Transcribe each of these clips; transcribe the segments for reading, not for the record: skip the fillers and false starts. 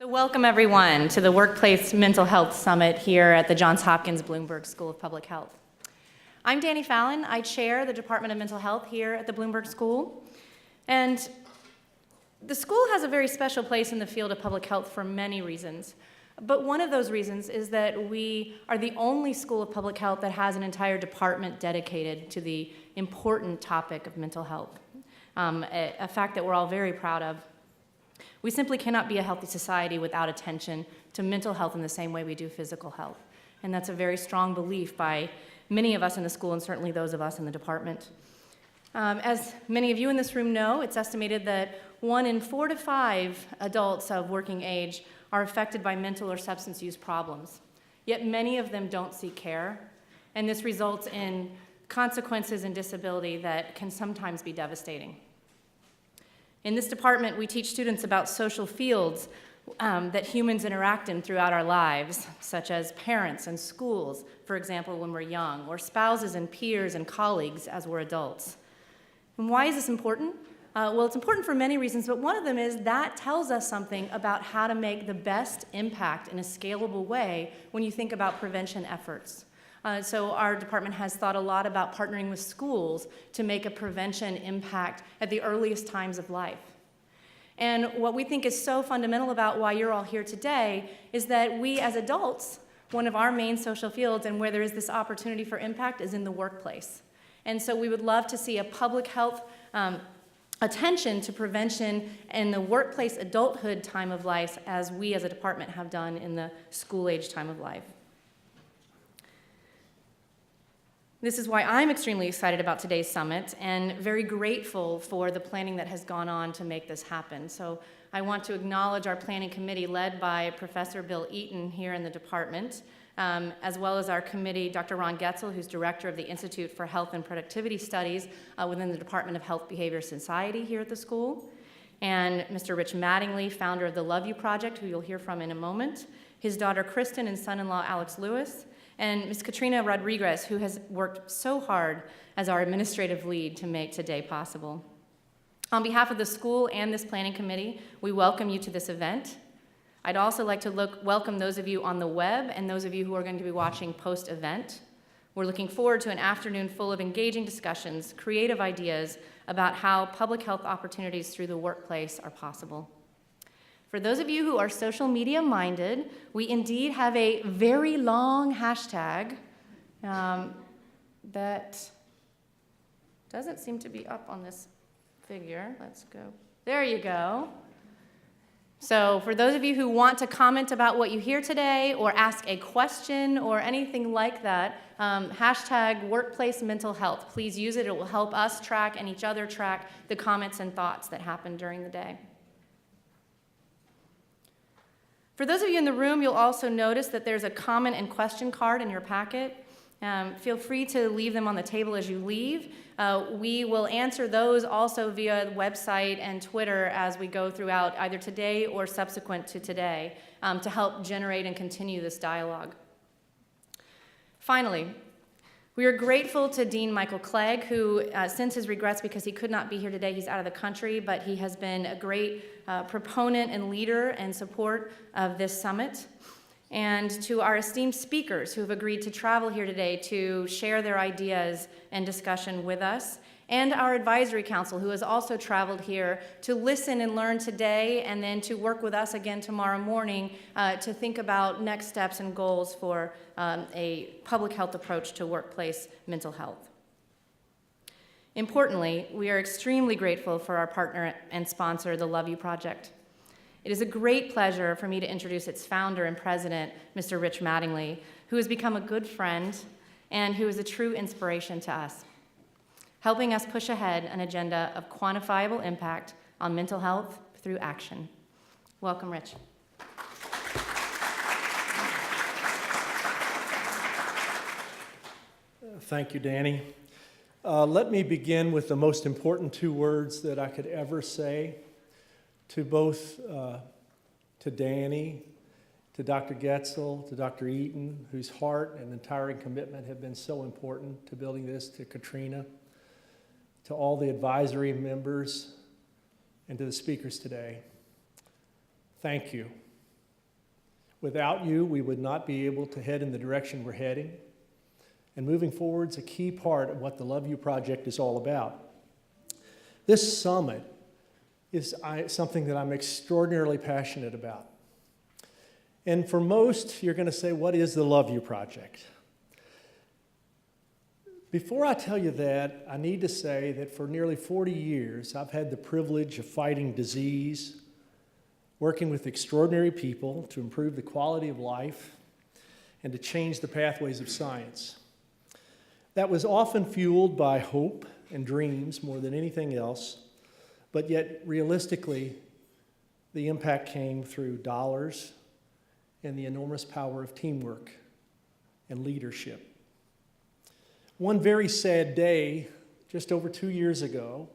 Welcome everyone to the Workplace Mental Health Summit here at the Johns Hopkins Bloomberg School of Public Health. I'm Dani Fallon. I chair the Department of Mental Health here at the Bloomberg School. And the school has a very special place in the field of public health for many reasons. But one of those reasons is that we are the only school of public health that has an entire department dedicated to the important topic of mental health, a fact that we're all very proud of. We simply cannot be a healthy society without attention to mental health in the same way we do physical health. And that's a very strong belief by many of us in the school and certainly those of us in the department. As many of you in this room know, it's estimated that 1 in 4 to 5 adults of working age are affected by mental or substance use problems. Yet many of them don't seek care, and this results in consequences and disability that can sometimes be devastating. In this department, we teach students about social fields that humans interact in throughout our lives, such as parents and schools, for example, when we're young, or spouses and peers and colleagues as we're adults. And why is this important? Well, it's important for many reasons, but one of them is that tells us something about how to make the best impact in a scalable way when you think about prevention efforts. So our department has thought a lot about partnering with schools to make a prevention impact at the earliest times of life. And what we think is so fundamental about why you're all here today is that we as adults, one of our main social fields and where there is this opportunity for impact is in the workplace. And so we would love to see a public health attention to prevention in the workplace adulthood time of life as we as a department have done in the school age time of life. This is why I'm extremely excited about today's summit and very grateful for the planning that has gone on to make this happen. So I want to acknowledge our planning committee led by Professor Bill Eaton here in the department, as well as our committee, Dr. Ron Goetzel, who's director of the Institute for Health and Productivity Studies within the Department of Health, Behavior, Society here at the school, and Mr. Rich Mattingly, founder of the Love You Project, who you'll hear from in a moment, his daughter Kristen and son-in-law Alex Lewis, and Ms. Katrina Rodriguez, who has worked so hard as our administrative lead to make today possible. On behalf of the school and this planning committee, we welcome you to this event. I'd also like to welcome those of you on the web and those of you who are going to be watching post-event. We're looking forward to an afternoon full of engaging discussions, creative ideas about how public health opportunities through the workplace are possible. For those of you who are social media minded, we indeed have a very long hashtag that doesn't seem to be up on this figure. Let's go. There you go. So for those of you who want to comment about what you hear today or ask a question or anything like that, hashtag workplace mental health. Please use it. It will help us track and each other track the comments and thoughts that happen during the day. For those of you in the room, you'll also notice that there's a comment and question card in your packet. Feel free to leave them on the table as you leave. We will answer those also via the website and Twitter as we go throughout either today or subsequent to today to help generate and continue this dialogue. Finally, we are grateful to Dean Michael Clegg, who sends his regrets because he could not be here today. He's out of the country, but he has been a great proponent and leader and support of this summit. And to our esteemed speakers who have agreed to travel here today to share their ideas and discussion with us, and our advisory council who has also traveled here to listen and learn today and then to work with us again tomorrow morning to think about next steps and goals for a public health approach to workplace mental health. Importantly, we are extremely grateful for our partner and sponsor, the Love You Project. It is a great pleasure for me to introduce its founder and president, Mr. Rich Mattingly, who has become a good friend and who is a true inspiration to us, helping us push ahead an agenda of quantifiable impact on mental health through action. Welcome, Rich. Thank you, Dani. Let me begin with the most important 2 words that I could ever say to both, to Dani, to Dr. Goetzel, to Dr. Eaton, whose heart and entire commitment have been so important to building this, to Katrina, to all the advisory members, and to the speakers today. Thank you. Without you, we would not be able to head in the direction we're heading. And moving forward is a key part of what the Love U Project is all about. This summit is something that I'm extraordinarily passionate about. And for most, you're going to say, what is the Love U Project? Before I tell you that, I need to say that for nearly 40 years, I've had the privilege of fighting disease, working with extraordinary people to improve the quality of life and to change the pathways of science. That was often fueled by hope and dreams more than anything else, but yet realistically, the impact came through dollars and the enormous power of teamwork and leadership. One very sad day, just over 2 years ago,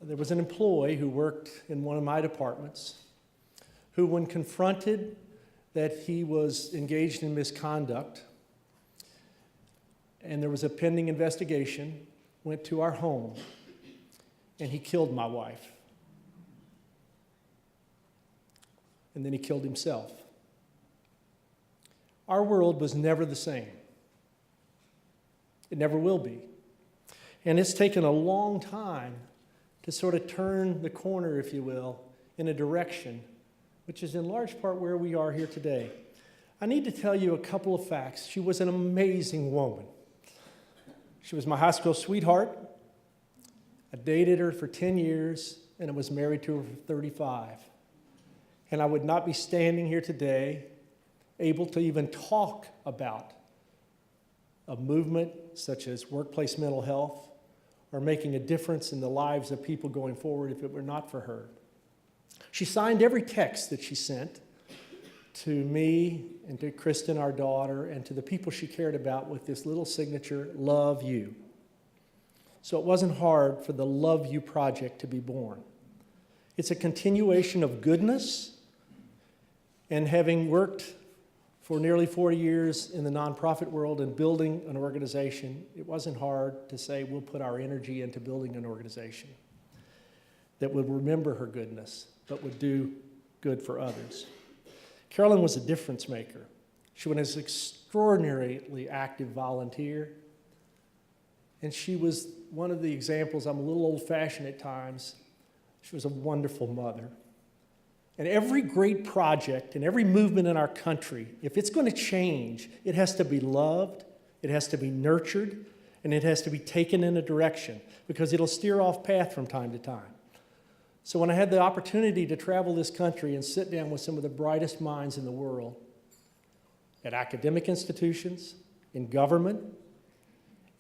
there was an employee who worked in one of my departments who, when confronted that he was engaged in misconduct and there was a pending investigation, went to our home and he killed my wife. And then he killed himself. Our world was never the same. It never will be. And it's taken a long time to sort of turn the corner, if you will, in a direction, which is in large part where we are here today. I need to tell you a couple of facts. She was an amazing woman. She was my high school sweetheart. I dated her for 10 years, and I was married to her for 35. And I would not be standing here today able to even talk about a movement such as workplace mental health or making a difference in the lives of people going forward if it were not for her. She signed every text that she sent to me and to Kristen, our daughter, and to the people she cared about with this little signature, Love You. So it wasn't hard for the Love U Project to be born. It's a continuation of goodness, and having worked for nearly 40 years in the nonprofit world and building an organization, it wasn't hard to say we'll put our energy into building an organization that would remember her goodness, but would do good for others. Carolyn was a difference maker. She was an extraordinarily active volunteer, and she was one of the examples. I'm a little old-fashioned at times. She was a wonderful mother. And every great project and every movement in our country, if it's going to change, it has to be loved, it has to be nurtured, and it has to be taken in a direction because it'll steer off path from time to time. So when I had the opportunity to travel this country and sit down with some of the brightest minds in the world at academic institutions, in government,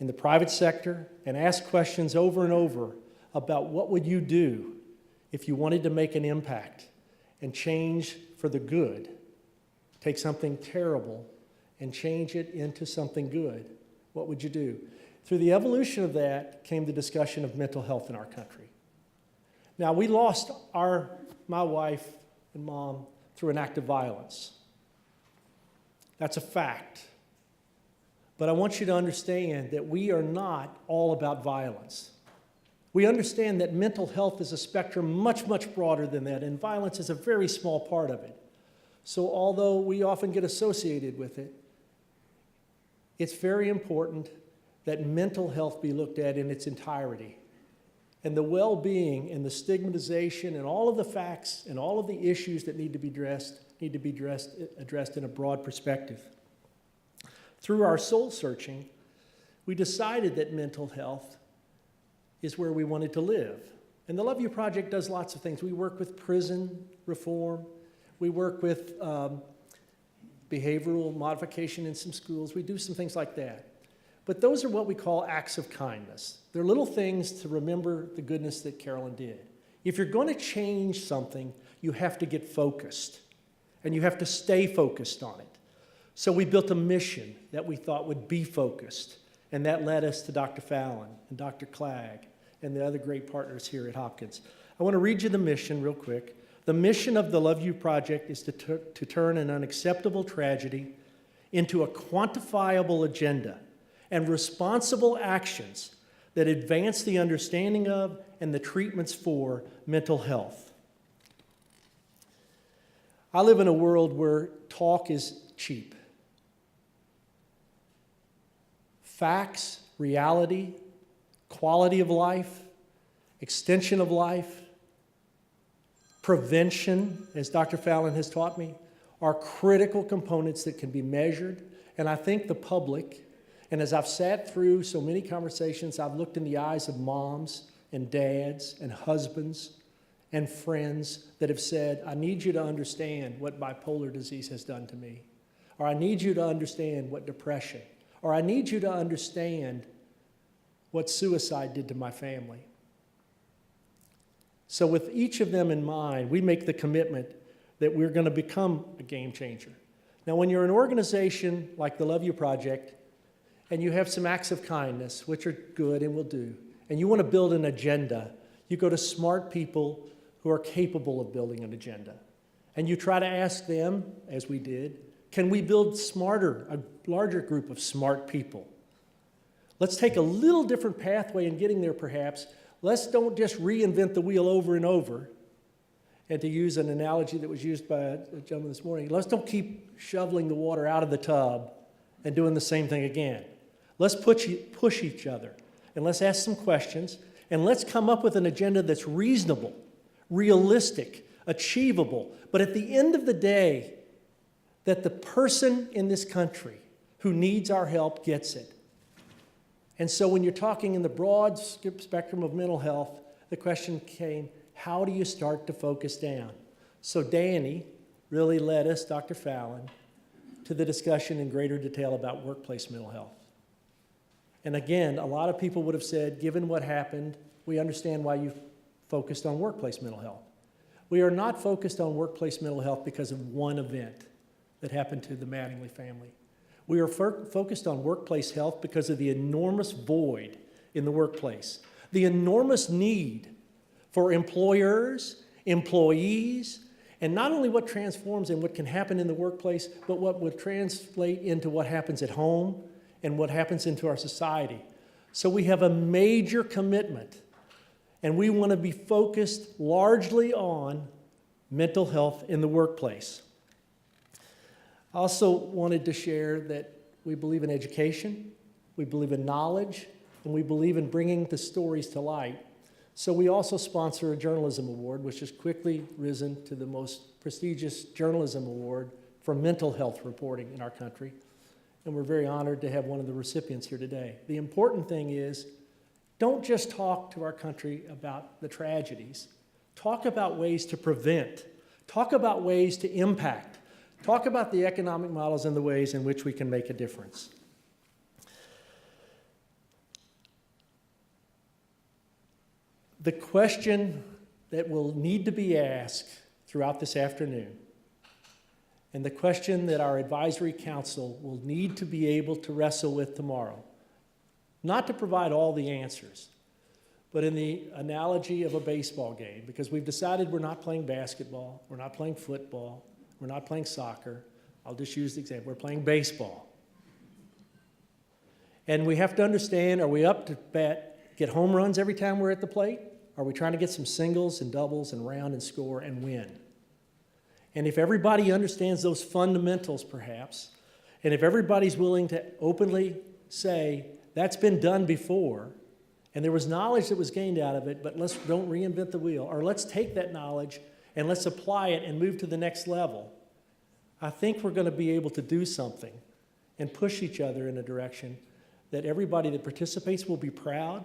in the private sector, and ask questions over and over about what would you do if you wanted to make an impact and change for the good, take something terrible and change it into something good, what would you do? Through the evolution of that came the discussion of mental health in our country. Now, we lost my wife and mom through an act of violence. That's a fact. But I want you to understand that we are not all about violence. We understand that mental health is a spectrum much, much broader than that, and violence is a very small part of it. So although we often get associated with it, it's very important that mental health be looked at in its entirety. And the well-being and the stigmatization and all of the facts and all of the issues that need to be addressed in a broad perspective. Through our soul searching, we decided that mental health is where we wanted to live. And the Love U Project does lots of things. We work with prison reform. We work with behavioral modification in some schools. We do some things like that. But those are what we call acts of kindness. They're little things to remember the goodness that Carolyn did. If you're going to change something, you have to get focused, and you have to stay focused on it. So we built a mission that we thought would be focused, and that led us to Dr. Fallon and Dr. Clagg and the other great partners here at Hopkins. I want to read you the mission real quick. The mission of the Love U Project is to turn an unacceptable tragedy into a quantifiable agenda and responsible actions that advance the understanding of and the treatments for mental health. I live in a world where talk is cheap. Facts, reality, quality of life, extension of life, prevention, as Dr. Fallon has taught me, are critical components that can be measured. And I think the public, and as I've sat through so many conversations, I've looked in the eyes of moms and dads and husbands and friends that have said, I need you to understand what bipolar disease has done to me. Or I need you to understand what depression. Or I need you to understand what suicide did to my family. So with each of them in mind, we make the commitment that we're going to become a game changer. Now, when you're an organization like the Love U Project, and you have some acts of kindness, which are good and will do, and you want to build an agenda, you go to smart people who are capable of building an agenda. And you try to ask them, as we did, can we build a larger group of smart people? Let's take a little different pathway in getting there, perhaps. Let's don't just reinvent the wheel over and over. And to use an analogy that was used by a gentleman this morning, let's don't keep shoveling the water out of the tub and doing the same thing again. Let's push each other, and let's ask some questions, and let's come up with an agenda that's reasonable, realistic, achievable, but at the end of the day, that the person in this country who needs our help gets it. And so when you're talking in the broad spectrum of mental health, the question came, how do you start to focus down? So Danny really led us, Dr. Fallon, to the discussion in greater detail about workplace mental health. And again, a lot of people would have said, given what happened, we understand why you focused on workplace mental health. We are not focused on workplace mental health because of one event that happened to the Mattingly family. We are focused on workplace health because of the enormous void in the workplace, the enormous need for employers, employees, and not only what transforms and what can happen in the workplace, but what would translate into what happens at home and what happens into our society. So we have a major commitment, and we want to be focused largely on mental health in the workplace. I also wanted to share that we believe in education, we believe in knowledge, and we believe in bringing the stories to light. So we also sponsor a journalism award, which has quickly risen to the most prestigious journalism award for mental health reporting in our country. And we're very honored to have one of the recipients here today. The important thing is, don't just talk to our country about the tragedies. Talk about ways to prevent. Talk about ways to impact. Talk about the economic models and the ways in which we can make a difference. The question that will need to be asked throughout this afternoon, and the question that our advisory council will need to be able to wrestle with tomorrow, not to provide all the answers, but in the analogy of a baseball game, because we've decided we're not playing basketball, we're not playing football, we're not playing soccer. I'll just use the example. We're playing baseball. And we have to understand, are we up to bat, get home runs every time we're at the plate? Are we trying to get some singles and doubles and round and score and win? And if everybody understands those fundamentals, perhaps, and if everybody's willing to openly say, that's been done before, and there was knowledge that was gained out of it, but let's don't reinvent the wheel, or let's take that knowledge and let's apply it and move to the next level, I think we're going to be able to do something and push each other in a direction that everybody that participates will be proud,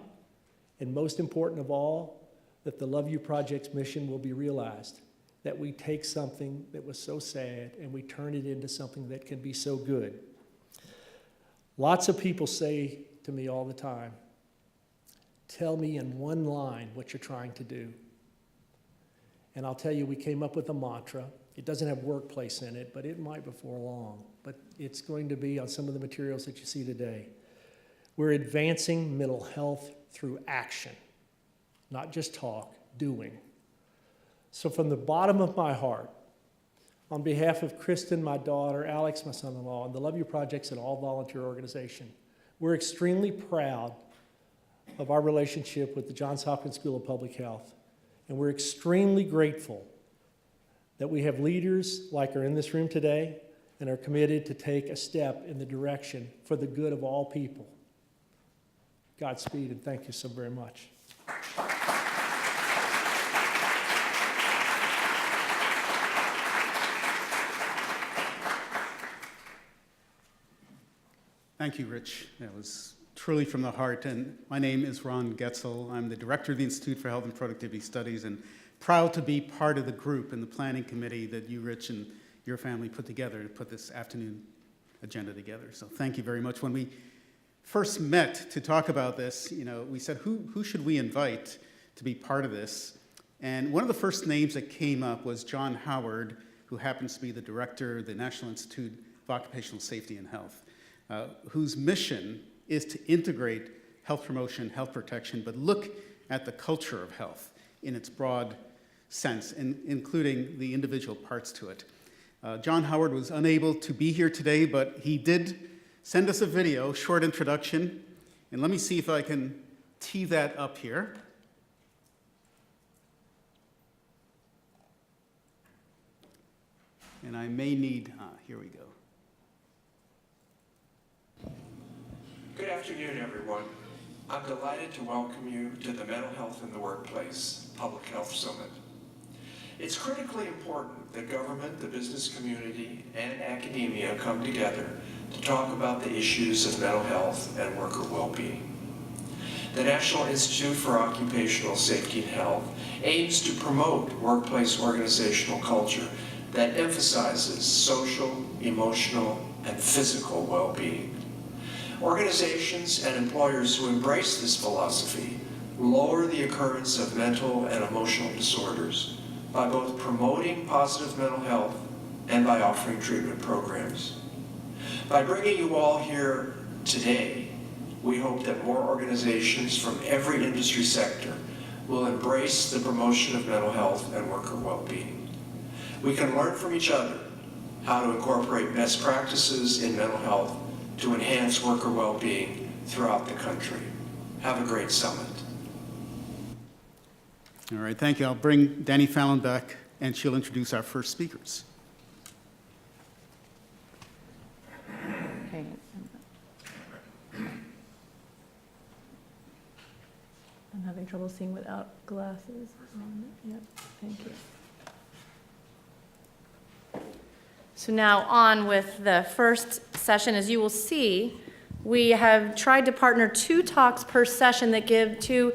and most important of all, that the Love U Project's mission will be realized, that we take something that was so sad and we turn it into something that can be so good. Lots of people say to me all the time, tell me in one line what you're trying to do. And I'll tell you, we came up with a mantra. It doesn't have workplace in it, but it might before long. But it's going to be on some of the materials that you see today. We're advancing mental health through action, not just talk, doing. So from the bottom of my heart, on behalf of Kristen, my daughter, Alex, my son-in-law, and the Love U Project's an all-volunteer organization, we're extremely proud of our relationship with the Johns Hopkins School of Public Health. And we're extremely grateful that we have leaders like are in this room today and are committed to take a step in the direction for the good of all people. Godspeed, and thank you so very much. Thank you, Rich. That was truly from the heart. And my name is Ron Getzel. I'm the director of the Institute for Health and Productivity Studies, and proud to be part of the group and the planning committee that you, Rich, and your family put together to put this afternoon agenda together. So thank you very much. When we first met to talk about this, we said, who should we invite to be part of this? And one of the first names that came up was John Howard, who happens to be the director of the National Institute of Occupational Safety and Health, whose mission is to integrate health promotion, health protection, but look at the culture of health in its broad sense, including the individual parts to it. John Howard was unable to be here today, but he did send us a video, short introduction, and let me see if I can tee that up here. And I may need, here we go. Good afternoon, everyone. I'm delighted to welcome you to the Mental Health in the Workplace Public Health Summit. It's critically important that government, the business community, and academia come together to talk about the issues of mental health and worker well-being. The National Institute for Occupational Safety and Health aims to promote workplace organizational culture that emphasizes social, emotional, and physical well-being. Organizations and employers who embrace this philosophy lower the occurrence of mental and emotional disorders by both promoting positive mental health and by offering treatment programs. By bringing you all here today, we hope that more organizations from every industry sector will embrace the promotion of mental health and worker well-being. We can learn from each other how to incorporate best practices in mental health to enhance worker well-being throughout the country. Have a great summit. All right, thank you. I'll bring Danny Fallon back, and she'll introduce our first speakers. Okay. I'm having trouble seeing without glasses. Yep, thank you. So now on with the first session. As you will see, we have tried to partner 2 talks per session that give 2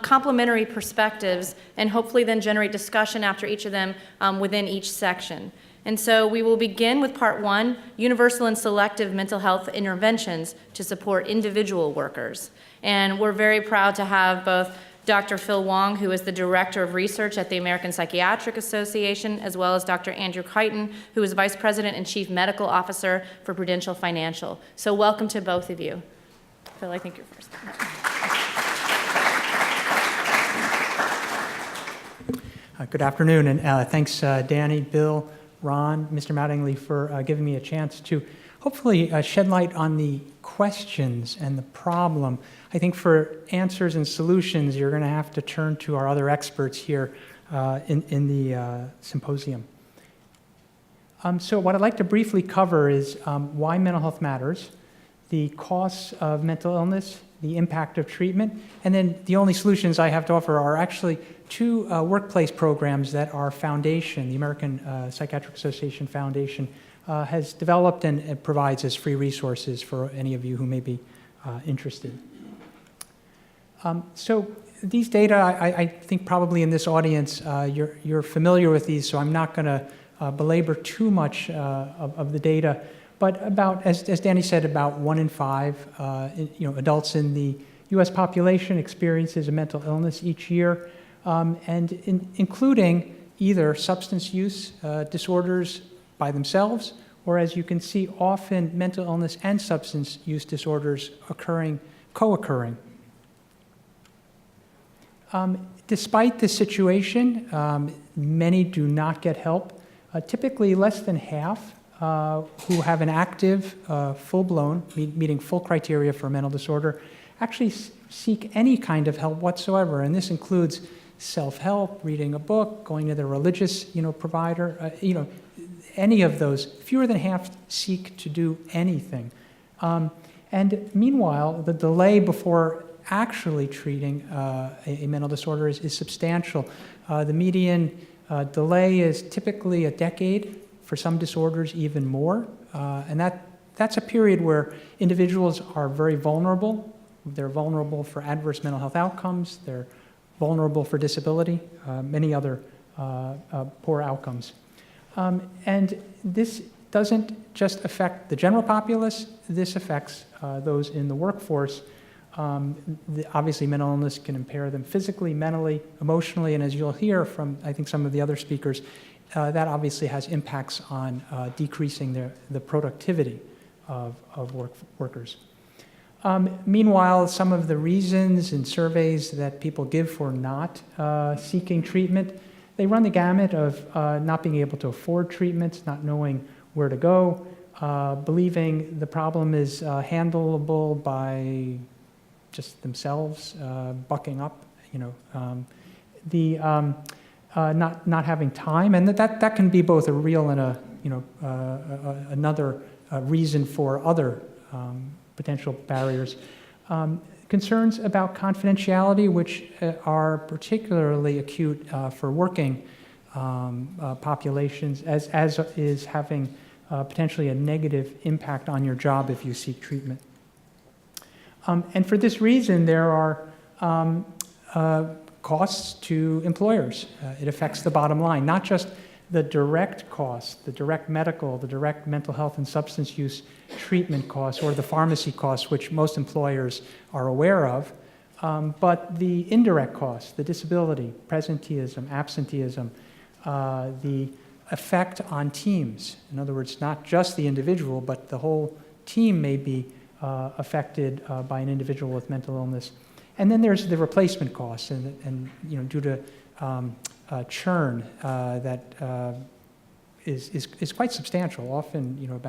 complementary perspectives and hopefully then generate discussion after each of them within each section. And so we will begin with part 1, universal and selective mental health interventions to support individual workers. And we're very proud to have both Dr. Phil Wong, who is the Director of Research at the American Psychiatric Association, as well as Dr. Andrew Crichton, who is Vice President and Chief Medical Officer for Prudential Financial. So welcome to both of you. Phil, I think you're first. Good afternoon, and thanks, Danny, Bill, Ron, Mr. Mattingly, for giving me a chance to hopefully shed light on the questions and the problem. I think for answers and solutions, you're going to have to turn to our other experts here in the symposium. So what I'd like to briefly cover is why mental health matters, the costs of mental illness, the impact of treatment, and then the only solutions I have to offer are actually 2 workplace programs that our foundation, the American Psychiatric Association Foundation, has developed and provides as free resources for any of you who may be interested. So these data, I think probably in this audience, you're familiar with these, so I'm not going to belabor too much of the data. But about, as Danny said, about 1 in 5 adults in the U.S. population experiences a mental illness each year, including either substance use disorders by themselves, or as you can see, often mental illness and substance use disorders co-occurring. Despite this situation, many do not get help. Typically, less than half who have an active, full-blown, meeting full criteria for a mental disorder, actually seek any kind of help whatsoever. And this includes self-help, reading a book, going to their religious, provider, any of those. Fewer than half seek to do anything. And meanwhile, the delay before actually treating a mental disorder is substantial. The median delay is typically a decade, for some disorders even more. And that's a period where individuals are very vulnerable. They're vulnerable for adverse mental health outcomes. They're vulnerable for disability, many other poor outcomes. And this doesn't just affect the general populace, this affects those in the workforce. Obviously, mental illness can impair them physically, mentally, emotionally, and as you'll hear from, I think, some of the other speakers, that obviously has impacts on decreasing the productivity of workers. Meanwhile, some of the reasons and surveys that people give for not seeking treatment, they run the gamut of not being able to afford treatments, not knowing where to go, believing the problem is handleable by just themselves, bucking up, not having time, and that can be both a real and another reason for other potential barriers. Concerns about confidentiality, which are particularly acute for working populations, as is having potentially a negative impact on your job if you seek treatment. And for this reason, there are costs to employers. It affects the bottom line, not just the direct costs, the direct medical, the direct mental health and substance use treatment costs, or the pharmacy costs, which most employers are aware of, but the indirect costs, the disability, presenteeism, absenteeism, the effect on teams. In other words, not just the individual, but the whole team may be affected by an individual with mental illness. And then there's the replacement costs, and due to churn that is quite substantial. Often,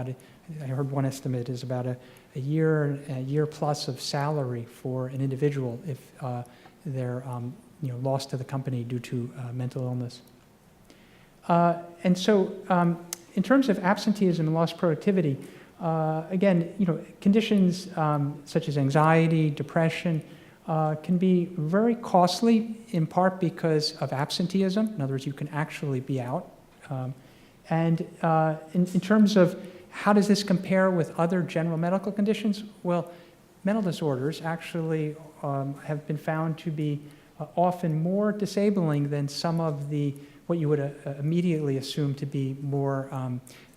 I heard one estimate is about a year plus of salary for an individual if they're lost to the company due to mental illness. And so, in terms of absenteeism and lost productivity, again, conditions such as anxiety, depression, can be very costly, in part because of absenteeism. In other words, you can actually be out. And in terms of how does this compare with other general medical conditions? Well, mental disorders actually have been found to be often more disabling than some of what you would immediately assume to be more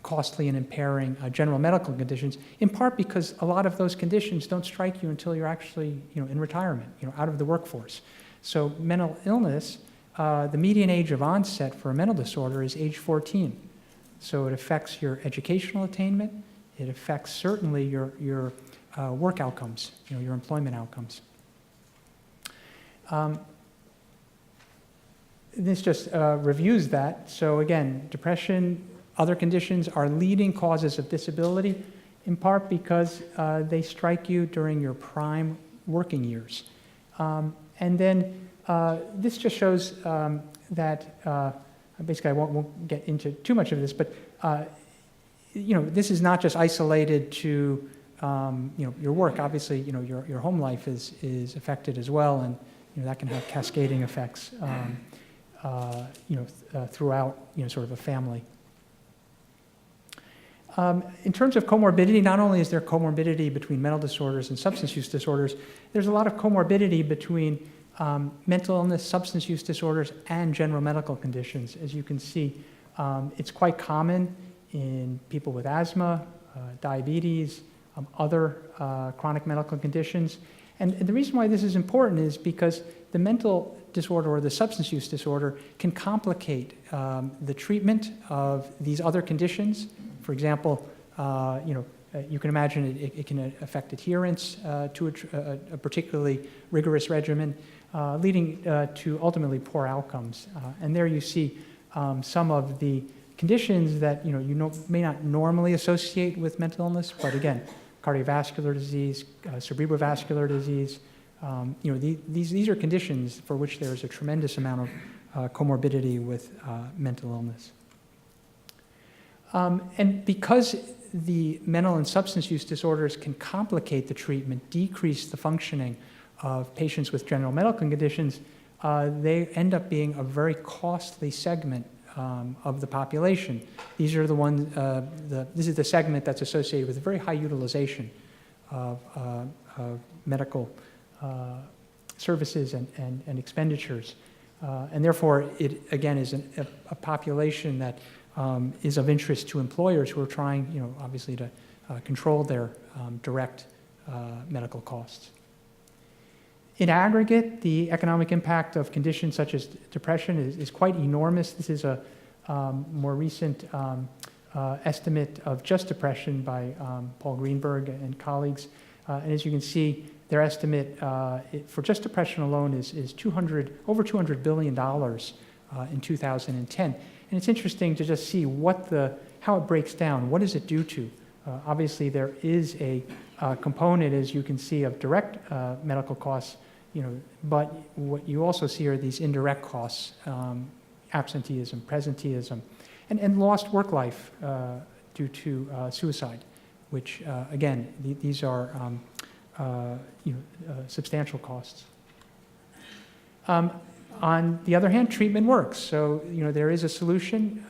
costly and impairing general medical conditions, in part because a lot of those conditions don't strike you until you're actually in retirement, out of the workforce. So mental illness, the median age of onset for a mental disorder is age 14. So it affects your educational attainment. It affects certainly your work outcomes, your employment outcomes. This just reviews that. So again, depression, other conditions are leading causes of disability, in part because they strike you during your prime working years. And then this just shows that, basically I won't get into too much of this, but this is not just isolated to your work. Obviously, your home life is affected as well, and that can have cascading effects throughout sort of a family. In terms of comorbidity, not only is there comorbidity between mental disorders and substance use disorders, there's a lot of comorbidity between mental illness, substance use disorders, and general medical conditions. As you can see, it's quite common in people with asthma, diabetes, other chronic medical conditions. And the reason why this is important is because the mental disorder or the substance use disorder can complicate the treatment of these other conditions. For example, you can imagine it can affect adherence to a particularly rigorous regimen, leading to ultimately poor outcomes. And there you see some of the conditions that may not normally associate with mental illness, but again, cardiovascular disease, cerebrovascular disease, These are conditions for which there is a tremendous amount of comorbidity with mental illness. And because the mental and substance use disorders can complicate the treatment, decrease the functioning of patients with general medical conditions, they end up being a very costly segment of the population. These are the ones, this is the segment that's associated with very high utilization of medical services and expenditures. And therefore, it again is a population that is of interest to employers who are trying, obviously to control their direct medical costs. In aggregate, the economic impact of conditions such as depression is quite enormous. This is a more recent estimate of just depression by Paul Greenberg and colleagues. And as you can see, their estimate for just depression alone is over $200 billion in 2010. And it's interesting to just see how it breaks down. What does it do to? Obviously, there is a component, as you can see, of direct medical costs, but what you also see are these indirect costs, absenteeism, presenteeism, and lost work life due to suicide, which, again, these are substantial costs. On the other hand, treatment works. So, there is a solution.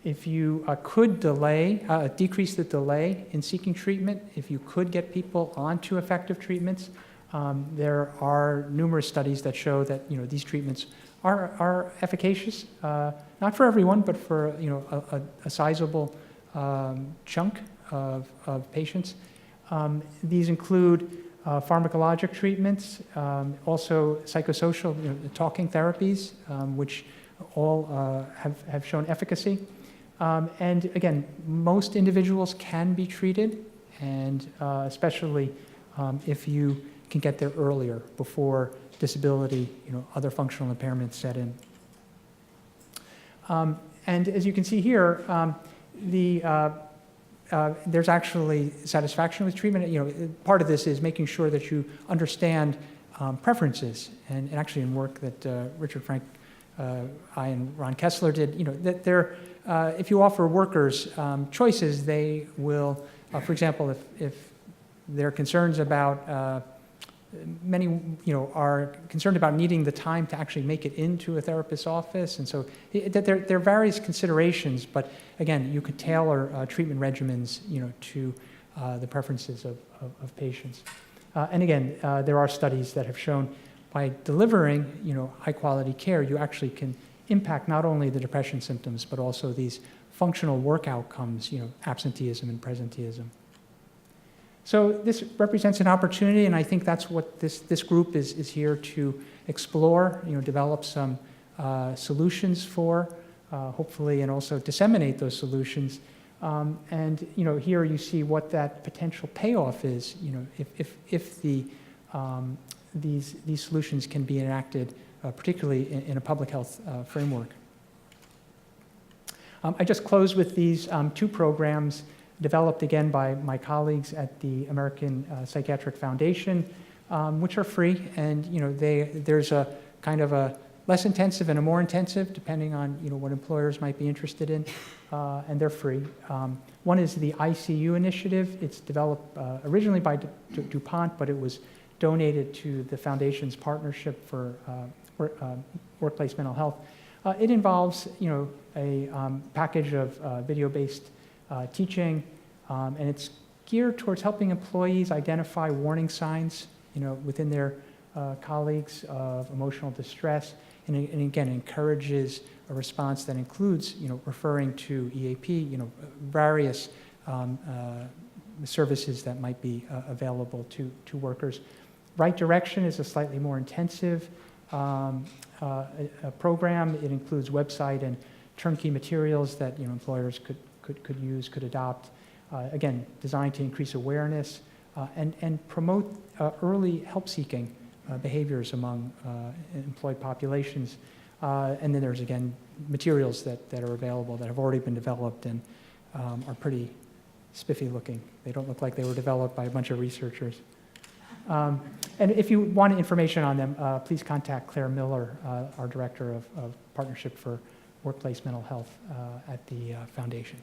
If you could decrease the delay in seeking treatment, if you could get people onto effective treatments, there are numerous studies that show that, these treatments are efficacious, not for everyone, but for, a sizable chunk of patients. These include pharmacologic treatments, also psychosocial, talking therapies, which all have shown efficacy. And again, most individuals can be treated, and especially if you can get there earlier, before disability, other functional impairments set in. And as you can see here, there's actually satisfaction with treatment. Part of this is making sure that you understand preferences, and actually in work that Richard Frank, I and Ron Kessler did, that if you offer workers choices, they will, for example, if there are concerns about many, are concerned about needing the time to actually make it into a therapist's office, and so there are various considerations. But again, you could tailor treatment regimens, to the preferences of patients. And again, there are studies that have shown by delivering, high-quality care, you actually can impact not only the depression symptoms, but also these functional work outcomes, absenteeism and presenteeism. So this represents an opportunity, and I think that's what this group is here to explore, develop some solutions for, hopefully, and also disseminate those solutions. And here you see what that potential payoff is, if these solutions can be enacted, particularly in a public health framework. I just close with these two programs developed again by my colleagues at the American Psychiatric Foundation, which are free, and there's a kind of a less intensive and a more intensive, depending on what employers might be interested in, and they're free. One is the ICU initiative. It's developed originally by DuPont, but it was donated to the Foundation's Partnership for Workplace Mental Health. It involves a package of video-based teaching, and it's geared towards helping employees identify warning signs, within their colleagues of emotional distress, and again encourages a response that includes, referring to EAP, various services that might be available to workers. Right Direction is a slightly more intensive program. It includes website and turnkey materials that employers could adopt. Again, designed to increase awareness and promote early help-seeking behaviors among employed populations. And then there's, again, materials that are available that have already been developed and are pretty spiffy looking. They don't look like they were developed by a bunch of researchers. And if you want information on them, please contact Claire Miller, our Director of Partnership for Workplace Mental Health at the Foundation.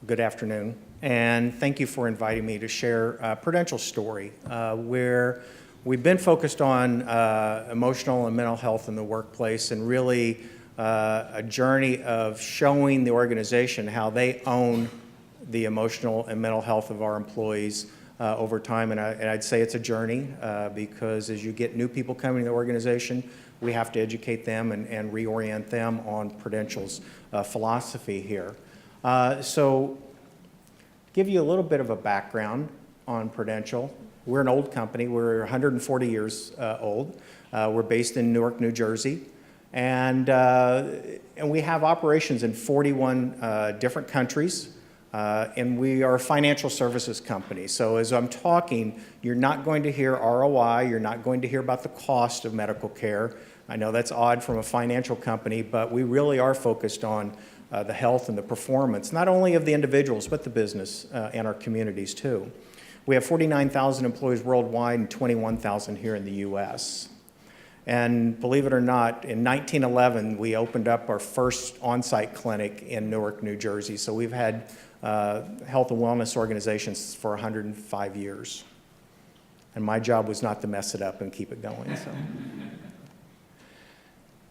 Good afternoon, and thank you for inviting me to share Prudential's story, where we've been focused on emotional and mental health in the workplace, and really a journey of showing the organization how they own the emotional and mental health of our employees over time. And I'd say it's a journey because as you get new people coming to the organization, we have to educate them and reorient them on Prudential's philosophy here. So, give you a little bit of a background on Prudential. We're an old company. We're 140 years old. We're based in Newark, New Jersey, and we have operations in 41 different countries. And we are a financial services company. So as I'm talking, you're not going to hear ROI. You're not going to hear about the cost of medical care. I know that's odd from a financial company, but we really are focused on the health and the performance, not only of the individuals, but the business and our communities too. We have 49,000 employees worldwide and 21,000 here in the US. And believe it or not, in 1911, we opened up our first on-site clinic in Newark, New Jersey. So we've had health and wellness organizations for 105 years. And my job was not to mess it up and keep it going.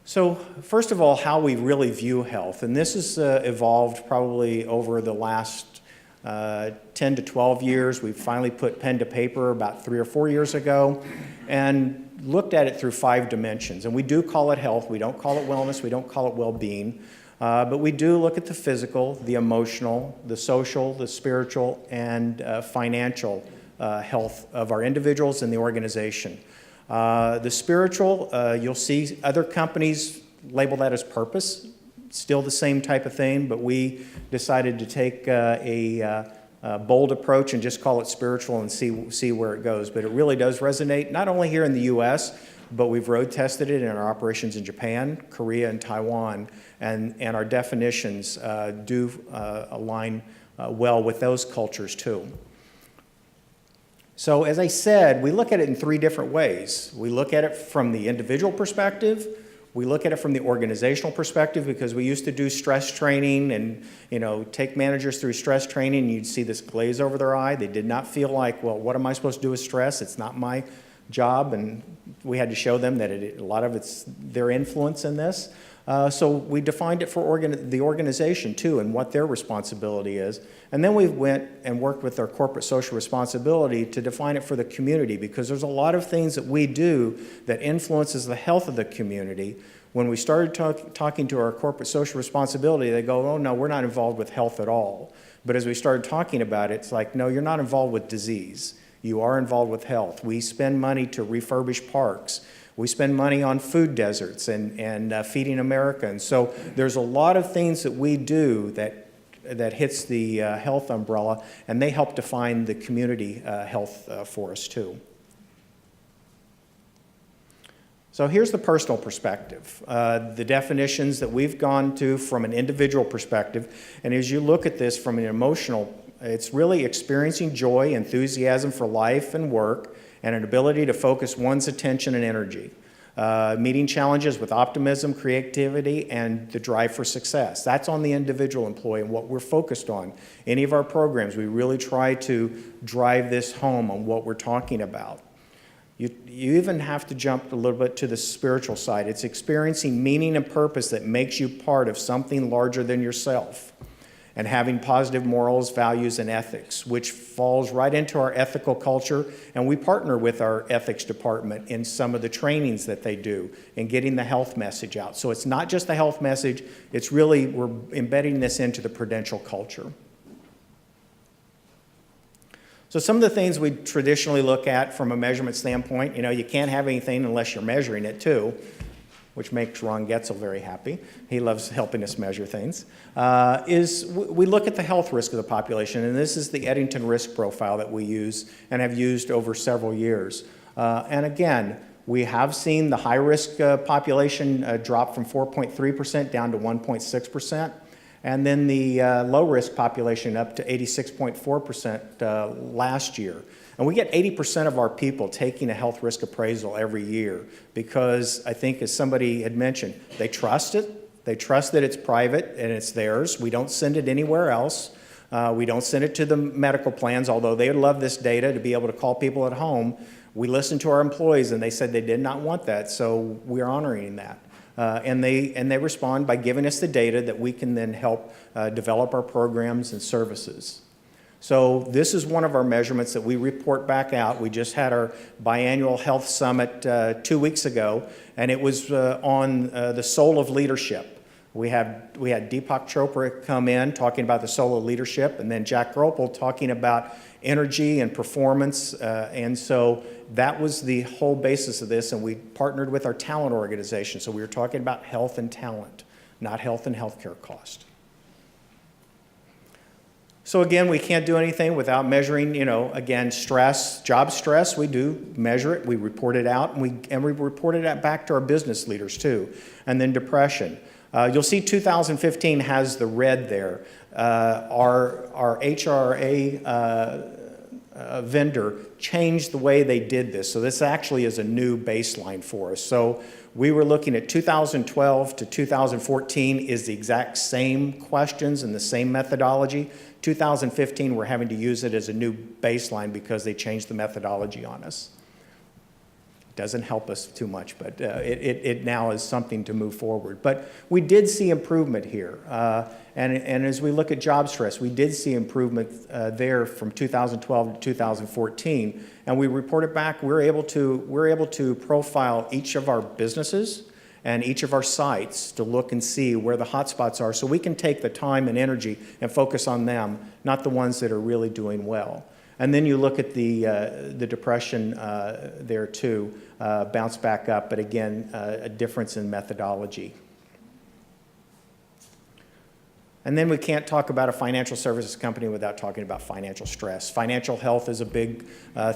So first of all, how we really view health, and this has evolved probably over the last 10 to 12 years. We finally put pen to paper about 3 or 4 years ago and looked at it through 5 dimensions. And we do call it health. We don't call it wellness. We don't call it well-being. But we do look at the physical, the emotional, the social, the spiritual, and financial health of our individuals and the organization. The spiritual, you'll see other companies label that as purpose, still the same type of thing, but we decided to take a bold approach and just call it spiritual and see where it goes. But it really does resonate, not only here in the US, but we've road tested it in our operations in Japan, Korea, and Taiwan, and our definitions do align well with those cultures too. So as I said, we look at it in 3 different ways. We look at it from the individual perspective. We look at it from the organizational perspective because we used to do stress training and take managers through stress training, and you'd see this glaze over their eye. They did not feel like, well, what am I supposed to do with stress? It's not my job, and we had to show them that a lot of it's their influence in this. So we defined it for the organization too and what their responsibility is. And then we went and worked with our corporate social responsibility to define it for the community because there's a lot of things that we do that influences the health of the community. When we started talking to our corporate social responsibility, they go, oh no, we're not involved with health at all. But as we started talking about it, it's like, no, you're not involved with disease. You are involved with health. We spend money to refurbish parks. We spend money on food deserts and Feeding America. And so there's a lot of things that we do that hits the health umbrella, and they help define the community health for us too. So here's the personal perspective, the definitions that we've gone to from an individual perspective. And as you look at this from an emotional, it's really experiencing joy, enthusiasm for life and work, and an ability to focus one's attention and energy. Meeting challenges with optimism, creativity, and the drive for success. That's on the individual employee and what we're focused on. Any of our programs, we really try to drive this home on what we're talking about. You even have to jump a little bit to the spiritual side. It's experiencing meaning and purpose that makes you part of something larger than yourself. and having positive morals, values, and ethics, which falls right into our ethical culture. And we partner with our ethics department in some of the trainings that they do in getting the health message out. So it's not just the health message, it's really, we're embedding this into the Prudential culture. So some of the things we traditionally look at from a measurement standpoint, you can't have anything unless you're measuring it too, which makes Ron Getzel very happy. He loves helping us measure things, is we look at the health risk of the population, and this is the Eddington risk profile that we use and have used over several years. And again, we have seen the high-risk population drop from 4.3% down to 1.6%, and then the low-risk population up to 86.4% last year. And we get 80% of our people taking a health risk appraisal every year because I think, as somebody had mentioned, they trust it. They trust that it's private and it's theirs. We don't send it anywhere else. We don't send it to the medical plans, although they would love this data to be able to call people at home. We listened to our employees and they said they did not want that, so we're honoring that. And they respond by giving us the data that we can then help develop our programs and services. So this is one of our measurements that we report back out. We just had our biannual health summit 2 weeks ago, and it was on the soul of leadership. We had Deepak Chopra come in talking about the soul of leadership, and then Jack Gropel talking about energy and performance. And so that was the whole basis of this, and we partnered with our talent organization. So we were talking about health and talent, not health and healthcare cost. So again, we can't do anything without measuring, again, stress, job stress. We do measure it, we report it out, and we report it back to our business leaders too. And then depression. You'll see 2015 has the red there. Our HRA vendor changed the way they did this. So this actually is a new baseline for us. So we were looking at 2012 to 2014 is the exact same questions and the same methodology. 2015, we're having to use it as a new baseline because they changed the methodology on us. It doesn't help us too much, but it now is something to move forward. But we did see improvement here. And as we look at job stress, we did see improvement there from 2012 to 2014. And we reported back, we're able to profile each of our businesses and each of our sites to look and see where the hotspots are so we can take the time and energy and focus on them, not the ones that are really doing well. And then you look at the depression there too, bounce back up, but again, a difference in methodology. And then we can't talk about a financial services company without talking about financial stress. Financial health is a big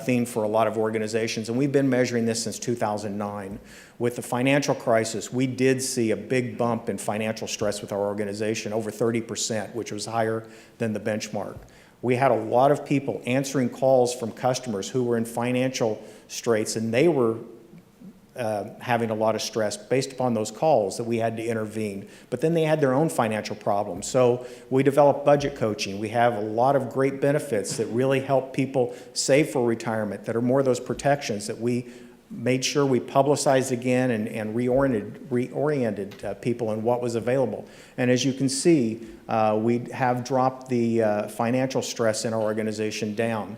theme for a lot of organizations, and we've been measuring this since 2009. With the financial crisis, we did see a big bump in financial stress with our organization, over 30%, which was higher than the benchmark. We had a lot of people answering calls from customers who were in financial straits, and they were having a lot of stress based upon those calls that we had to intervene. But then they had their own financial problems. So we developed budget coaching. We have a lot of great benefits that really help people save for retirement, that are more of those protections that we made sure we publicized again and reoriented people in what was available. And as you can see, we have dropped the financial stress in our organization down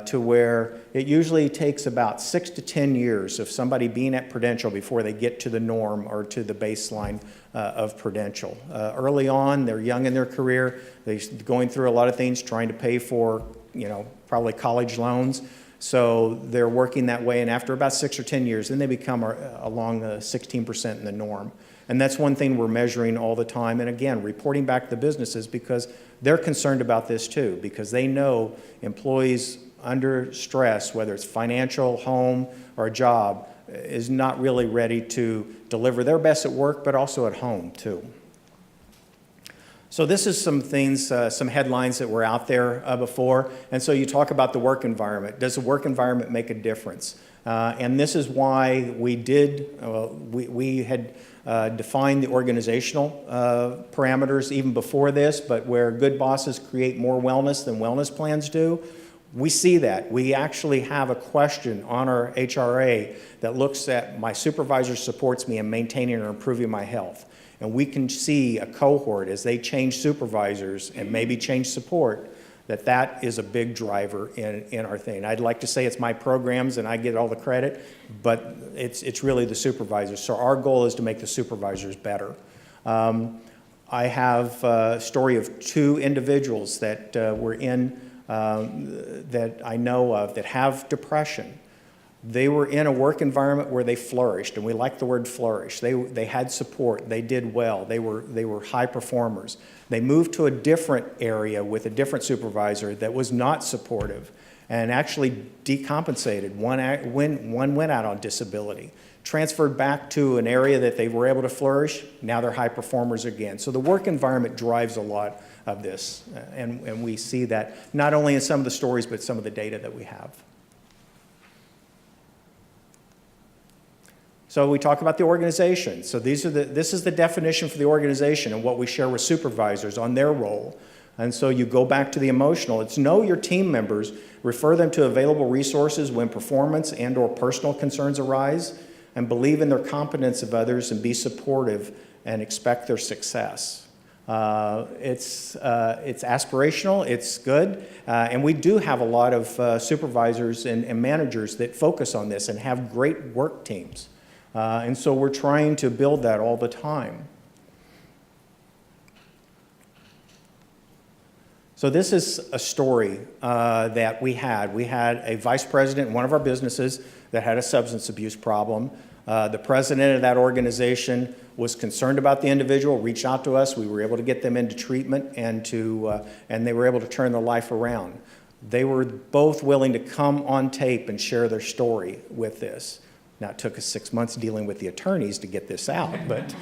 to where it usually takes about 6 to 10 years of somebody being at Prudential before they get to the norm or to the baseline of Prudential. Early on, they're young in their career, they're going through a lot of things, trying to pay for, probably college loans. So they're working that way, and after about 6 or 10 years, then they become along the 16% in the norm. And that's one thing we're measuring all the time, and again, reporting back to the businesses because they're concerned about this too, because they know employees under stress, whether it's financial, home, or a job, is not really ready to deliver their best at work, but also at home too. So this is some things, some headlines that were out there before. And so you talk about the work environment. Does the work environment make a difference? And this is why we had defined the organizational parameters even before this, but where good bosses create more wellness than wellness plans do. We see that. We actually have a question on our HRA that looks at my supervisor supports me in maintaining or improving my health. and we can see a cohort as they change supervisors and maybe change support, that is a big driver in our thing. I'd like to say it's my programs and I get all the credit, but it's really the supervisors. So our goal is to make the supervisors better. I have a story of 2 individuals that were in, that I know of, that have depression. They were in a work environment where they flourished, and we like the word flourish. They had support, they did well, they were high performers. They moved to a different area with a different supervisor that was not supportive and actually decompensated. One went out on disability, transferred back to an area that they were able to flourish. Now they're high performers again. So the work environment drives a lot of this, and we see that not only in some of the stories, but some of the data that we have. So we talk about the organization. So this is the definition for the organization and what we share with supervisors on their role. And so you go back to the emotional. It's know your team members, refer them to available resources when performance and or personal concerns arise, and believe in their competence of others and be supportive and expect their success. It's aspirational, it's good, and we do have a lot of supervisors and managers that focus on this and have great work teams. And so we're trying to build that all the time. So this is a story that we had. We had a vice president in one of our businesses that had a substance abuse problem. The president of that organization was concerned about the individual, reached out to us. We were able to get them into treatment, and they were able to turn their life around. They were both willing to come on tape and share their story with this. Now, it took us 6 months dealing with the attorneys to get this out, but,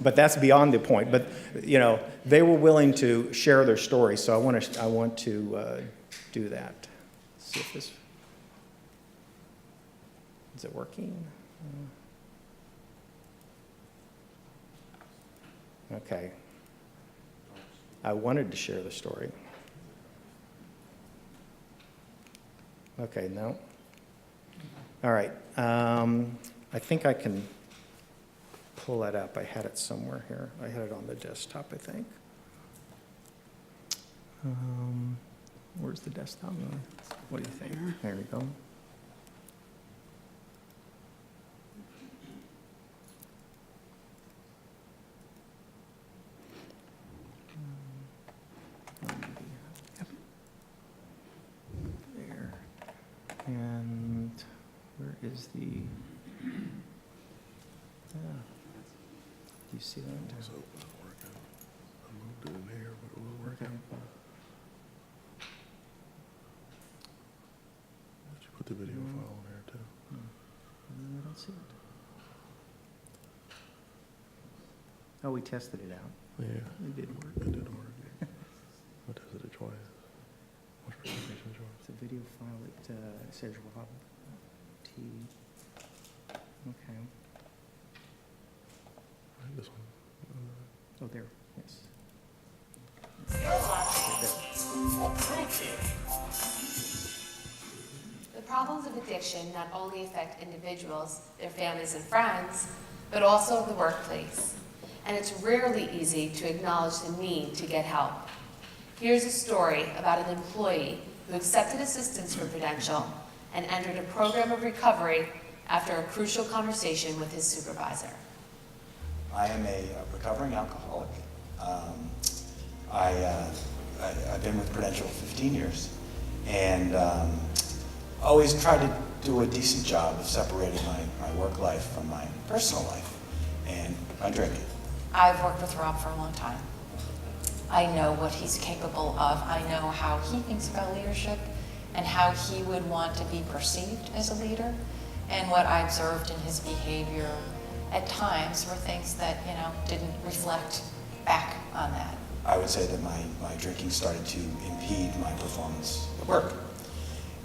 but that's beyond the point. But, you know, they were willing to share their story, so I want to do that. Let's see if this, is it working? Okay. I wanted to share the story. Okay, no. All right, I think I can pull that up. I had it somewhere here. I had it on the desktop, I think. Where's the desktop? What do you think? There we go. There. And where is the, do you see that? So it wasn't working. I moved it in here, but it wasn't working. Did you put the video file on there too? I don't see it. Oh, we tested it out. Yeah, It did work. it did work. I tested it twice. What's presentation choice? It's a video file. It says Rob T. Okay. I think this one. Oh, there. Yes. The problems of addiction not only affect individuals, their families and friends, but also the workplace. And it's rarely easy to acknowledge the need to get help. Here's a story about an employee who accepted assistance from Prudential and entered a program of recovery after a crucial conversation with his supervisor. I am a recovering alcoholic. I've been with Prudential 15 years, and always tried to do a decent job of separating my work life from my personal life and my drinking. I've worked with Rob for a long time. I know what he's capable of. I know how he thinks about leadership and how he would want to be perceived as a leader. And what I observed in his behavior at times were things that, didn't reflect back on that. I would say that my drinking started to impede my performance at work.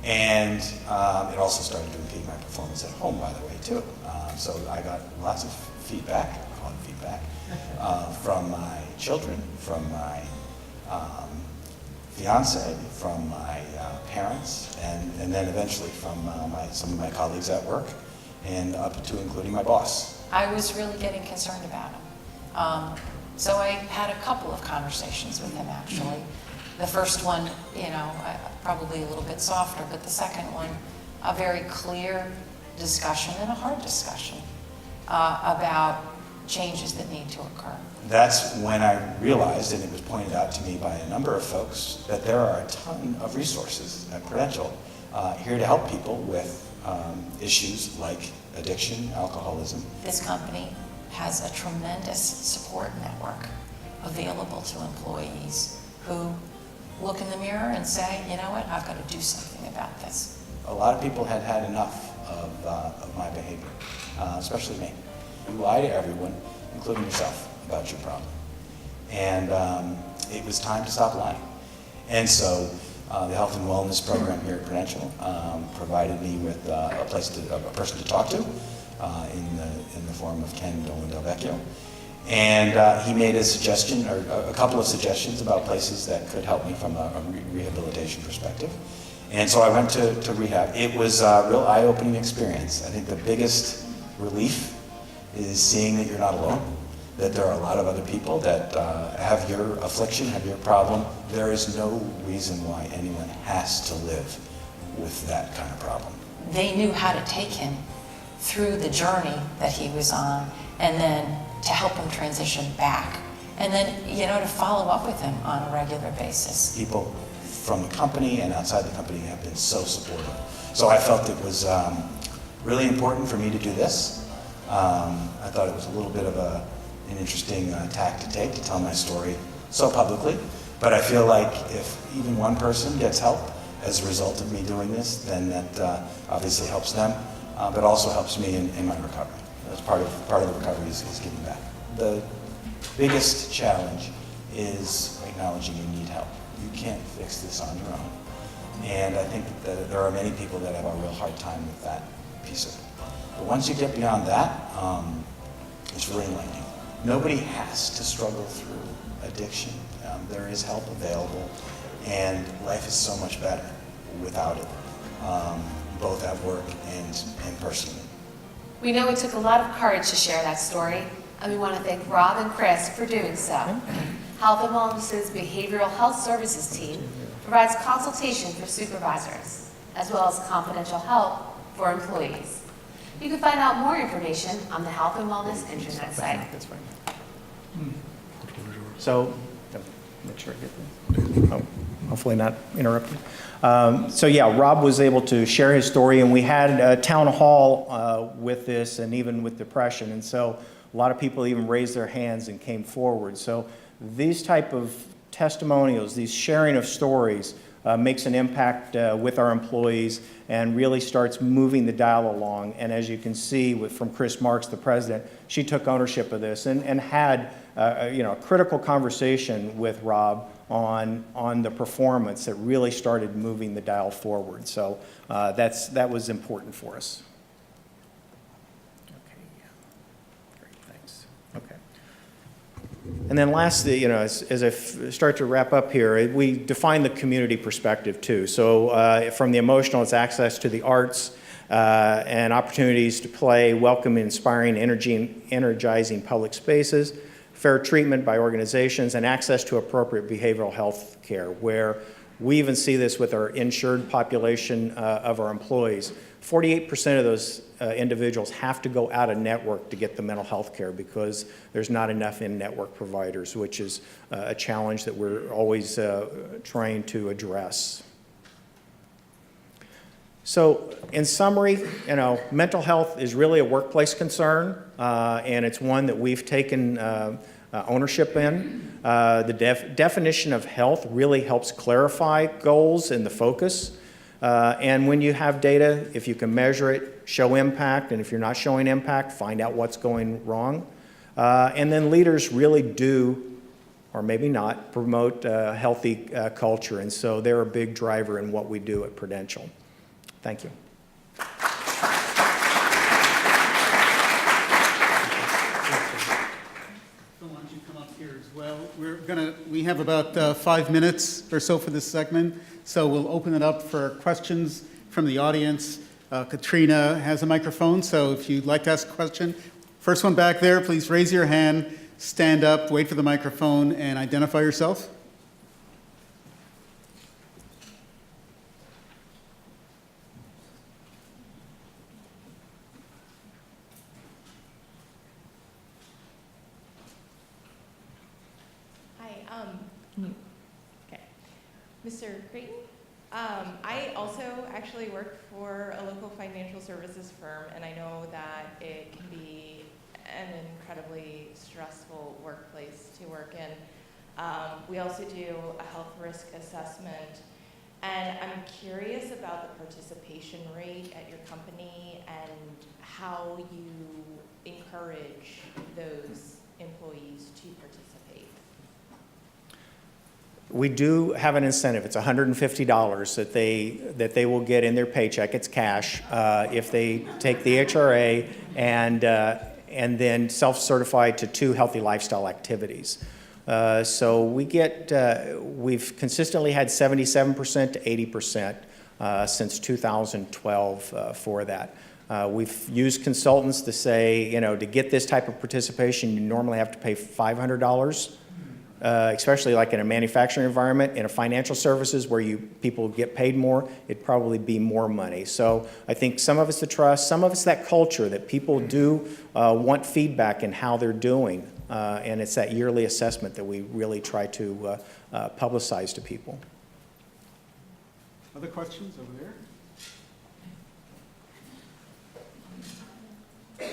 And it also started to impede my performance at home, by the way, too. So I got lots of feedback, I call it feedback, from my children, from my fiance, from my parents, and then eventually from some of my colleagues at work, and up to including my boss. I was really getting concerned about him. So I had a couple of conversations with him, actually. The first one, probably a little bit softer, but the second one, a very clear discussion and a hard discussion about changes that need to occur. That's when I realized, and it was pointed out to me by a number of folks, that there are a ton of resources at Prudential here to help people with issues like addiction, alcoholism. This company has a tremendous support network available to employees who look in the mirror and say, you know what, I've got to do something about this. A lot of people had had enough of my behavior, especially me. You lie to everyone, including yourself, about your problem. And it was time to stop lying. And so the health and wellness program here at Prudential provided me with a person to talk to in the form of Ken Dolan Del Vecchio. And he made a suggestion, or a couple of suggestions about places that could help me from a rehabilitation perspective. And so I went to rehab. It was a real eye-opening experience. I think the biggest relief is seeing that you're not alone, that there are a lot of other people that have your affliction, have your problem. There is no reason why anyone has to live with that kind of problem. They knew how to take him through the journey that he was on, and then to help him transition back. And then, to follow up with him on a regular basis. People from the company and outside the company have been so supportive. So I felt it was really important for me to do this. I thought it was a little bit of an interesting tack to take, to tell my story so publicly. But I feel like if even one person gets help as a result of me doing this, then that obviously helps them, but also helps me in my recovery. That's part of the recovery is giving back. The biggest challenge is acknowledging you need help. You can't fix this on your own. And I think that there are many people that have a real hard time with that piece of it. But once you get beyond that, it's really enlightening. Nobody has to struggle through addiction. There is help available, and life is so much better without it, both at work and personally. We know it took a lot of courage to share that story, and we want to thank Rob and Chris for doing so. Health and Wellness's Behavioral Health Services team provides consultation for supervisors, as well as confidential help for employees. You can find out more information on the Health and Wellness Internet site. That's fine. So, make sure I get this. Oh, hopefully not interrupted. So yeah, Rob was able to share his story, and we had a town hall with this, and even with depression, and so a lot of people even raised their hands and came forward. So these type of testimonials, these sharing of stories, makes an impact with our employees and really starts moving the dial along. And as you can see from Chris Marks, the president, she took ownership of this and had a critical conversation with Rob on the performance that really started moving the dial forward. So that was important for us. Okay, yeah. Great, thanks. Okay. And then lastly, as I start to wrap up here, we define the community perspective too. So from the emotional, it's access to the arts and opportunities to play, welcoming, inspiring, energizing public spaces, fair treatment by organizations, and access to appropriate behavioral health care, where we even see this with our insured population of our employees. 48% of those individuals have to go out of network to get the mental health care because there's not enough in-network providers, which is a challenge that we're always trying to address. So in summary, mental health is really a workplace concern, and it's one that we've taken ownership in. The definition of health really helps clarify goals and the focus. And when you have data, if you can measure it, show impact, and if you're not showing impact, find out what's going wrong. And then leaders really do, or maybe not, promote a healthy culture, and so they're a big driver in what we do at Prudential. Thank you. Why don't you come up here as well? We have about 5 minutes or so for this segment, so we'll open it up for questions from the audience. Katrina has a microphone, so if you'd like to ask a question, First one back there, please raise your hand, stand up, wait for the microphone, and identify yourself. Hi, okay. Mr. Creighton? I also actually work for a local financial services firm, and I know that it can be an incredibly stressful workplace to work in. We also do a health risk assessment, and I'm curious about the participation rate at your company and how you encourage those employees to participate. We do have an incentive. It's $150 that they will get in their paycheck. It's cash if they take the HRA and then self-certify to 2 healthy lifestyle activities. So we've consistently had 77% to 80% since 2012 for that. We've used consultants to say, to get this type of participation, you normally have to pay $500. Especially like in a manufacturing environment, in a financial services where people get paid more, it'd probably be more money. So I think some of it's the trust, some of it's that culture that people do want feedback in how they're doing. And it's that yearly assessment that we really try to publicize to people. Other questions over there?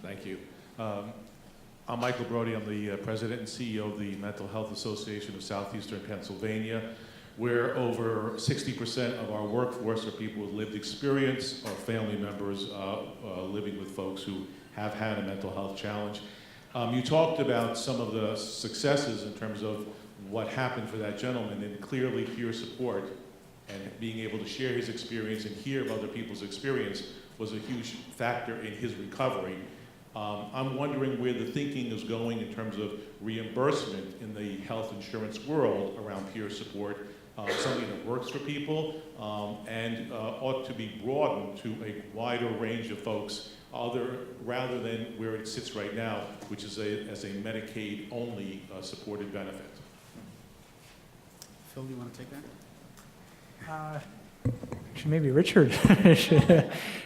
Thank you. I'm Michael Brody. I'm the president and CEO of the Mental Health Association of Southeastern Pennsylvania, where over 60% of our workforce are people with lived experience or family members living with folks who have had a mental health challenge. You talked about some of the successes in terms of what happened for that gentleman, and clearly peer support and being able to share his experience and hear of other people's experience was a huge factor in his recovery. I'm wondering where the thinking is going in terms of reimbursement in the health insurance world around peer support, something that works for people and ought to be broadened to a wider range of folks rather than where it sits right now, which is as a Medicaid-only supported benefit. Phil, do you want to take that? Actually, maybe Richard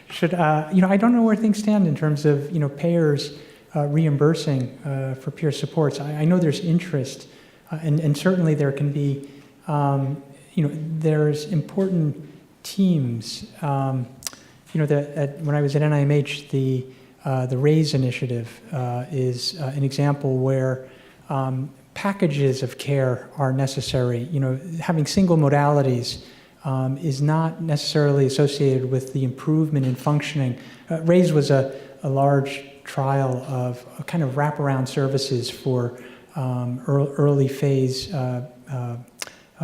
should I don't know where things stand in terms of, payers reimbursing for peer supports. I know there's interest, and certainly there can be, there's important teams. When I was at NIMH, the RAISE initiative is an example where packages of care are necessary. Having single modalities is not necessarily associated with the improvement in functioning. RAISE was a large trial of a kind of wraparound services for early phase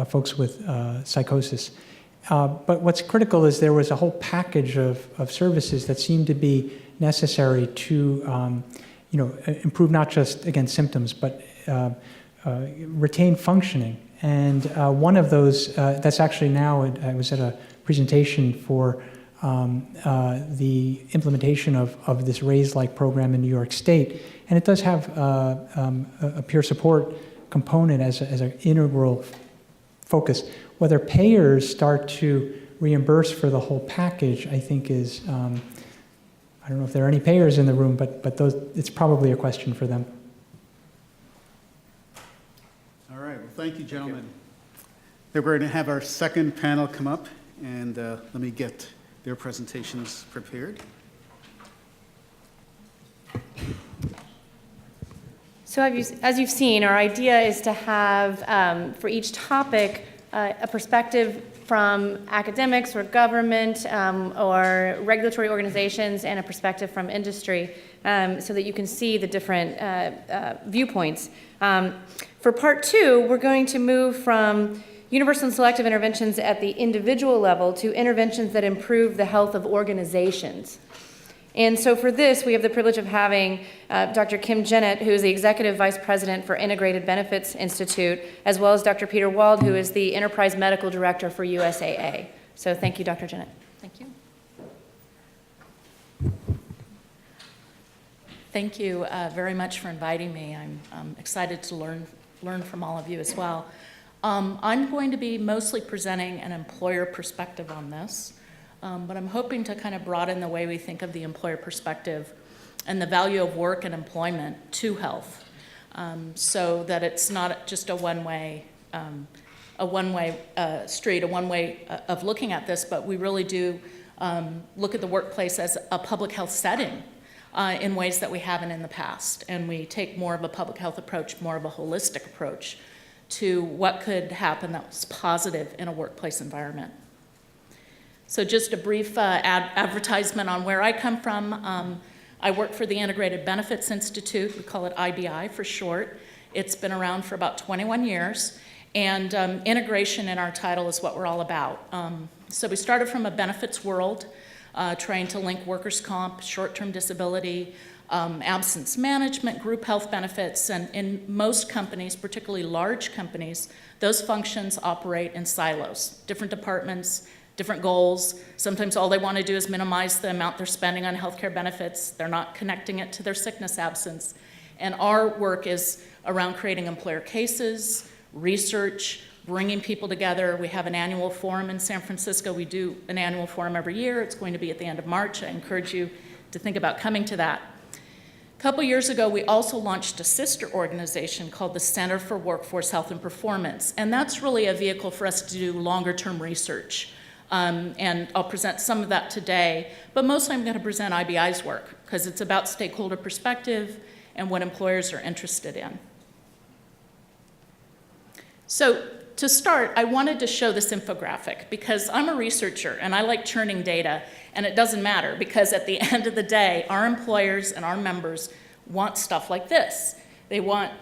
folks with psychosis. But what's critical is there was a whole package of services that seemed to be necessary to improve not just, again, symptoms, but retain functioning. And one of those, that's actually now, I was at a presentation for the implementation of this RAISE-like program in New York State. And it does have a peer support component as an integral focus. Whether payers start to reimburse for the whole package, I think is, I don't know if there are any payers in the room, but it's probably a question for them. Thank you, gentlemen. We're going to have our second panel come up, and let me get their presentations prepared. So as you've seen, our idea is to have, for each topic, a perspective from academics or government or regulatory organizations and a perspective from industry so that you can see the different viewpoints. For part 2, we're going to move from universal and selective interventions at the individual level to interventions that improve the health of organizations. And so for this, we have the privilege of having Dr. Kim Jennett, who is the Executive Vice President for Integrated Benefits Institute, as well as Dr. Peter Wald, who is the Enterprise Medical Director for USAA. So thank you, Dr. Jennett. Thank you. Thank you very much for inviting me. I'm excited to learn from all of you as well. I'm going to be mostly presenting an employer perspective on this, but I'm hoping to kind of broaden the way we think of the employer perspective and the value of work and employment to health, so that it's not just a one-way street, a one-way of looking at this, but we really do look at the workplace as a public health setting in ways that we haven't in the past. And we take more of a public health approach, more of a holistic approach to what could happen that was positive in a workplace environment. So just a brief advertisement on where I come from. I work for the Integrated Benefits Institute. We call it IBI for short. It's been around for about 21 years. And integration in our title is what we're all about. So we started from a benefits world, trying to link workers' comp, short-term disability, absence management, group health benefits, and in most companies, particularly large companies, those functions operate in silos, different departments, different goals. Sometimes all they want to do is minimize the amount they're spending on healthcare benefits. They're not connecting it to their sickness absence. And our work is around creating employer cases, research, bringing people together. We have an annual forum in San Francisco. We do an annual forum every year. It's going to be at the end of March. I encourage you to think about coming to that. A couple years ago, we also launched a sister organization called the Center for Workforce Health and Performance, and that's really a vehicle for us to do longer-term research. And I'll present some of that today, but mostly I'm going to present IBI's work because it's about stakeholder perspective and what employers are interested in. So to start, I wanted to show this infographic because I'm a researcher and I like churning data, and it doesn't matter because at the end of the day, our employers and our members want stuff like this. They want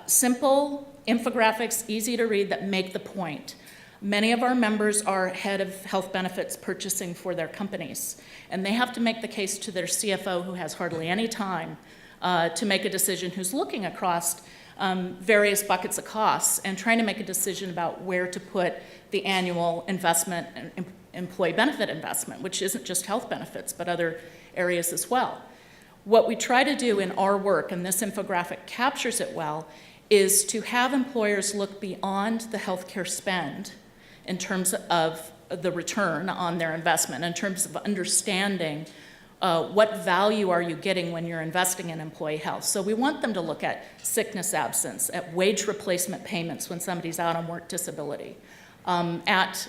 simple infographics, easy to read, that make the point. Many of our members are head of health benefits purchasing for their companies, and they have to make the case to their CFO, who has hardly any time to make a decision, who's looking across various buckets of costs and trying to make a decision about where to put the annual investment and employee benefit investment, which isn't just health benefits, but other areas as well. What we try to do in our work, and this infographic captures it well, is to have employers look beyond the healthcare spend in terms of the return on their investment, in terms of understanding what value are you getting when you're investing in employee health. So we want them to look at sickness absence, at wage replacement payments when somebody's out on work disability, at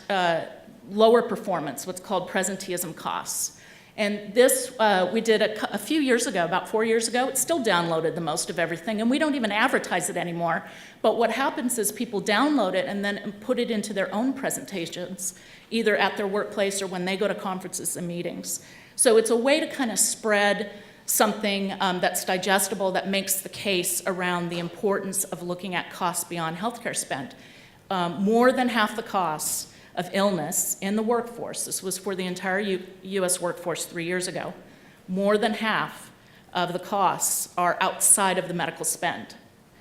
lower performance, what's called presenteeism costs. And this we did a few years ago, about 4 years ago. It's still downloaded the most of everything, and we don't even advertise it anymore. But what happens is people download it and then put it into their own presentations, either at their workplace or when they go to conferences and meetings. So it's a way to kind of spread something that's digestible, that makes the case around the importance of looking at costs beyond healthcare spend. More than half the costs of illness in the workforce, this was for the entire U.S. workforce 3 years ago, more than half of the costs are outside of the medical spend.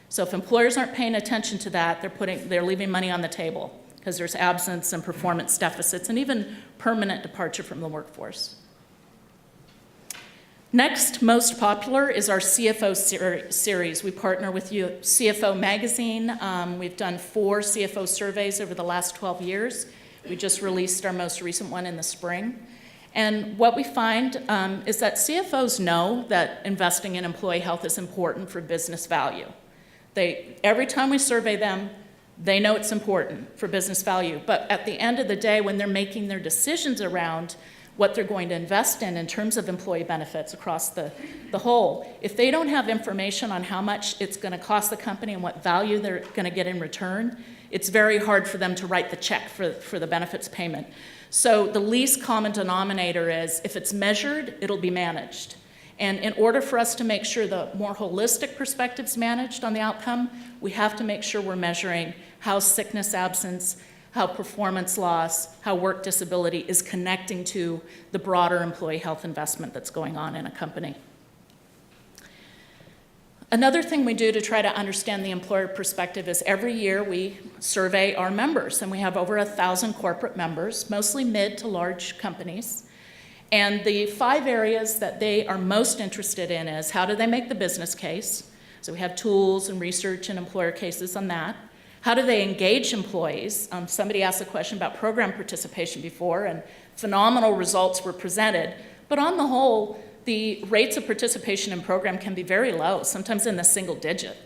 So if employers aren't paying attention to that, they're leaving money on the table because there's absence and performance deficits and even permanent departure from the workforce. Next, most popular is our CFO series. We partner with CFO Magazine. We've done 4 CFO surveys over the last 12 years. We just released our most recent one in the spring. And what we find is that CFOs know that investing in employee health is important for business value. Every time we survey them, they know it's important for business value. But at the end of the day, when they're making their decisions around what they're going to invest in terms of employee benefits across the whole, if they don't have information on how much it's going to cost the company and what value they're going to get in return, it's very hard for them to write the check for the benefits payment. So the least common denominator is if it's measured, it'll be managed. And in order for us to make sure the more holistic perspective's managed on the outcome, we have to make sure we're measuring how sickness absence, how performance loss, how work disability is connecting to the broader employee health investment that's going on in a company. Another thing we do to try to understand the employer perspective is every year we survey our members, and we have over 1,000 corporate members, mostly mid to large companies. And the 5 areas that they are most interested in is how do they make the business case? So we have tools and research and employer cases on that. How do they engage employees? Somebody asked a question about program participation before, and phenomenal results were presented. But on the whole, the rates of participation in program can be very low, sometimes in the single digit.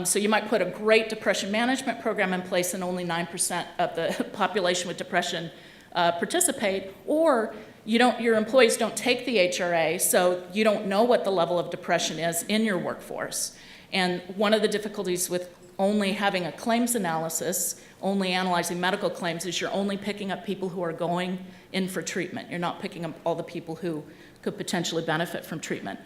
So you might put a great depression management program in place and only 9% of the population with depression participate, or your employees don't take the HRA, so you don't know what the level of depression is in your workforce. And one of the difficulties with only having a claims analysis, only analyzing medical claims, is you're only picking up people who are going in for treatment. You're not picking up all the people who could potentially benefit from treatment.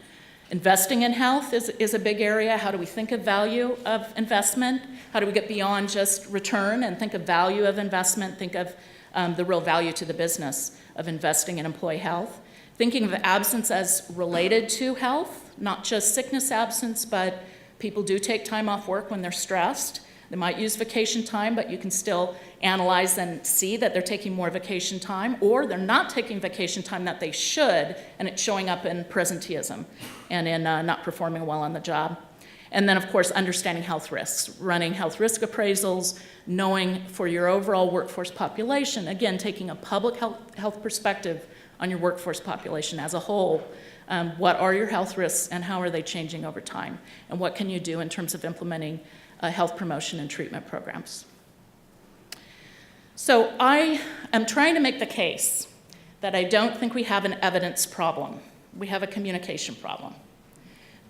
Investing in health is a big area. How do we think of value of investment? How do we get beyond just return and think of value of investment, think of the real value to the business of investing in employee health? Thinking of absence as related to health, not just sickness absence, but people do take time off work when they're stressed. They might use vacation time, but you can still analyze and see that they're taking more vacation time, or they're not taking vacation time that they should, and it's showing up in presenteeism and in not performing well on the job. And then, of course, understanding health risks, running health risk appraisals, knowing for your overall workforce population, again, taking a public health perspective on your workforce population as a whole. What are your health risks and how are they changing over time? And what can you do in terms of implementing health promotion and treatment programs? So I am trying to make the case that I don't think we have an evidence problem. We have a communication problem.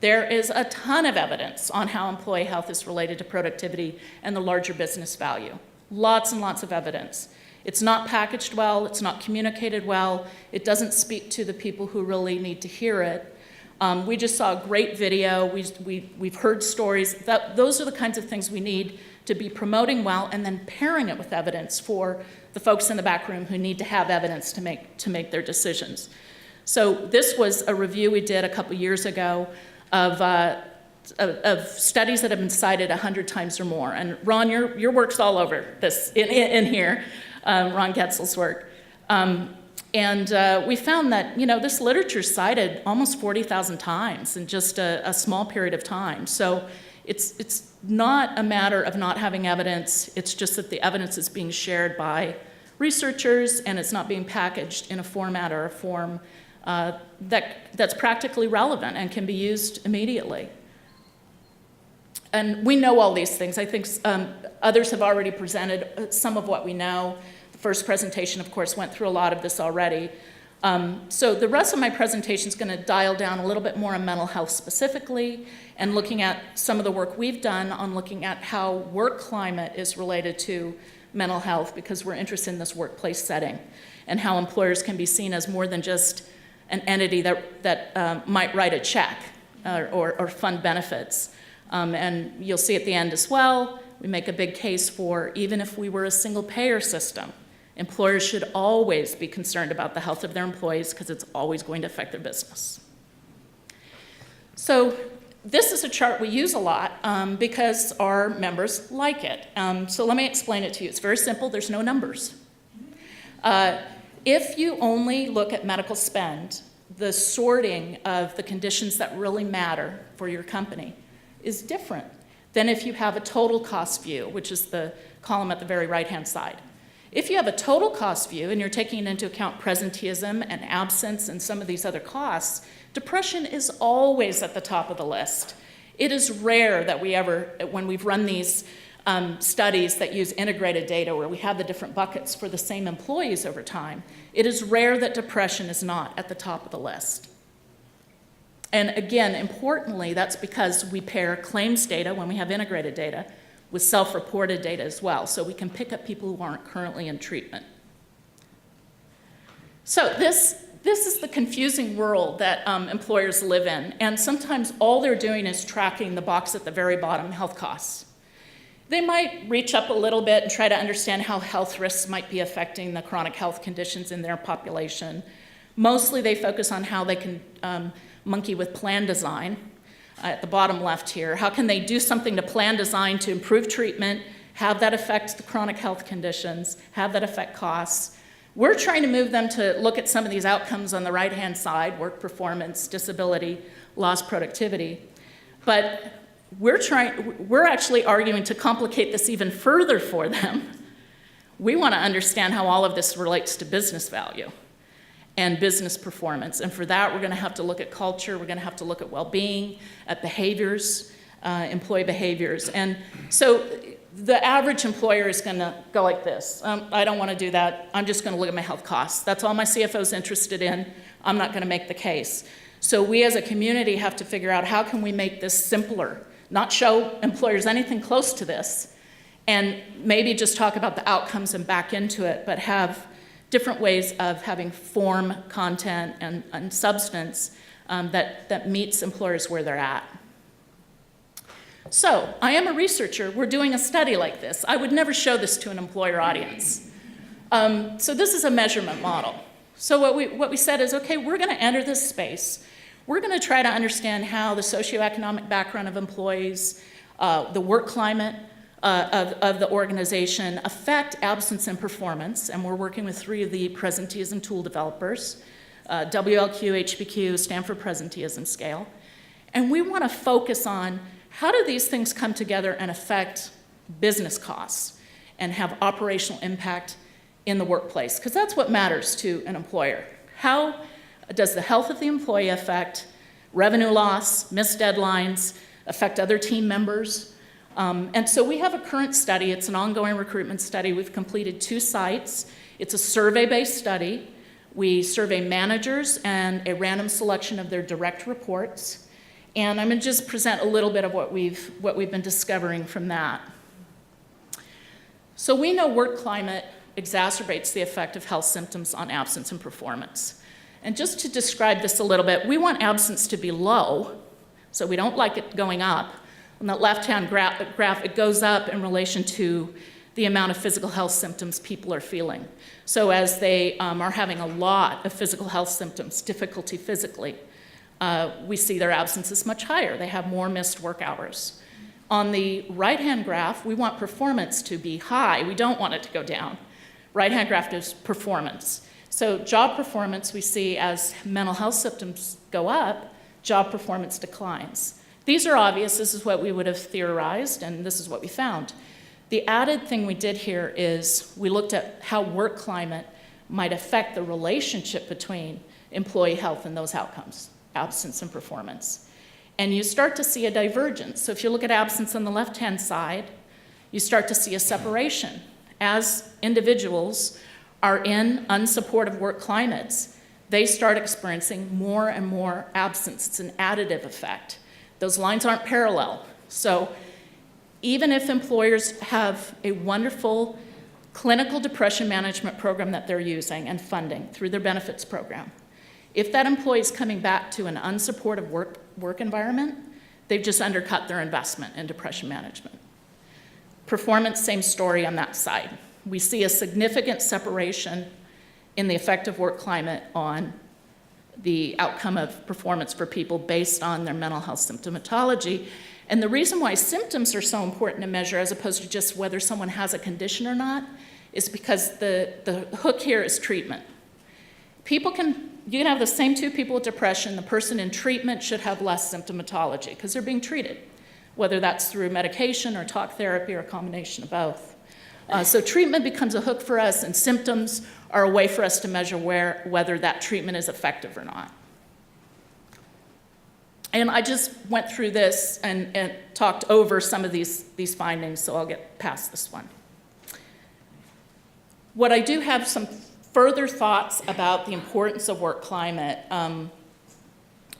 There is a ton of evidence on how employee health is related to productivity and the larger business value. Lots and lots of evidence. It's not packaged well, it's not communicated well, it doesn't speak to the people who really need to hear it. We just saw a great video, we've heard stories. Those are the kinds of things we need to be promoting well, and then pairing it with evidence for the folks in the back room who need to have evidence to make their decisions. So this was a review we did a couple years ago of studies that have been cited 100 times or more. And Ron, your work's all over this in here, Ron Getzel's work. And we found that, this literature cited almost 40,000 times in just a small period of time. So it's not a matter of not having evidence, it's just that the evidence is being shared by researchers and it's not being packaged in a format or a form that's practically relevant and can be used immediately. And we know all these things. I think others have already presented some of what we know. The first presentation, of course, went through a lot of this already. So the rest of my presentation is going to dial down a little bit more on mental health specifically and looking at some of the work we've done on looking at how work climate is related to mental health, because we're interested in this workplace setting and how employers can be seen as more than just an entity that might write a check or fund benefits. And you'll see at the end as well, we make a big case for, even if we were a single payer system, employers should always be concerned about the health of their employees because it's always going to affect their business. So this is a chart we use a lot because our members like it. So let me explain it to you. It's very simple. There's no numbers. If you only look at medical spend, the sorting of the conditions that really matter for your company is different than if you have a total cost view, which is the column at the very right-hand side. If you have a total cost view and you're taking into account presenteeism and absence and some of these other costs, depression is always at the top of the list. It is rare that we ever, when we've run these studies that use integrated data where we have the different buckets for the same employees over time, it is rare that depression is not at the top of the list. And again, importantly, that's because we pair claims data when we have integrated data with self-reported data as well, so we can pick up people who aren't currently in treatment. So this is the confusing world that employers live in, and sometimes all they're doing is tracking the box at the very bottom, health costs. They might reach up a little bit and try to understand how health risks might be affecting the chronic health conditions in their population. Mostly they focus on how they can monkey with plan design. At the bottom left here, how can they do something to plan design to improve treatment, have that affect the chronic health conditions, have that affect costs? We're trying to move them to look at some of these outcomes on the right-hand side, work performance, disability, lost productivity. But we're actually arguing to complicate this even further for them. We want to understand how all of this relates to business value and business performance. And for that, we're going to have to look at culture, we're going to have to look at well-being, at behaviors, employee behaviors. And so the average employer is going to go like this. I don't want to do that. I'm just going to look at my health costs. That's all my CFO is interested in. I'm not going to make the case. So we as a community have to figure out how can we make this simpler, not show employers anything close to this, and maybe just talk about the outcomes and back into it, but have different ways of having form, content, and substance that meets employers where they're at. So, I am a researcher. We're doing a study like this. I would never show this to an employer audience. So this is a measurement model. So what we said is, okay, we're going to enter this space. We're going to try to understand how the socioeconomic background of employees, the work climate of the organization affect absence and performance. And we're working with 3 of the presenteeism tool developers, WLQ, HBQ, Stanford Presenteeism Scale. And we want to focus on how do these things come together and affect business costs and have operational impact in the workplace? Because that's what matters to an employer. How does the health of the employee affect revenue loss, missed deadlines, affect other team members? And so we have a current study. It's an ongoing recruitment study. We've completed 2 sites. It's a survey-based study. We survey managers and a random selection of their direct reports. And I'm going to just present a little bit of what we've been discovering from that. So we know work climate exacerbates the effect of health symptoms on absence and performance. And just to describe this a little bit, we want absence to be low, so we don't like it going up. On that left-hand graph, it goes up in relation to the amount of physical health symptoms people are feeling. So as they are having a lot of physical health symptoms, difficulty physically, we see their absence is much higher. They have more missed work hours. On the right-hand graph, we want performance to be high. We don't want it to go down. Right-hand graph is performance. So job performance we see as mental health symptoms go up, job performance declines. These are obvious. This is what we would have theorized, and this is what we found. The added thing we did here is we looked at how work climate might affect the relationship between employee health and those outcomes, absence and performance. And you start to see a divergence. So if you look at absence on the left-hand side, you start to see a separation. As individuals are in unsupportive work climates, they start experiencing more and more absence. It's an additive effect. Those lines aren't parallel. So even if employers have a wonderful clinical depression management program that they're using and funding through their benefits program, if that employee is coming back to an unsupportive work environment, they've just undercut their investment in depression management. Performance, same story on that side. We see a significant separation in the effect of work climate on the outcome of performance for people based on their mental health symptomatology. And the reason why symptoms are so important to measure as opposed to just whether someone has a condition or not is because the hook here is treatment. You can have the same 2 people with depression. The person in treatment should have less symptomatology because they're being treated, whether that's through medication or talk therapy or a combination of both. So treatment becomes a hook for us, and symptoms are a way for us to measure whether that treatment is effective or not. And I just went through this and talked over some of these findings, so I'll get past this one. What I do have some further thoughts about the importance of work climate, and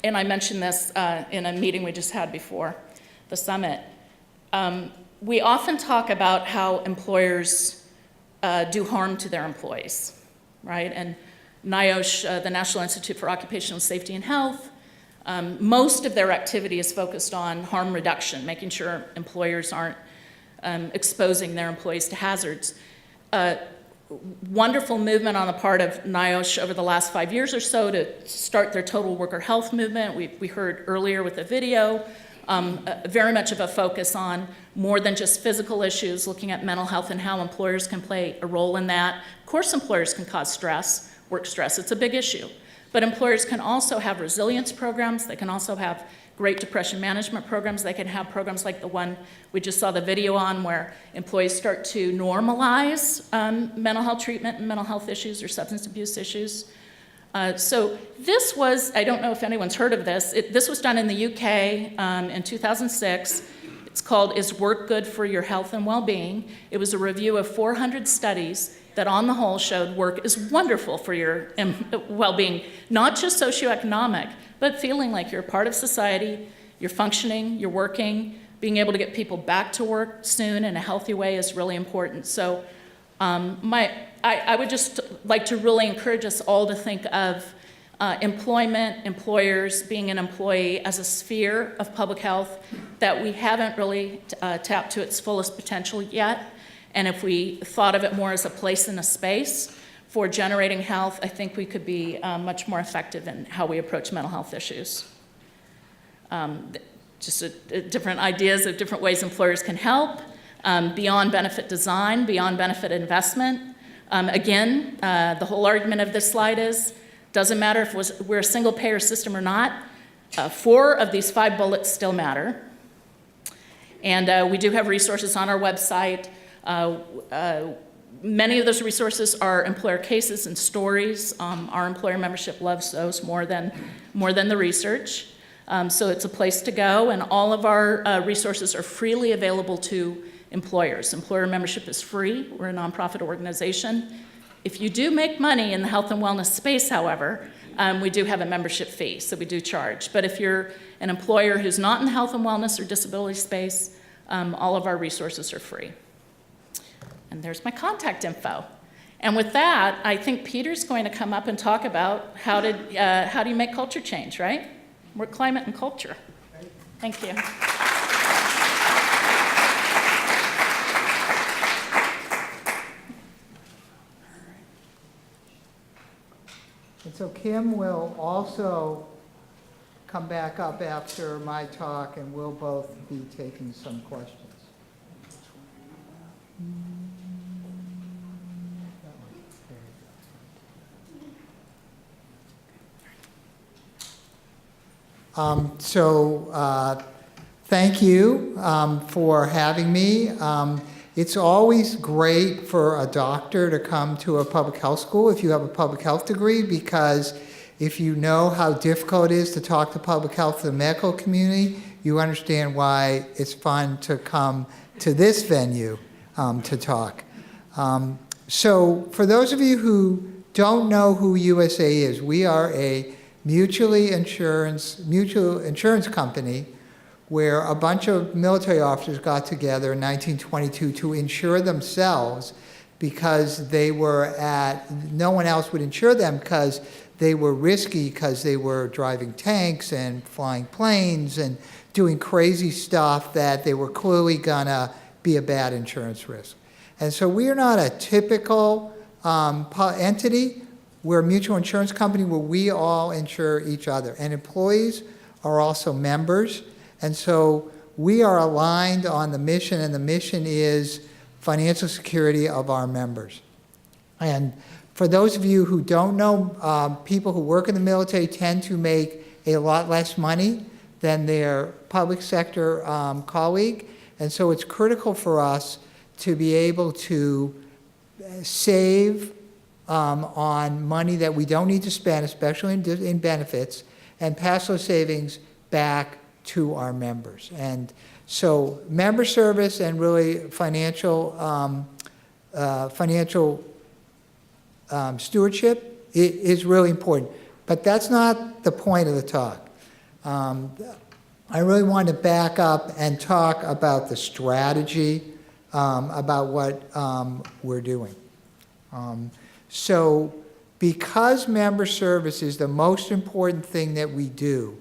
I mentioned this in a meeting we just had before the summit. We often talk about how employers do harm to their employees, right? And NIOSH, the National Institute for Occupational Safety and Health, most of their activity is focused on harm reduction, making sure employers aren't exposing their employees to hazards. Wonderful movement on the part of NIOSH over the last 5 years or so to start their total worker health movement. We heard earlier with the video very much of a focus on more than just physical issues, looking at mental health and how employers can play a role in that. Of course, employers can cause stress, work stress. It's a big issue. But employers can also have resilience programs. They can also have Great Depression management programs. They can have programs like the one we just saw the video on, where employees start to normalize mental health treatment and mental health issues or substance abuse issues. So this was, I don't know if anyone's heard of this, this was done in the UK in 2006. It's called Is Work Good for Your Health and Well-Being? It was a review of 400 studies that on the whole showed work is wonderful for your well-being, not just socioeconomic, but feeling like you're a part of society, you're functioning, you're working, being able to get people back to work soon in a healthy way is really important. So I would just like to really encourage us all to think of employment, employers, being an employee as a sphere of public health that we haven't really tapped to its fullest potential yet. And if we thought of it more as a place and a space for generating health, I think we could be much more effective in how we approach mental health issues. Different ideas of different ways employers can help, beyond benefit design, beyond benefit investment. Again, the whole argument of this slide is, doesn't matter if we're a single payer system or not, 4 of these 5 bullets still matter. And we do have resources on our website. Many of those resources are employer cases and stories. Our employer membership loves those more than the research. So it's a place to go, and all of our resources are freely available to employers. Employer membership is free. We're a nonprofit organization. If you do make money in the health and wellness space, however, we do have a membership fee, so we do charge. But if you're an employer who's not in the health and wellness or disability space, all of our resources are free. And there's my contact info. And with that, I think Peter's going to come up and talk about how do you make culture change, right? Work climate and culture. Thank you. And so Kim will also come back up after my talk, and we'll both be taking some questions. Thank you for having me. It's always great for a doctor to come to a public health school if you have a public health degree, because if you know how difficult it is to talk to public health in the medical community, you understand why it's fun to come to this venue to talk. So for those of you who don't know who USA is, we are a mutual insurance company where a bunch of military officers got together in 1922 to insure themselves because no one else would insure them because they were risky, because they were driving tanks and flying planes and doing crazy stuff that they were clearly gonna be a bad insurance risk. And so we are not a typical entity. We're a mutual insurance company where we all insure each other. And employees are also members. And so we are aligned on the mission, and the mission is financial security of our members. And for those of you who don't know, people who work in the military tend to make a lot less money than their public sector colleague. And so it's critical for us to be able to save on money that we don't need to spend, especially in benefits, and pass those savings back to our members. And so member service and really financial stewardship is really important. But that's not the point of the talk. I really want to back up and talk about the strategy, about what we're doing. So because member service is the most important thing that we do,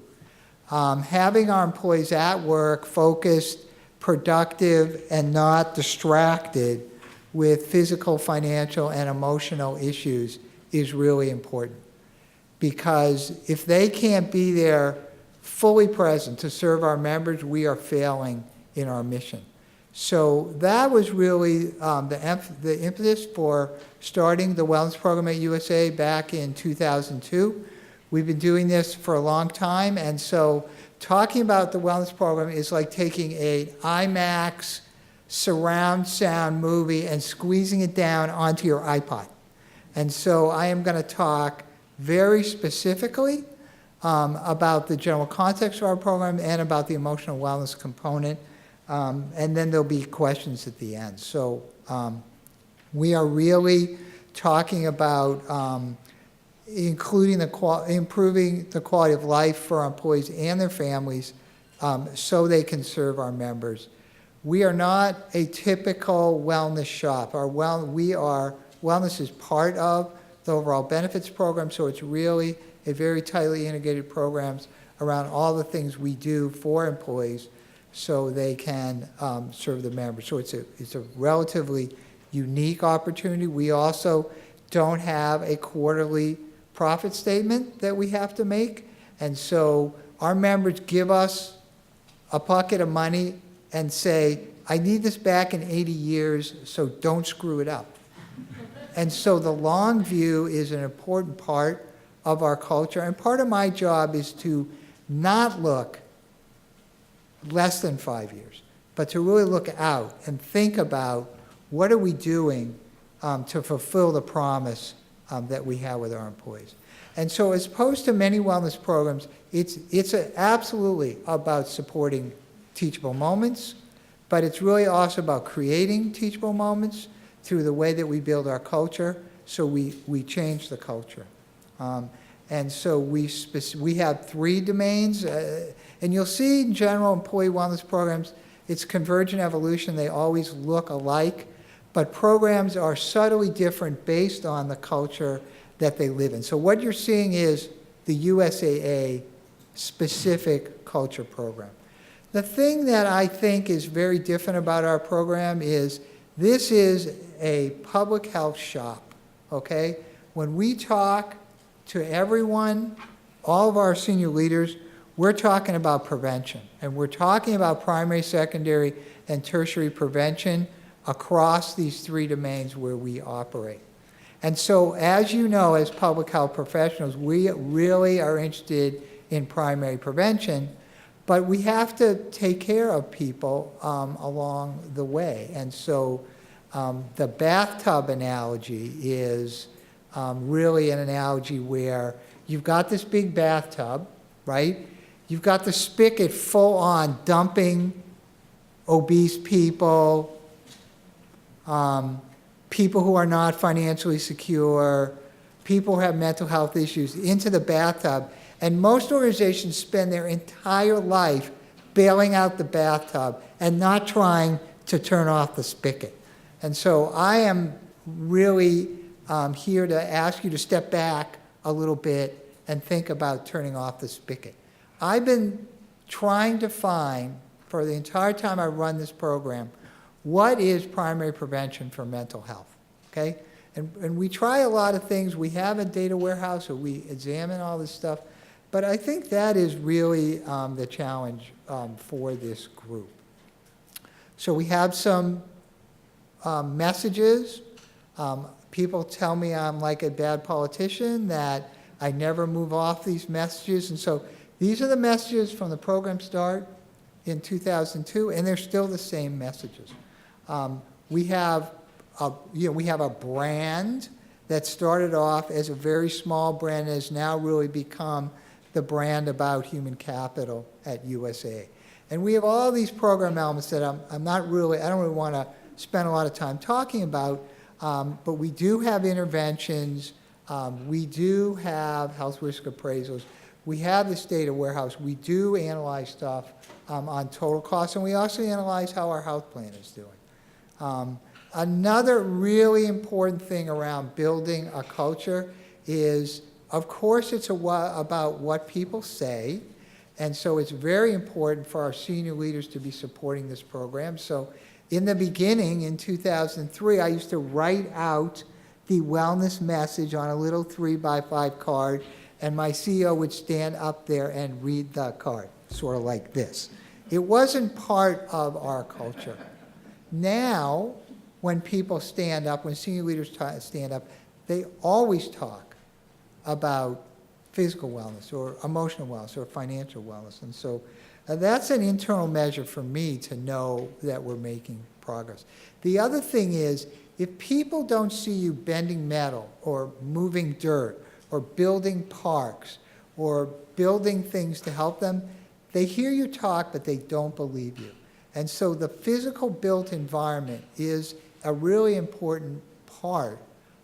having our employees at work focused, productive, and not distracted with physical, financial, and emotional issues is really important. Because if they can't be there fully present to serve our members, we are failing in our mission. So that was really the impetus for starting the wellness program at USA back in 2002. We've been doing this for a long time, and so talking about the wellness program is like taking an IMAX surround sound movie and squeezing it down onto your iPod. And so I am going to talk very specifically about the general context of our program and about the emotional wellness component. And then there'll be questions at the end. So we are really talking about improving the quality of life for our employees and their families so they can serve our members. We are not a typical wellness shop. Wellness is part of the overall benefits program, so it's really a very tightly integrated program around all the things we do for employees so they can serve the members. So it's a relatively unique opportunity. We also don't have a quarterly profit statement that we have to make, and so our members give us a bucket of money and say, I need this back in 80 years, so don't screw it up. And so the long view is an important part of our culture, and part of my job is to not look less than 5 years, but to really look out and think about what are we doing to fulfill the promise that we have with our employees. And so as opposed to many wellness programs, it's absolutely about supporting teachable moments, but it's really also about creating teachable moments through the way that we build our culture, so we change the culture. And so we have 3 domains, and you'll see in general employee wellness programs, it's convergent evolution. They always look alike, but programs are subtly different based on the culture that they live in. So what you're seeing is the USAA specific culture program. The thing that I think is very different about our program is this is a public health shop, okay? When we talk to everyone, all of our senior leaders, we're talking about prevention. And we're talking about primary, secondary, and tertiary prevention across these 3 domains where we operate. And so, as you know, as public health professionals, we really are interested in primary prevention, but we have to take care of people along the way. And so the bathtub analogy is really an analogy where you've got this big bathtub, right? You've got the spigot full on dumping obese people, people who are not financially secure, people who have mental health issues into the bathtub. And most organizations spend their entire life bailing out the bathtub and not trying to turn off the spigot. And so I am really here to ask you to step back a little bit and think about turning off the spigot. I've been trying to find, for the entire time I run this program, what is primary prevention for mental health, okay? And we try a lot of things. We have a data warehouse, so we examine all this stuff. But I think that is really the challenge for this group. So we have some messages. People tell me I'm like a bad politician, that I never move off these messages. And so these are the messages from the program start in 2002, and they're still the same messages. We have a brand that started off as a very small brand and has now really become the brand about human capital at USA. And we have all these program elements that I don't really want to spend a lot of time talking about, but we do have interventions, we do have health risk appraisals, we have this data warehouse, we do analyze stuff on total costs, and we also analyze how our health plan is doing. Another really important thing around building a culture is, of course, it's about what people say, and so it's very important for our senior leaders to be supporting this program. So in the beginning, in 2003, I used to write out the wellness message on a little 3x5 card and my CEO would stand up there and read the card, sort of like this. It wasn't part of our culture. Now, when people stand up, when senior leaders stand up, they always talk about physical wellness or emotional wellness or financial wellness. And so that's an internal measure for me to know that we're making progress. The other thing is, if people don't see you bending metal or moving dirt or building parks or building things to help them, they hear you talk, but they don't believe you. And so the physical built environment is a really important part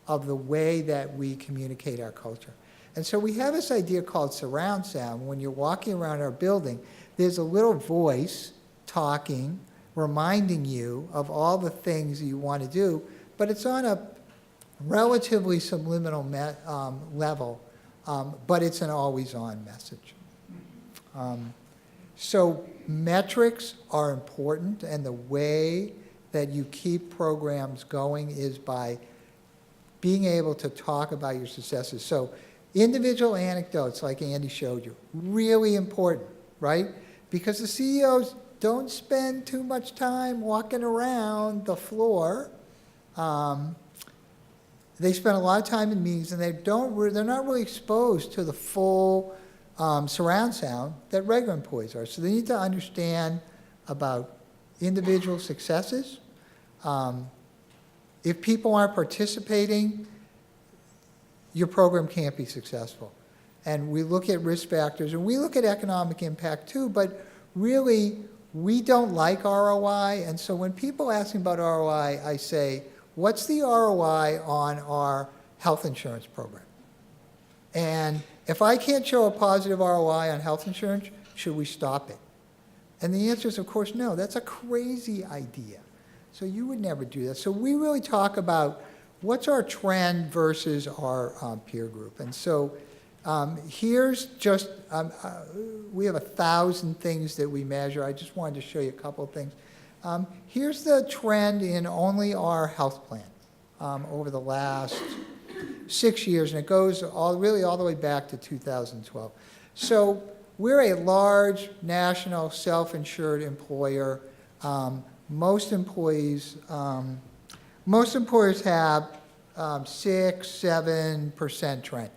of the way that we communicate our culture. And so we have this idea called surround sound. When you're walking around our building, there's a little voice talking, reminding you of all the things you want to do, but it's on a relatively subliminal level, but it's an always-on message. So metrics are important, and the way that you keep programs going is by being able to talk about your successes. So individual anecdotes, like Andy showed you, really important, right? Because the CEOs don't spend too much time walking around the floor. They spend a lot of time in meetings, and they're not really exposed to the full surround sound that regular employees are. So they need to understand about individual successes. If people aren't participating, your program can't be successful. And we look at risk factors, and we look at economic impact too, but really, we don't like ROI. And so when people ask me about ROI, I say, what's the ROI on our health insurance program? And if I can't show a positive ROI on health insurance, should we stop it? And the answer is, of course, no. That's a crazy idea. So you would never do that. So we really talk about what's our trend versus our peer group. And so here's just, we have 1,000 things that we measure. I just wanted to show you a couple of things. Here's the trend in only our health plan over the last 6 years, and it goes really all the way back to 2012. So we're a large national self-insured employer. Most employers have 6-7% trend.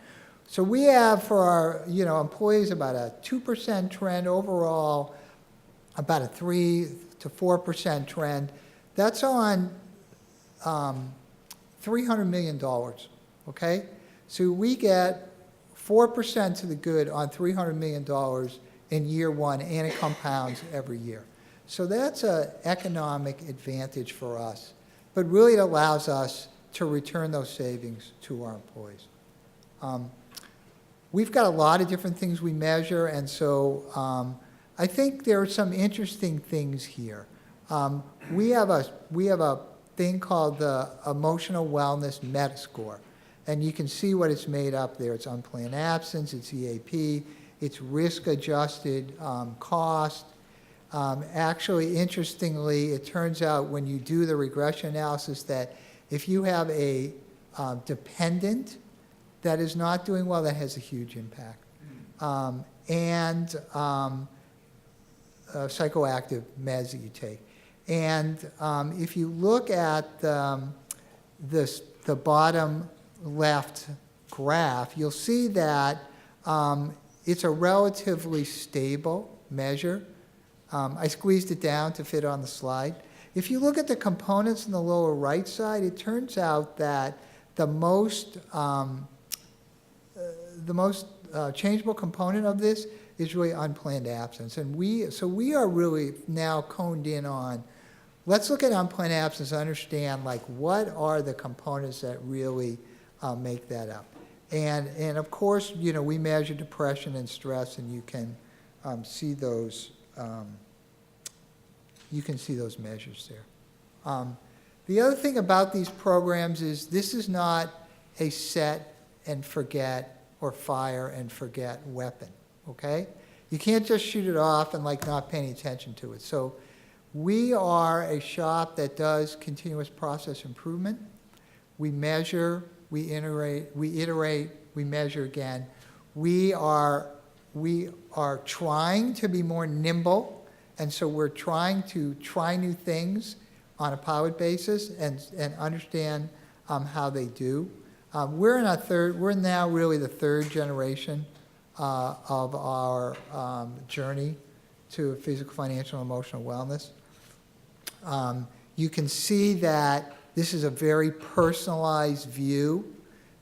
So we have for our employees about a 2% trend overall, about a 3 to 4% trend. That's on $300 million. Okay, so we get 4% to the good on $300 million in year one, and it compounds every year. So that's an economic advantage for us, but really it allows us to return those savings to our employees. We've got a lot of different things we measure, and so I think there are some interesting things here. We have a thing called the Emotional Wellness Metascore. And you can see what it's made up there. It's unplanned absence, it's EAP, it's risk-adjusted cost. Actually, interestingly, it turns out when you do the regression analysis that if you have a dependent that is not doing well, that has a huge impact. Psychoactive meds that you take. And if you look at the bottom left graph, you'll see that it's a relatively stable measure. I squeezed it down to fit on the slide. If you look at the components in the lower right side, it turns out that the most changeable component of this is really unplanned absence. And we are really now coned in on, let's look at unplanned absence and understand what are the components that really make that up. And of course, we measure depression and stress, and you can see those measures there. The other thing about these programs is this is not a set and forget or fire and forget weapon, okay? You can't just shoot it off and not pay any attention to it. So we are a shop that does continuous process improvement. We measure, we iterate, we measure again. we are trying to be more nimble, and so we're trying to try new things on a pilot basis and understand how they do. We're now really the third generation of our journey to physical, financial, and emotional wellness. You can see that this is a very personalized view,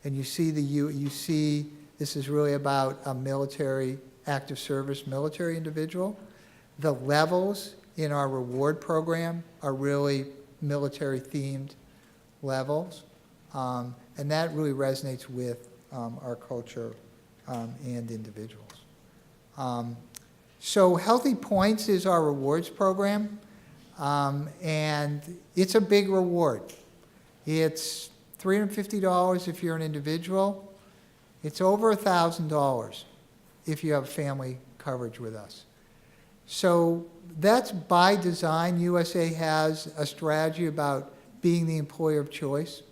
and you see this is really about a military, active service military individual. The levels in our reward program are really military-themed levels, and that really resonates with our culture and individuals. So Healthy Points is our rewards program, and it's a big reward. It's $350 if you're an individual. It's over $1,000 if you have family coverage with us. So that's by design. USA has a strategy about being the employer of choice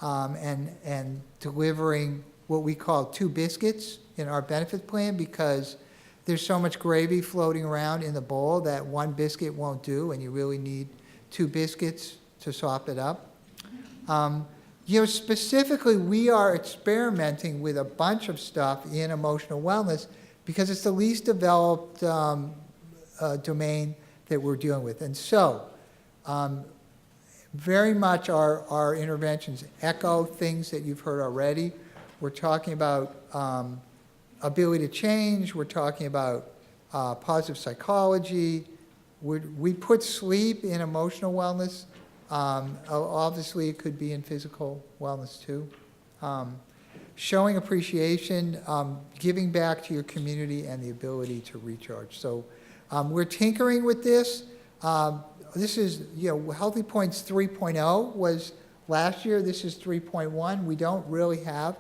and delivering what we call 2 biscuits in our benefit plan, because there's so much gravy floating around in the bowl that 1 biscuit won't do, and you really need 2 biscuits to sop it up. Specifically, we are experimenting with a bunch of stuff in emotional wellness because it's the least developed domain that we're dealing with. And so, very much our interventions echo things that you've heard already. We're talking about ability to change. We're talking about positive psychology. We put sleep in emotional wellness. Obviously, it could be in physical wellness too. Showing appreciation, giving back to your community, and the ability to recharge. So we're tinkering with this. This is, Healthy Points 3.0 was last year. This is 3.1. We don't really have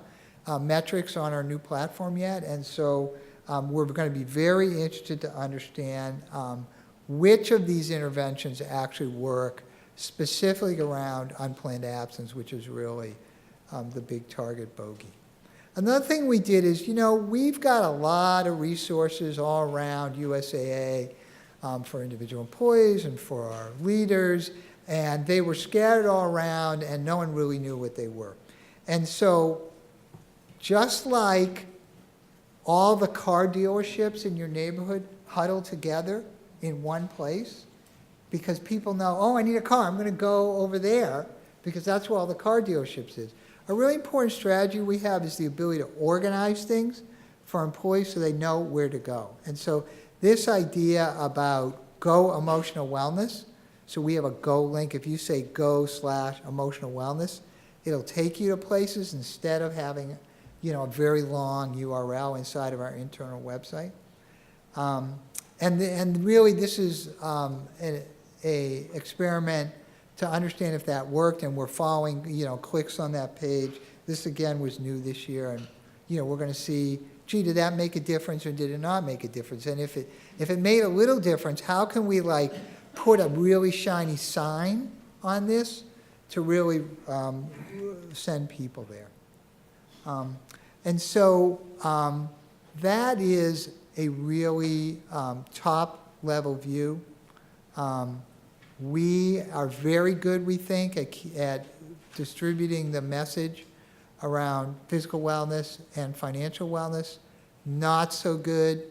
metrics on our new platform yet, and so we're going to be very interested to understand which of these interventions actually work, specifically around unplanned absence, which is really the big target bogey. Another thing we did is, we've got a lot of resources all around USAA for individual employees and for our leaders, and they were scattered all around, and no one really knew what they were. And so, just like all the car dealerships in your neighborhood huddle together in one place, because people know, oh, I need a car, I'm going to go over there, because that's where all the car dealerships is. A really important strategy we have is the ability to organize things for employees so they know where to go. And so this idea about Go Emotional Wellness, so we have a Go link. If you say go/emotional wellness, it'll take you to places instead of having a very long URL inside of our internal website. And really this is an experiment to understand if that worked, and we're following, clicks on that page. This again was new this year, and we're going to see, gee, did that make a difference or did it not make a difference? And if it made a little difference, how can we put a really shiny sign on this to really send people there? And so that is a really top level view. We are very good, we think, at distributing the message around physical wellness and financial wellness. Not so good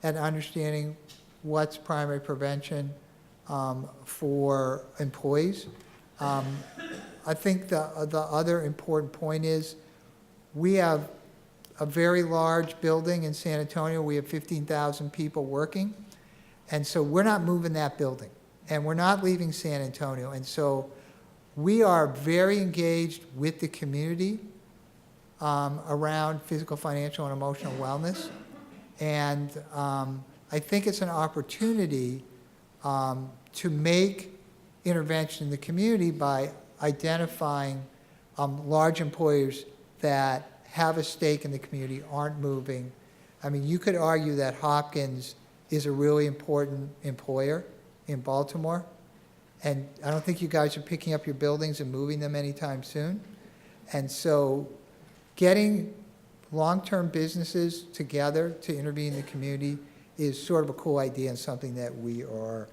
at understanding what's primary prevention for employees. I think the other important point is we have a very large building in San Antonio. We have 15,000 people working, and so we're not moving that building. And we're not leaving San Antonio. And so we are very engaged with the community around physical, financial, and emotional wellness. And I think it's an opportunity to make intervention in the community by identifying large employers that have a stake in the community, aren't moving. I mean, you could argue that Hopkins is a really important employer in Baltimore, and I don't think you guys are picking up your buildings and moving them anytime soon. And so getting long-term businesses together to intervene in the community is sort of a cool idea and something that we are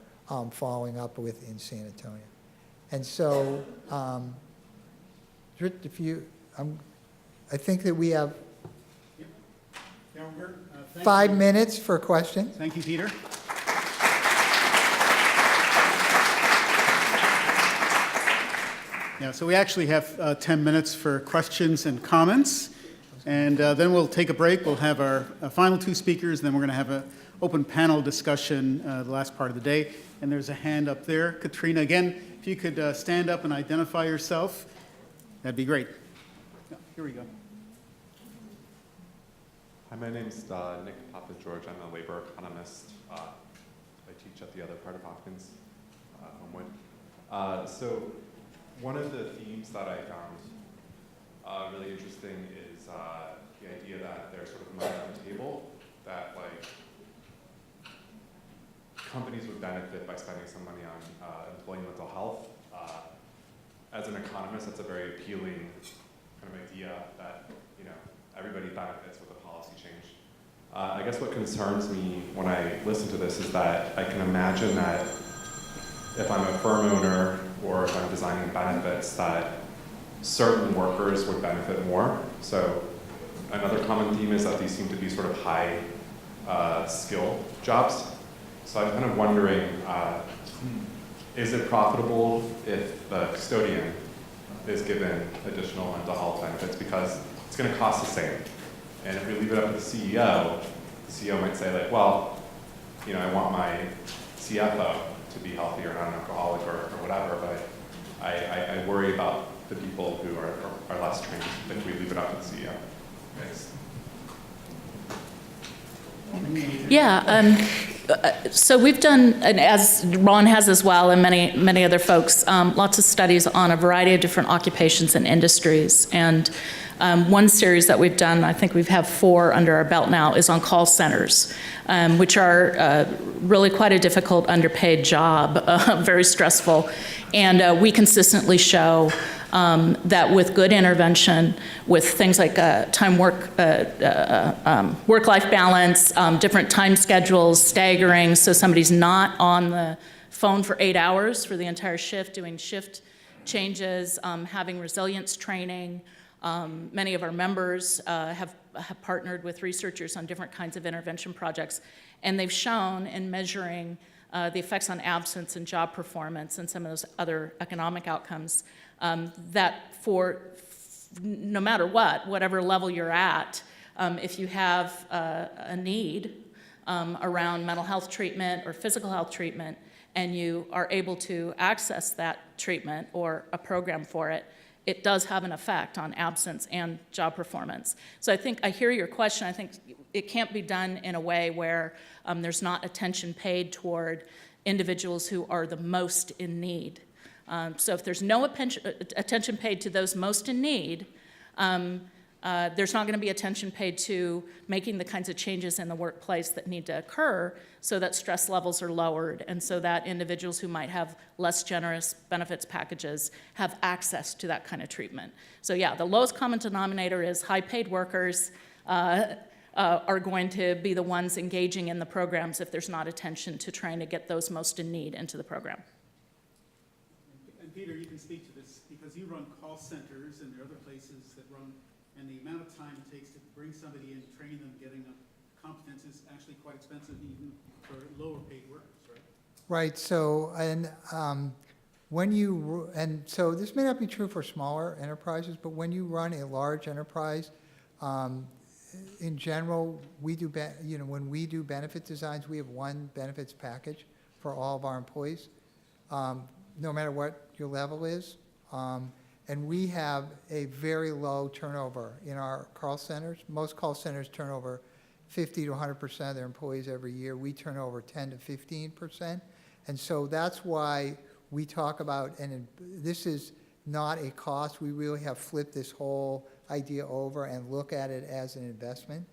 following up with in San Antonio. And so, I think that we have Yeah, we're, thank 5 you. minutes for questions. Thank you, Peter. Yeah, so we actually have 10 minutes for questions and comments, and then we'll take a break. We'll have our final two speakers, and then we're going to have an open panel discussion the last part of the day. And there's a hand up there. Katrina, again, if you could stand up and identify yourself, that'd be great. Yeah, here we go. Hi, my name's Nick Papa-George. I'm a labor economist. I teach at the other part of Hopkins, Homewood. So one of the themes that I found really interesting is the idea that there's sort of money on the table, that like companies would benefit by spending some money on employing mental health. As an economist, that's a very appealing kind of idea that, you know, everybody benefits with a policy change. I guess what concerns me when I listen to this is that I can imagine that if I'm a firm owner or if I'm designing benefits, that certain workers would benefit more. So another common theme is that these seem to be sort of high skill jobs. So I'm kind of wondering, is it profitable if the custodian is given additional mental health benefits, because it's going to cost the same? And if we leave it up to the CEO might say like, well, you know, I want my CFO to be healthy or not an alcoholic or whatever, but I worry about the people who are less trained if we leave it up to the CEO. Thanks. Yeah, so we've done, and as Ron has as well, and many other folks, lots of studies on a variety of different occupations and industries. And one series that we've done, I think we have 4 under our belt now, is on call centers, which are really quite a difficult, underpaid job, very stressful. And we consistently show that with good intervention, with things like work-life balance, different time schedules, staggering, so somebody's not on the phone for 8 hours for the entire shift, doing shift changes, having resilience training. Many of our members have partnered with researchers on different kinds of intervention projects, and they've shown in measuring the effects on absence and job performance and some of those other economic outcomes, that for no matter whatever level you're at, if you have a need around mental health treatment or physical health treatment, and you are able to access that treatment or a program for it, it does have an effect on absence and job performance. So I think I hear your question. I think it can't be done in a way where there's not attention paid toward individuals who are the most in need. So if there's no attention paid to those most in need, there's not going to be attention paid to making the kinds of changes in the workplace that need to occur so that stress levels are lowered and so that individuals who might have less generous benefits packages have access to that kind of treatment. So yeah, the lowest common denominator is high-paid workers are going to be the ones engaging in the programs if there's not attention to trying to get those most in need into the program. And Peter, you can speak to this because you run call centers and there are other places that run, and the amount of time it takes to bring somebody in, train them, getting them competence is actually quite expensive even for lower paid workers, right? Right, so, and so this may not be true for smaller enterprises, but when you run a large enterprise, in general, we do, when we do benefit designs, we have one benefits package for all of our employees, no matter what your level is. And we have a very low turnover in our call centers. Most call centers turn over 50 to 100% of their employees every year. We turn over 10 to 15%. And so that's why we talk about, and this is not a cost. We really have flipped this whole idea over and look at it as an investment.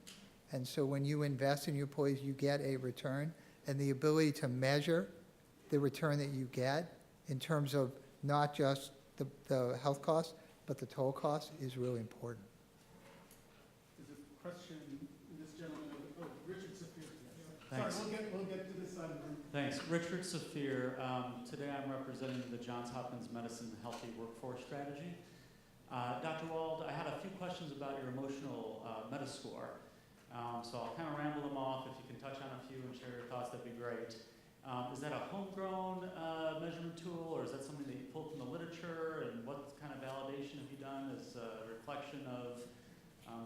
And so when you invest in your employees, you get a return. And the ability to measure the return that you get in terms of not just the health costs, but the total cost is really important. There's a question, this gentleman, Richard Saphir. Thanks. Sorry, we'll get to this side of the room. Thanks. Richard Saphir. Today I'm representing the Johns Hopkins Medicine Healthy Workforce Strategy. Dr. Wald, I had a few questions about your emotional Metascore. So I'll kind of ramble them off. If you can touch on a few and share your thoughts, that'd be great. Is that a homegrown measurement tool, or is that something that you pulled from the literature? And what kind of validation have you done as a reflection of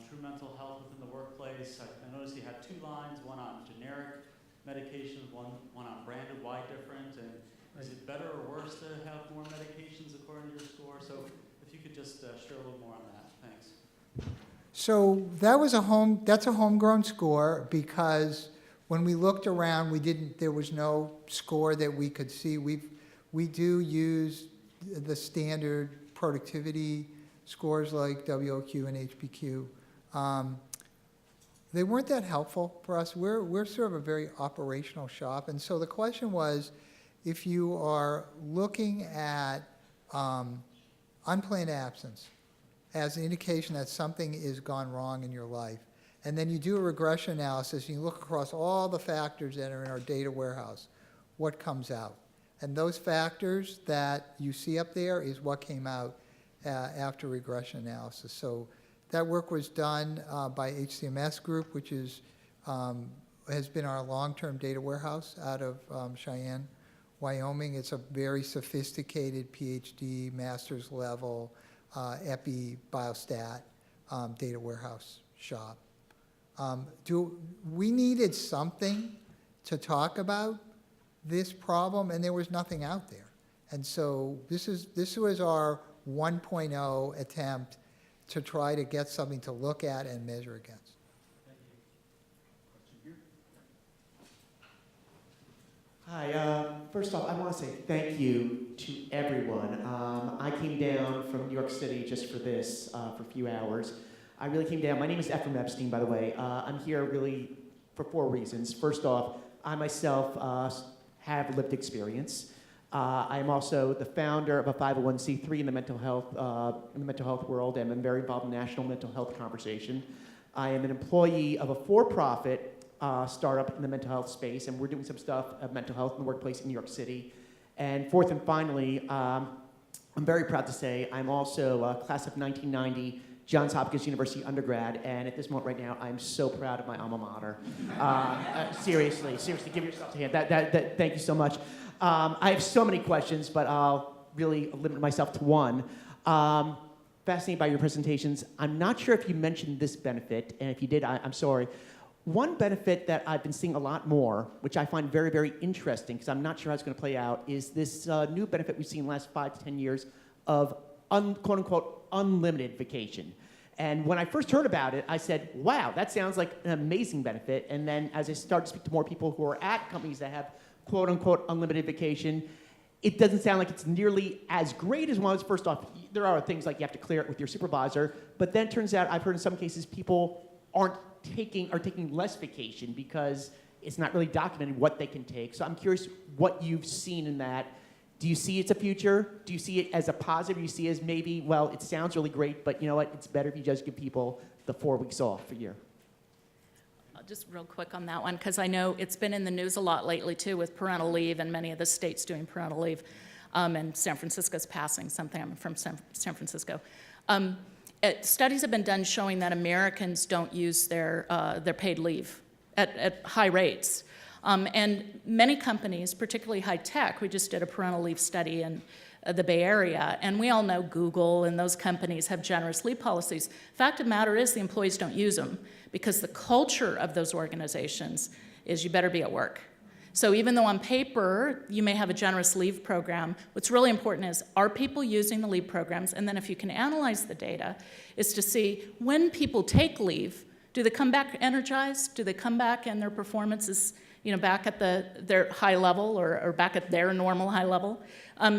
true mental health within the workplace? I noticed you had two lines, one on generic medications, one on branded. Why different? And is it better or worse to have more medications according to your score? So if you could just share a little more on that. Thanks. So that's a homegrown score, because when we looked around, there was no score that we could see. We do use the standard productivity scores like WOQ and HPQ. They weren't that helpful for us. We're sort of a very operational shop. And so the question was, if you are looking at unplanned absence as an indication that something has gone wrong in your life, and then you do a regression analysis and you look across all the factors that are in our data warehouse, what comes out? And those factors that you see up there is what came out after regression analysis. So that work was done by HCMS Group, which has been our long-term data warehouse out of Cheyenne, Wyoming. It's a very sophisticated PhD, master's level, epi biostat data warehouse shop. We needed something to talk about this problem, and there was nothing out there. And so this was our 1.0 attempt to try to get something to look at and measure against. Hi, first off, I want to say thank you to everyone. I came down from New York City just for this, for a few hours. I really came down. My name is Ephraim Epstein, by the way. I'm here really for 4 reasons. First off, I myself have lived experience. I am also the founder of a 501c3 in the mental health world, and I'm very involved in the national mental health conversation. I am an employee of a for-profit startup in the mental health space, and we're doing some stuff of mental health in the workplace in New York City. And fourth and finally, I'm very proud to say I'm also a class of 1990 Johns Hopkins University undergrad, and at this moment right now, I'm so proud of my alma mater. Seriously, give yourself a hand. Thank you so much. I have so many questions, but I'll really limit myself to one. Fascinated by your presentations. I'm not sure if you mentioned this benefit, and if you did, I'm sorry. One benefit that I've been seeing a lot more, which I find very, very interesting, because I'm not sure how it's going to play out, is this new benefit we've seen in the last 5 to 10 years of quote-unquote unlimited vacation. And when I first heard about it, I said, wow, that sounds like an amazing benefit. And then as I started to speak to more people who are at companies that have quote-unquote unlimited vacation, it doesn't sound like it's nearly as great as one. First off, there are things like you have to clear it with your supervisor, but then it turns out I've heard in some cases people are taking less vacation because it's not really documented what they can take. So I'm curious what you've seen in that. Do you see it's a future? Do you see it as a positive? Do you see it as maybe, well, it sounds really great, but you know what? It's better if you just give people the 4 weeks off a year. Just real quick on that one, because I know it's been in the news a lot lately too with parental leave and many of the states doing parental leave, and San Francisco's passing something. I'm from San Francisco. Studies have been done showing that Americans don't use their paid leave at high rates. And many companies, particularly high tech, we just did a parental leave study in the Bay Area, and we all know Google and those companies have generous leave policies. Fact of the matter is the employees don't use them because the culture of those organizations is you better be at work. So even though on paper you may have a generous leave program, what's really important is, are people using the leave programs? And then if you can analyze the data, is to see when people take leave, do they come back energized? Do they come back and their performance is back at their high level or back at their normal high level?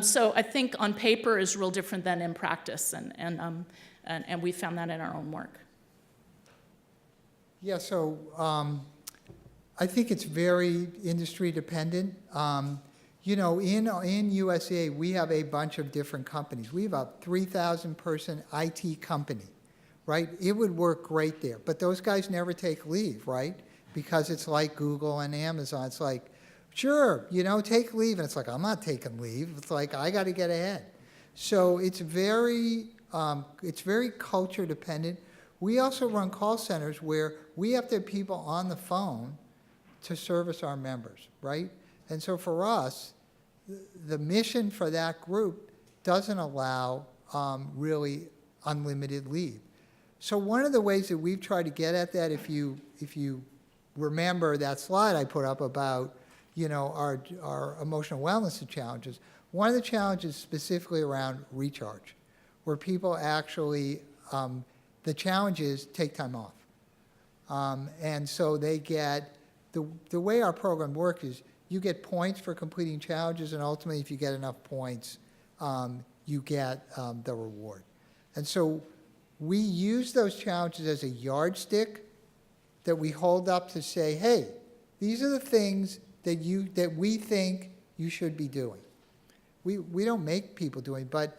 So I think on paper is real different than in practice, and we found that in our own work. Yeah, so I think it's very industry dependent. In USA, we have a bunch of different companies. We have a 3,000 person IT company right? It would work great there. But those guys never take leave, right? Because it's like Google and Amazon. It's like, sure, take leave. And it's like, I'm not taking leave. It's like, I got to get ahead. So it's very culture dependent. We also run call centers where we have to have people on the phone to service our members, right? And so for us, the mission for that group doesn't allow really unlimited leave. So one of the ways that we've tried to get at that, if you remember that slide I put up about our emotional wellness challenges, one of the challenges specifically around recharge, where people actually, the challenge is take time off. And so they get, the way our program works is you get points for completing challenges, and ultimately if you get enough points, you get the reward. And so we use those challenges as a yardstick that we hold up to say, hey, these are the things that we think you should be doing. We don't make people do it, but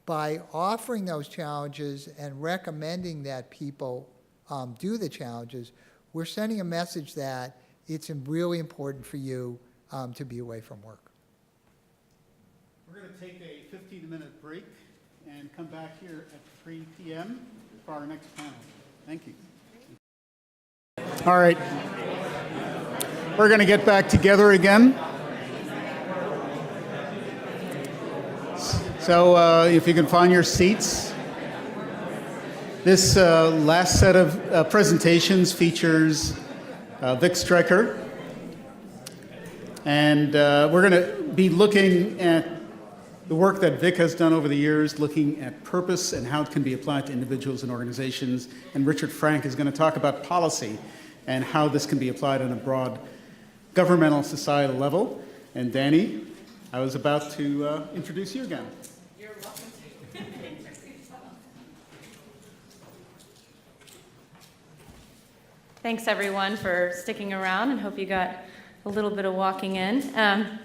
by offering those challenges and recommending that people do the challenges, we're sending a message that it's really important for you to be away from work. We're going to take a 15-minute break and come back here at 3 p.m. for our next panel. Thank you. All right. We're going to get back together again. So if you can find your seats. This last set of presentations features Vic Strecker. And we're going to be looking at the work that Vic has done over the years, looking at purpose and how it can be applied to individuals and organizations. And Richard Frank is going to talk about policy and how this can be applied on a broad governmental societal level. And Danny, I was about to introduce you again. You're welcome to. Thanks everyone for sticking around, and hope you got a little bit of walking in.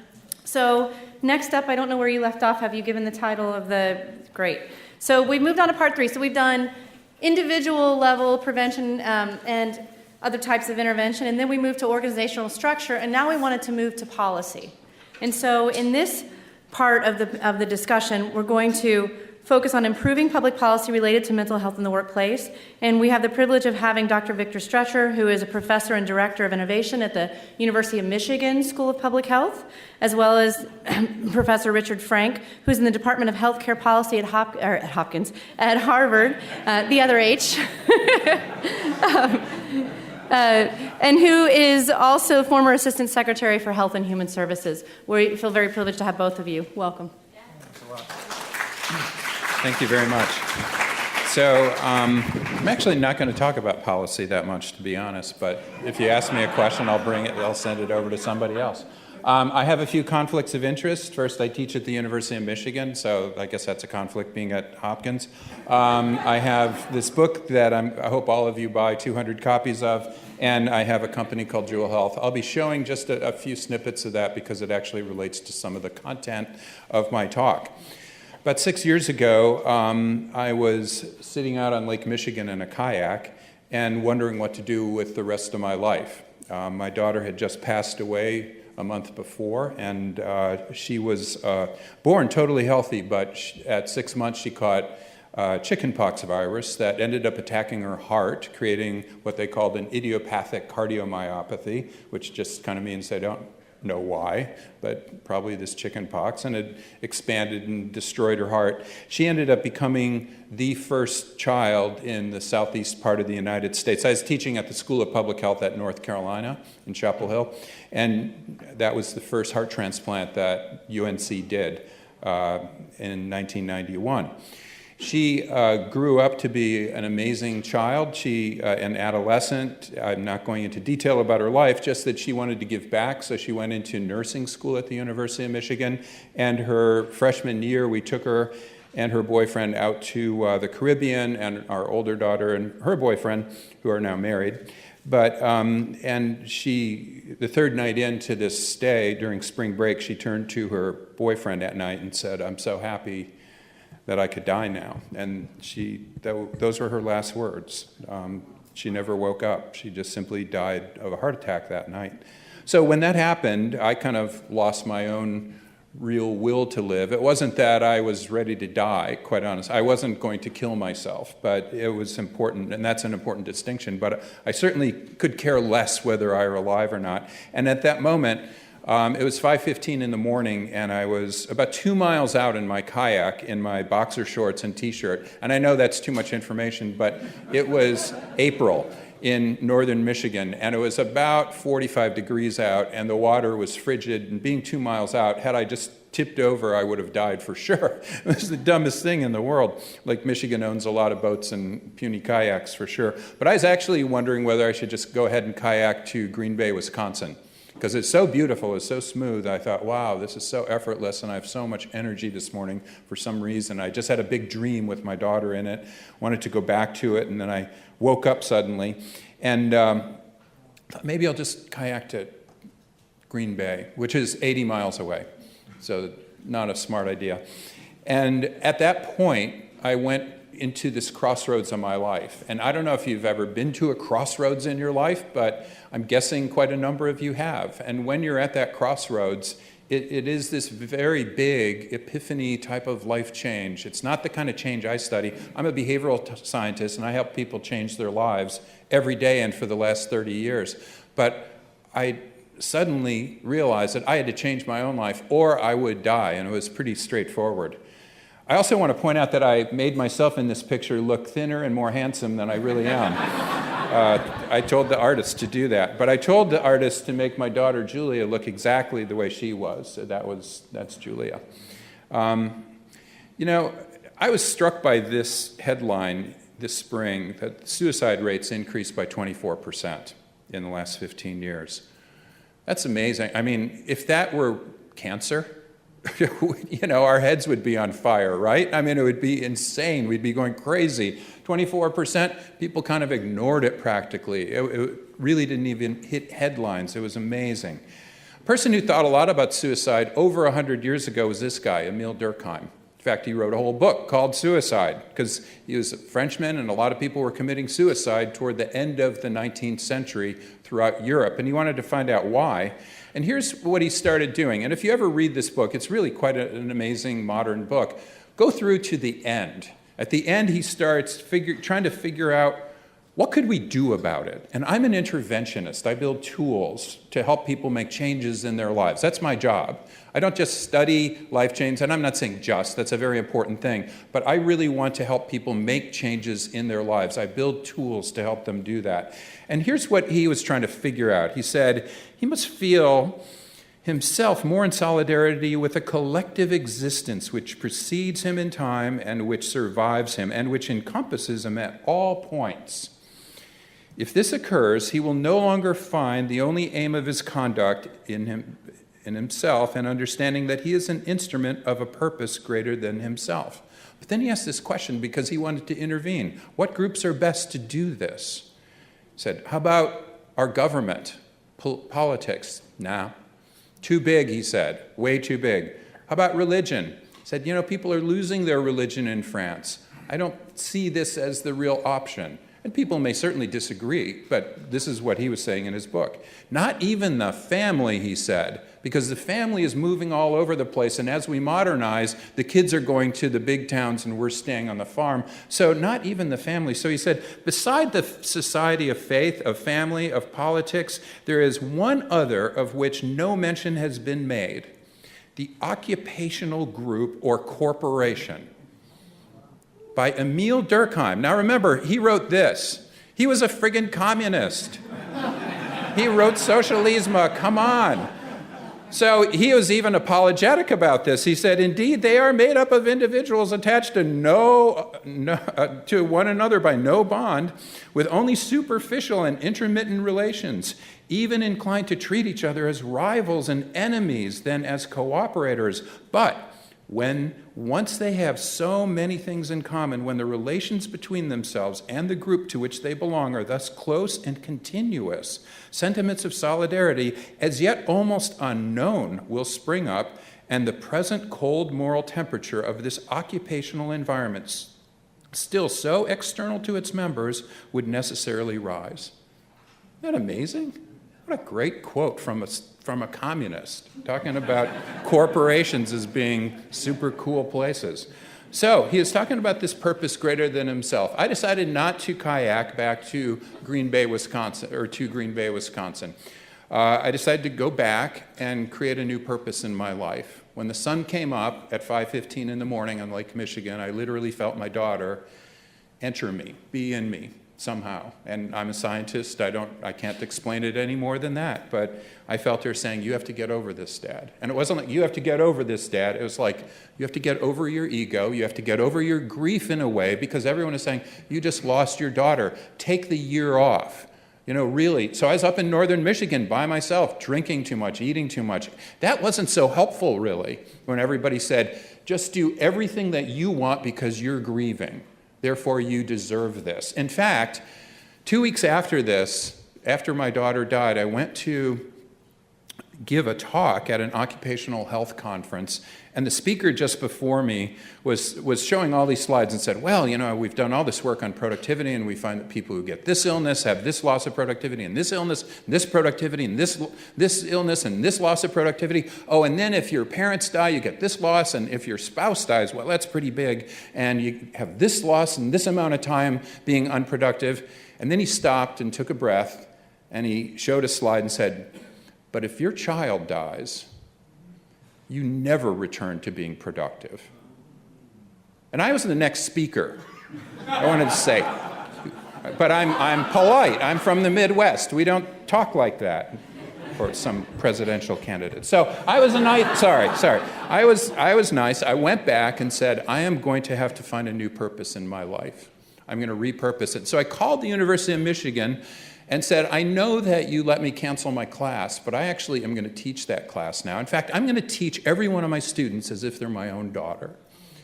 So next up, I don't know where you left off. Have you given the title of the, great. So we've moved on to part 3. So we've done individual level prevention and other types of intervention, and then we moved to organizational structure, and now we wanted to move to policy. And so in this part of the discussion, we're going to focus on improving public policy related to mental health in the workplace. And we have the privilege of having Dr. Victor Strecher, who is a professor and director of innovation at the University of Michigan School of Public Health, as well as Professor Richard Frank, who's in the Department of Healthcare Policy at Harvard, the other H. And who is also former Assistant Secretary for Health and Human Services. We feel very privileged to have both of you. Welcome. Thanks a lot. Thank you very much. So I'm actually not going to talk about policy that much, to be honest, but if you ask me a question, I'll send it over to somebody else. I have a few conflicts of interest. First, I teach at the University of Michigan, so I guess that's a conflict being at Hopkins. I have this book that I hope all of you buy 200 copies of, and I have a company called Jewel Health. I'll be showing just a few snippets of that because it actually relates to some of the content of my talk. About 6 years ago, I was sitting out on Lake Michigan in a kayak and wondering what to do with the rest of my life. My daughter had just passed away a month before, and she was born totally healthy, but at 6 months she caught chickenpox virus that ended up attacking her heart, creating what they called an idiopathic cardiomyopathy, which just kind of means they don't know why, but probably this chickenpox, and it expanded and destroyed her heart. She ended up becoming the first child in the southeast part of the United States. I was teaching at the School of Public Health at North Carolina in Chapel Hill, and that was the first heart transplant that UNC did in 1991. She grew up to be an amazing child. An adolescent. I'm not going into detail about her life, just that she wanted to give back, so she went into nursing school at the University of Michigan. And her freshman year, we took her and her boyfriend out to the Caribbean, and our older daughter and her boyfriend, who are now married. But, and the third night into this stay, during spring break, she turned to her boyfriend at night and said, "I'm so happy that I could die now. And those were her last words. She never woke up. She just simply died of a heart attack that night. So when that happened, I kind of lost my own real will to live. It wasn't that I was ready to die, quite honest. I wasn't going to kill myself, but it was important, and that's an important distinction. But I certainly could care less whether I were alive or not. And at that moment, it was 5:15 in the morning, and I was about 2 miles out in my kayak in my boxer shorts and t-shirt. And I know that's too much information, but it was April in northern Michigan, and it was about 45 degrees out, and the water was frigid, and being 2 miles out, had I just tipped over, I would have died for sure. It was the dumbest thing in the world. Like, Michigan owns a lot of boats and puny kayaks for sure. But I was actually wondering whether I should just go ahead and kayak to Green Bay, Wisconsin, because it's so beautiful, it's so smooth. I thought, wow, this is so effortless, and I have so much energy this morning for some reason. I just had a big dream with my daughter in it, wanted to go back to it, and then I woke up suddenly, and thought maybe I'll just kayak to Green Bay, which is 80 miles away, so not a smart idea. And at that point, I went into this crossroads of my life. And I don't know if you've ever been to a crossroads in your life, but I'm guessing quite a number of you have. And when you're at that crossroads, it is this very big epiphany type of life change. It's not the kind of change I study. I'm a behavioral scientist, and I help people change their lives every day and for the last 30 years. But I suddenly realized that I had to change my own life or I would die, and it was pretty straightforward. I also want to point out that I made myself in this picture look thinner and more handsome than I really am. I told the artist to do that, but I told the artist to make my daughter Julia look exactly the way she was. So that's Julia. You know, I was struck by this headline this spring that suicide rates increased by 24% in the last 15 years. That's amazing. I mean, if that were cancer, you know, our heads would be on fire, right? I mean, it would be insane. We'd be going crazy. 24%, people kind of ignored it practically. It really didn't even hit headlines. It was amazing. A person who thought a lot about suicide over 100 years ago was this guy, Emile Durkheim. In fact, he wrote a whole book called Suicide because he was a Frenchman, and a lot of people were committing suicide toward the end of the 19th century throughout Europe, and he wanted to find out why. And here's what he started doing. And if you ever read this book, it's really quite an amazing modern book. Go through to the end. At the end, he starts trying to figure out, what could we do about it? And I'm an interventionist. I build tools to help people make changes in their lives. That's my job. I don't just study life change, and I'm not saying just, that's a very important thing, but I really want to help people make changes in their lives. I build tools to help them do that. And here's what he was trying to figure out. He said he must feel himself more in solidarity with a collective existence which precedes him in time and which survives him and which encompasses him at all points. If this occurs, he will no longer find the only aim of his conduct in himself and understanding that he is an instrument of a purpose greater than himself. But then he asked this question because he wanted to intervene. What groups are best to do this? He said, how about our government, politics? Nah. Too big, he said, way too big. How about religion? He said, you know, people are losing their religion in France. I don't see this as the real option. And people may certainly disagree, but this is what he was saying in his book. Not even the family, he said, because the family is moving all over the place, and as we modernize, the kids are going to the big towns and we're staying on the farm. So not even the family. So he said, beside the society of faith, of family, of politics, there is one other of which no mention has been made, the occupational group or corporation. By Emile Durkheim. Now remember, he wrote this. He was a friggin' communist. He wrote Socialisme, come on. So he was even apologetic about this. He said, indeed, they are made up of individuals attached to to one another by no bond, with only superficial and intermittent relations, even inclined to treat each other as rivals and enemies than as cooperators. But when once they have so many things in common, when the relations between themselves and the group to which they belong are thus close and continuous, sentiments of solidarity, as yet almost unknown, will spring up, and the present cold moral temperature of this occupational environment, still so external to its members, would necessarily rise. Isn't that amazing? What a great quote from a communist, talking about corporations as being super cool places. So he is talking about this purpose greater than himself. I decided not to kayak back to Green Bay, Wisconsin. I decided to go back and create a new purpose in my life. When the sun came up at 5:15 in the morning on Lake Michigan, I literally felt my daughter enter me, be in me somehow. And I'm a scientist, I can't explain it any more than that, but I felt her saying, "You have to get over this, Dad." And it wasn't like, "You have to get over this, Dad." It was like, you have to get over your ego, you have to get over your grief in a way, because everyone is saying, "You just lost your daughter, take the year off." You know, really. So I was up in northern Michigan by myself, drinking too much, eating too much. That wasn't so helpful, really, when everybody said, "Just do everything that you want because you're grieving. Therefore, you deserve this." In fact, 2 weeks after this, after my daughter died, I went to give a talk at an occupational health conference, and the speaker just before me was showing all these slides and said, "Well, you know, we've done all this work on productivity, and we find that people who get this illness have this loss of productivity, and this illness, and this productivity, and this illness, and this loss of productivity. Oh, and then if your parents die, you get this loss, and if your spouse dies, well, that's pretty big, and you have this loss and this amount of time being unproductive." And then he stopped and took a breath, and he showed a slide and said, "But if your child dies, you never return to being productive." And I was the next speaker, I wanted to say. But I'm polite. I'm from the Midwest. We don't talk like that for some presidential candidate. So I was I was nice. I went back and said, "I am going to have to find a new purpose in my life. I'm going to repurpose it." So I called the University of Michigan and said, "I know that you let me cancel my class, but I actually am going to teach that class now. In fact, I'm going to teach every one of my students as if they're my own daughter,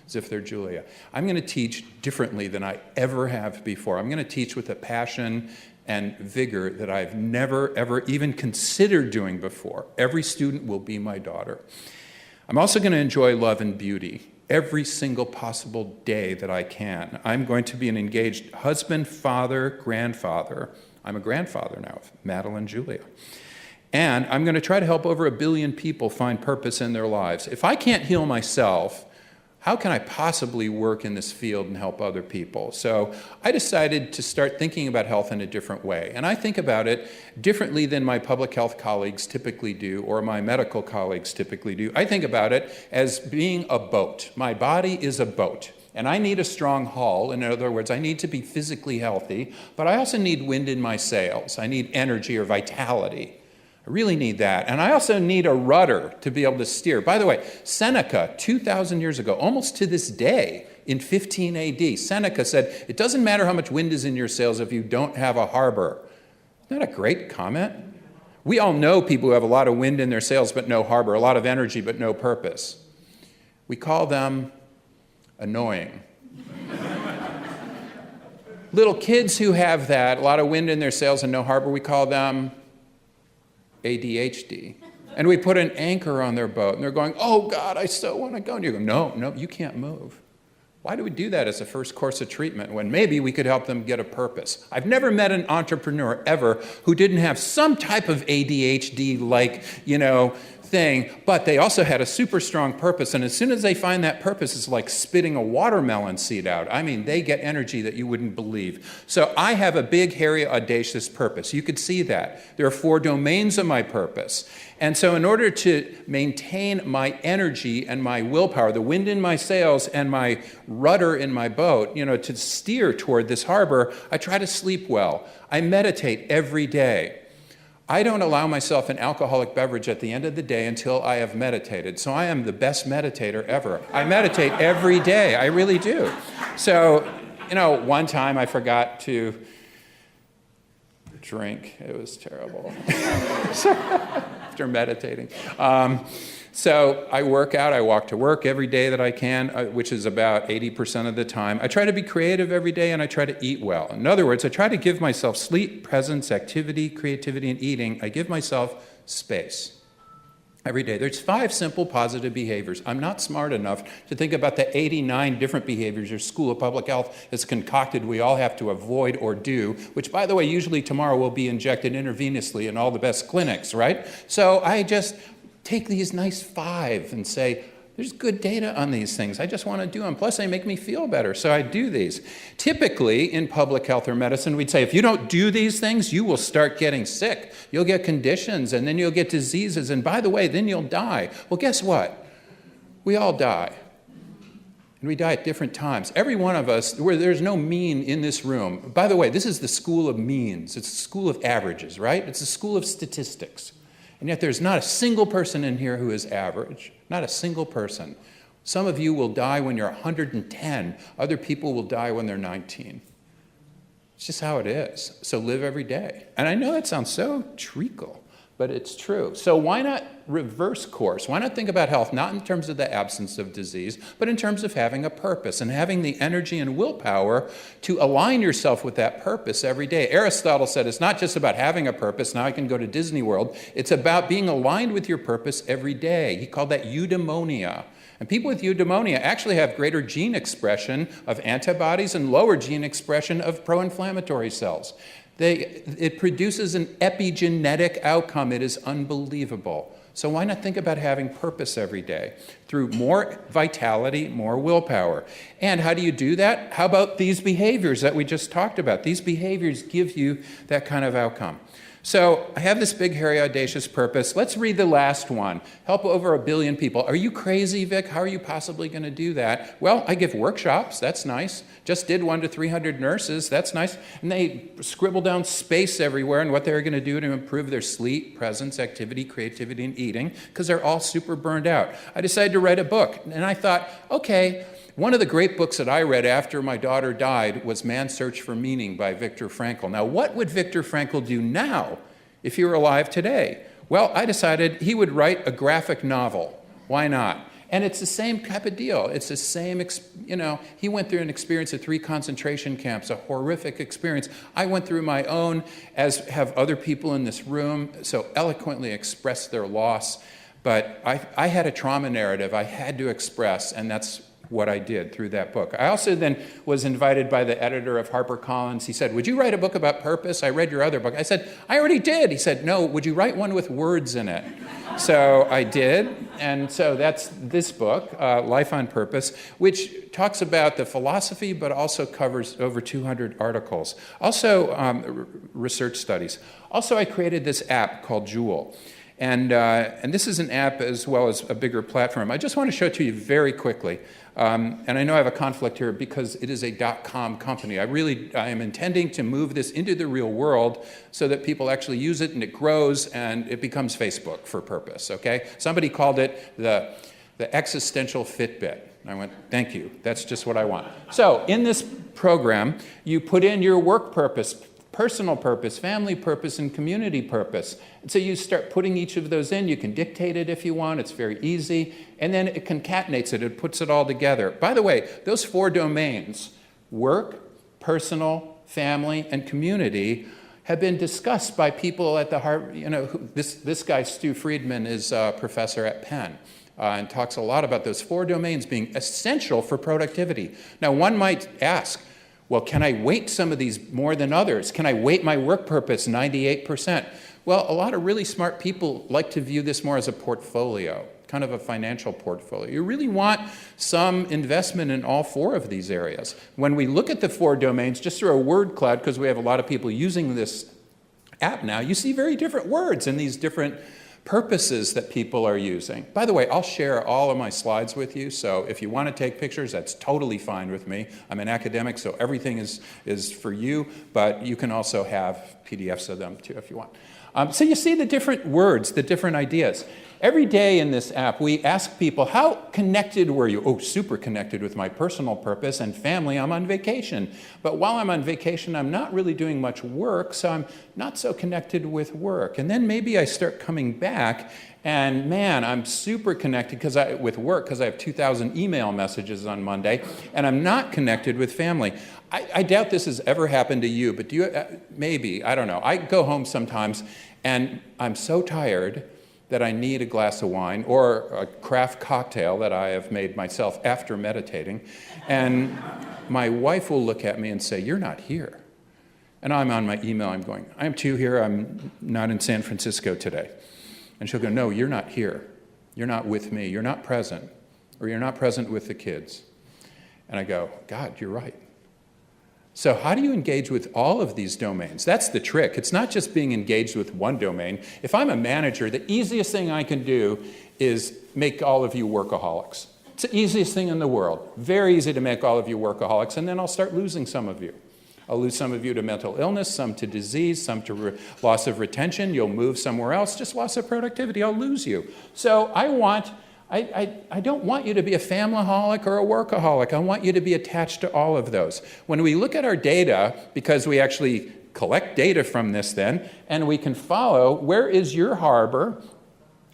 as if they're Julia. I'm going to teach differently than I ever have before. I'm going to teach with a passion and vigor that I've never, ever even considered doing before. Every student will be my daughter. I'm also going to enjoy love and beauty every single possible day that I can. I'm going to be an engaged husband, father, grandfather. I'm a grandfather now of Madeline and Julia. And I'm going to try to help over 1 billion people find purpose in their lives. If I can't heal myself, how can I possibly work in this field and help other people?" So I decided to start thinking about health in a different way. And I think about it differently than my public health colleagues typically do or my medical colleagues typically do. I think about it as being a boat. My body is a boat. And I need a strong hull. In other words, I need to be physically healthy, but I also need wind in my sails. I need energy or vitality. I really need that. And I also need a rudder to be able to steer. By the way, Seneca, 2,000 years ago, almost to this day, in 15 AD, Seneca said, "It doesn't matter how much wind is in your sails if you don't have a harbor." Isn't that a great comment? We all know people who have a lot of wind in their sails but no harbor, a lot of energy but no purpose. We call them annoying. Little kids who have that, a lot of wind in their sails and no harbor, we call them ADHD. And we put an anchor on their boat, and they're going, "Oh, God, I so want to go." And you go, no, you can't move. Why do we do that as a first course of treatment when maybe we could help them get a purpose? I've never met an entrepreneur ever who didn't have some type of ADHD-like, thing, but they also had a super strong purpose, and as soon as they find that purpose, it's like spitting a watermelon seed out. I mean, they get energy that you wouldn't believe. So I have a big, hairy, audacious purpose. You could see that. There are 4 domains of my purpose. And so in order to maintain my energy and my willpower, the wind in my sails and my rudder in my boat, to steer toward this harbor, I try to sleep well. I meditate every day. I don't allow myself an alcoholic beverage at the end of the day until I have meditated. So I am the best meditator ever. I meditate every day. I really do. So, one time I forgot to drink. It was terrible after meditating. So I work out. I walk to work every day that I can, which is about 80% of the time. I try to be creative every day, and I try to eat well. In other words, I try to give myself sleep, presence, activity, creativity, and eating. I give myself space. every day. There's 5 simple positive behaviors. I'm not smart enough to think about the 89 different behaviors your School of Public Health has concocted we all have to avoid or do, which, by the way, usually tomorrow will be injected intravenously in all the best clinics, right? So I just take these nice 5 and say, there's good data on these things. I just want to do them. Plus, they make me feel better, so I do these. Typically, in public health or medicine, we'd say, if you don't do these things, you will start getting sick. You'll get conditions, and then you'll get diseases, and by the way, then you'll die. Well, guess what? We all die. And we die at different times. Every one of us, there's no mean in this room. By the way, this is the school of means. It's the school of averages, right? It's the school of statistics. And yet there's not a single person in here who is average. Not a single person. Some of you will die when you're 110. Other people will die when they're 19. It's just how it is. So live every day. And I know that sounds so treacle, but it's true. So why not reverse course? Why not think about health not in terms of the absence of disease, but in terms of having a purpose and having the energy and willpower to align yourself with that purpose every day. Aristotle said it's not just about having a purpose. Now I can go to Disney World. It's about being aligned with your purpose every day. He called that eudaimonia. And people with eudaimonia actually have greater gene expression of antibodies and lower gene expression of pro-inflammatory cells. It produces an epigenetic outcome. It is unbelievable. So why not think about having purpose every day through more vitality, more willpower? And how do you do that? How about these behaviors that we just talked about? These behaviors give you that kind of outcome. So I have this big, hairy, audacious purpose. Let's read the last one. Help over 1 billion people. Are you crazy, Vic? How are you possibly going to do that? Well, I give workshops. That's nice. Just did one to 300 nurses. That's nice. And they scribble down space everywhere and what they're going to do to improve their sleep, presence, activity, creativity, and eating, because they're all super burned out. I decided to write a book. And I thought, okay, one of the great books that I read after my daughter died was Man's Search for Meaning by Viktor Frankl. Now, what would Viktor Frankl do now if he were alive today? Well, I decided he would write a graphic novel. Why not? And it's the same type of deal. It's the same, he went through an experience of 3 concentration camps, a horrific experience. I went through my own, as have other people in this room, so eloquently expressed their loss. But I had a trauma narrative I had to express, and that's what I did through that book. I also then was invited by the editor of HarperCollins. He said, would you write a book about purpose? I read your other book. I said, I already did. He said, no, would you write one with words in it? So I did, and so that's this book, Life on Purpose, which talks about the philosophy, but also covers over 200 articles. Also, research studies. Also, I created this app called Jewel. And this is an app as well as a bigger platform. I just want to show it to you very quickly. And I know I have a conflict here because it is a .com company. I am intending to move this into the real world so that people actually use it and it grows and it becomes Facebook for purpose, okay? Somebody called it the existential Fitbit. I went, thank you, that's just what I want. So in this program, you put in your work purpose, personal purpose, family purpose, and community purpose. And so you start putting each of those in. You can dictate it if you want. It's very easy. And then it concatenates it. It puts it all together. By the way, those 4 domains, work, personal, family, and community, have been discussed by people at the Harvard, this guy, Stu Friedman, is a professor at Penn. And talks a lot about those 4 domains being essential for productivity. Now, one might ask, well, can I weight some of these more than others? Can I weight my work purpose 98%? Well, a lot of really smart people like to view this more as a portfolio, kind of a financial portfolio. You really want some investment in all 4 of these areas. When we look at the 4 domains, just through a word cloud, because we have a lot of people using this app now, you see very different words in these different purposes that people are using. By the way, I'll share all of my slides with you, so if you want to take pictures, that's totally fine with me. I'm an academic, so everything is for you, but you can also have PDFs of them too if you want. So you see the different words, the different ideas. Every day in this app, we ask people, how connected were you? Oh, super connected with my personal purpose and family. I'm on vacation. But while I'm on vacation, I'm not really doing much work, so I'm not so connected with work. And then maybe I start coming back, and man, I'm super connected with work because I have 2,000 email messages on Monday, and I'm not connected with family. I doubt this has ever happened to you, but maybe, I don't know. I go home sometimes, and I'm so tired that I need a glass of wine or a craft cocktail that I have made myself after meditating, and my wife will look at me and say, "You're not here." And I'm on my email, I'm going, "I'm too here, I'm not in San Francisco today." And she'll go, "No, you're not here. You're not with me. You're not present. Or you're not present with the kids." And I go, "God, you're right." So how do you engage with all of these domains? That's the trick. It's not just being engaged with one domain. If I'm a manager, the easiest thing I can do is make all of you workaholics. It's the easiest thing in the world. Very easy to make all of you workaholics, and then I'll start losing some of you. I'll lose some of you to mental illness, some to disease, some to loss of retention. You'll move somewhere else, just loss of productivity. I'll lose you. So I don't want you to be a family-holic or a workaholic. I want you to be attached to all of those. When we look at our data, because we actually collect data from this then, and we can follow where is your harbor,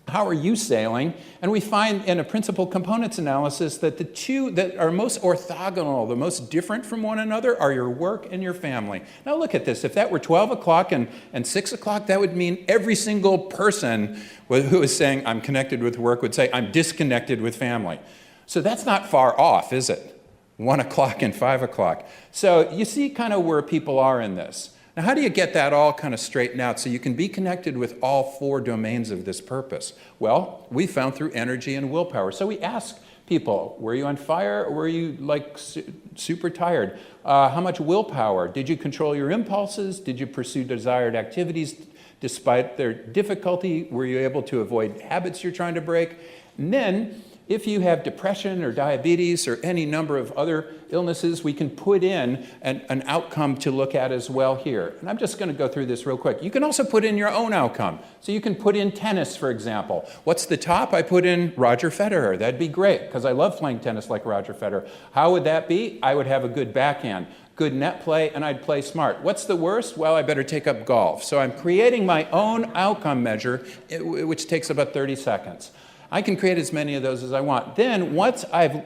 how are you sailing, and we find in a principal components analysis that the two that are most orthogonal, the most different from one another, are your work and your family. Now look at this. If that were 12 o'clock and 6 o'clock, that would mean every single person who is saying, "I'm connected with work," would say, "I'm disconnected with family." So that's not far off, is it? 1 o'clock and 5 o'clock. So you see kind of where people are in this. Now, how do you get that all kind of straightened out so you can be connected with all 4 domains of this purpose? Well, we found through energy and willpower. So we ask people, were you on fire or were you like super tired? How much willpower? Did you control your impulses? Did you pursue desired activities despite their difficulty? Were you able to avoid habits you're trying to break? And then, if you have depression or diabetes or any number of other illnesses, we can put in an outcome to look at as well here. And I'm just going to go through this real quick. You can also put in your own outcome. So you can put in tennis, for example. What's the top? I put in Roger Federer. That'd be great, because I love playing tennis like Roger Federer. How would that be? I would have a good backhand, good net play, and I'd play smart. What's the worst? Well, I better take up golf. So I'm creating my own outcome measure, which takes about 30 seconds. I can create as many of those as I want. Then, once I've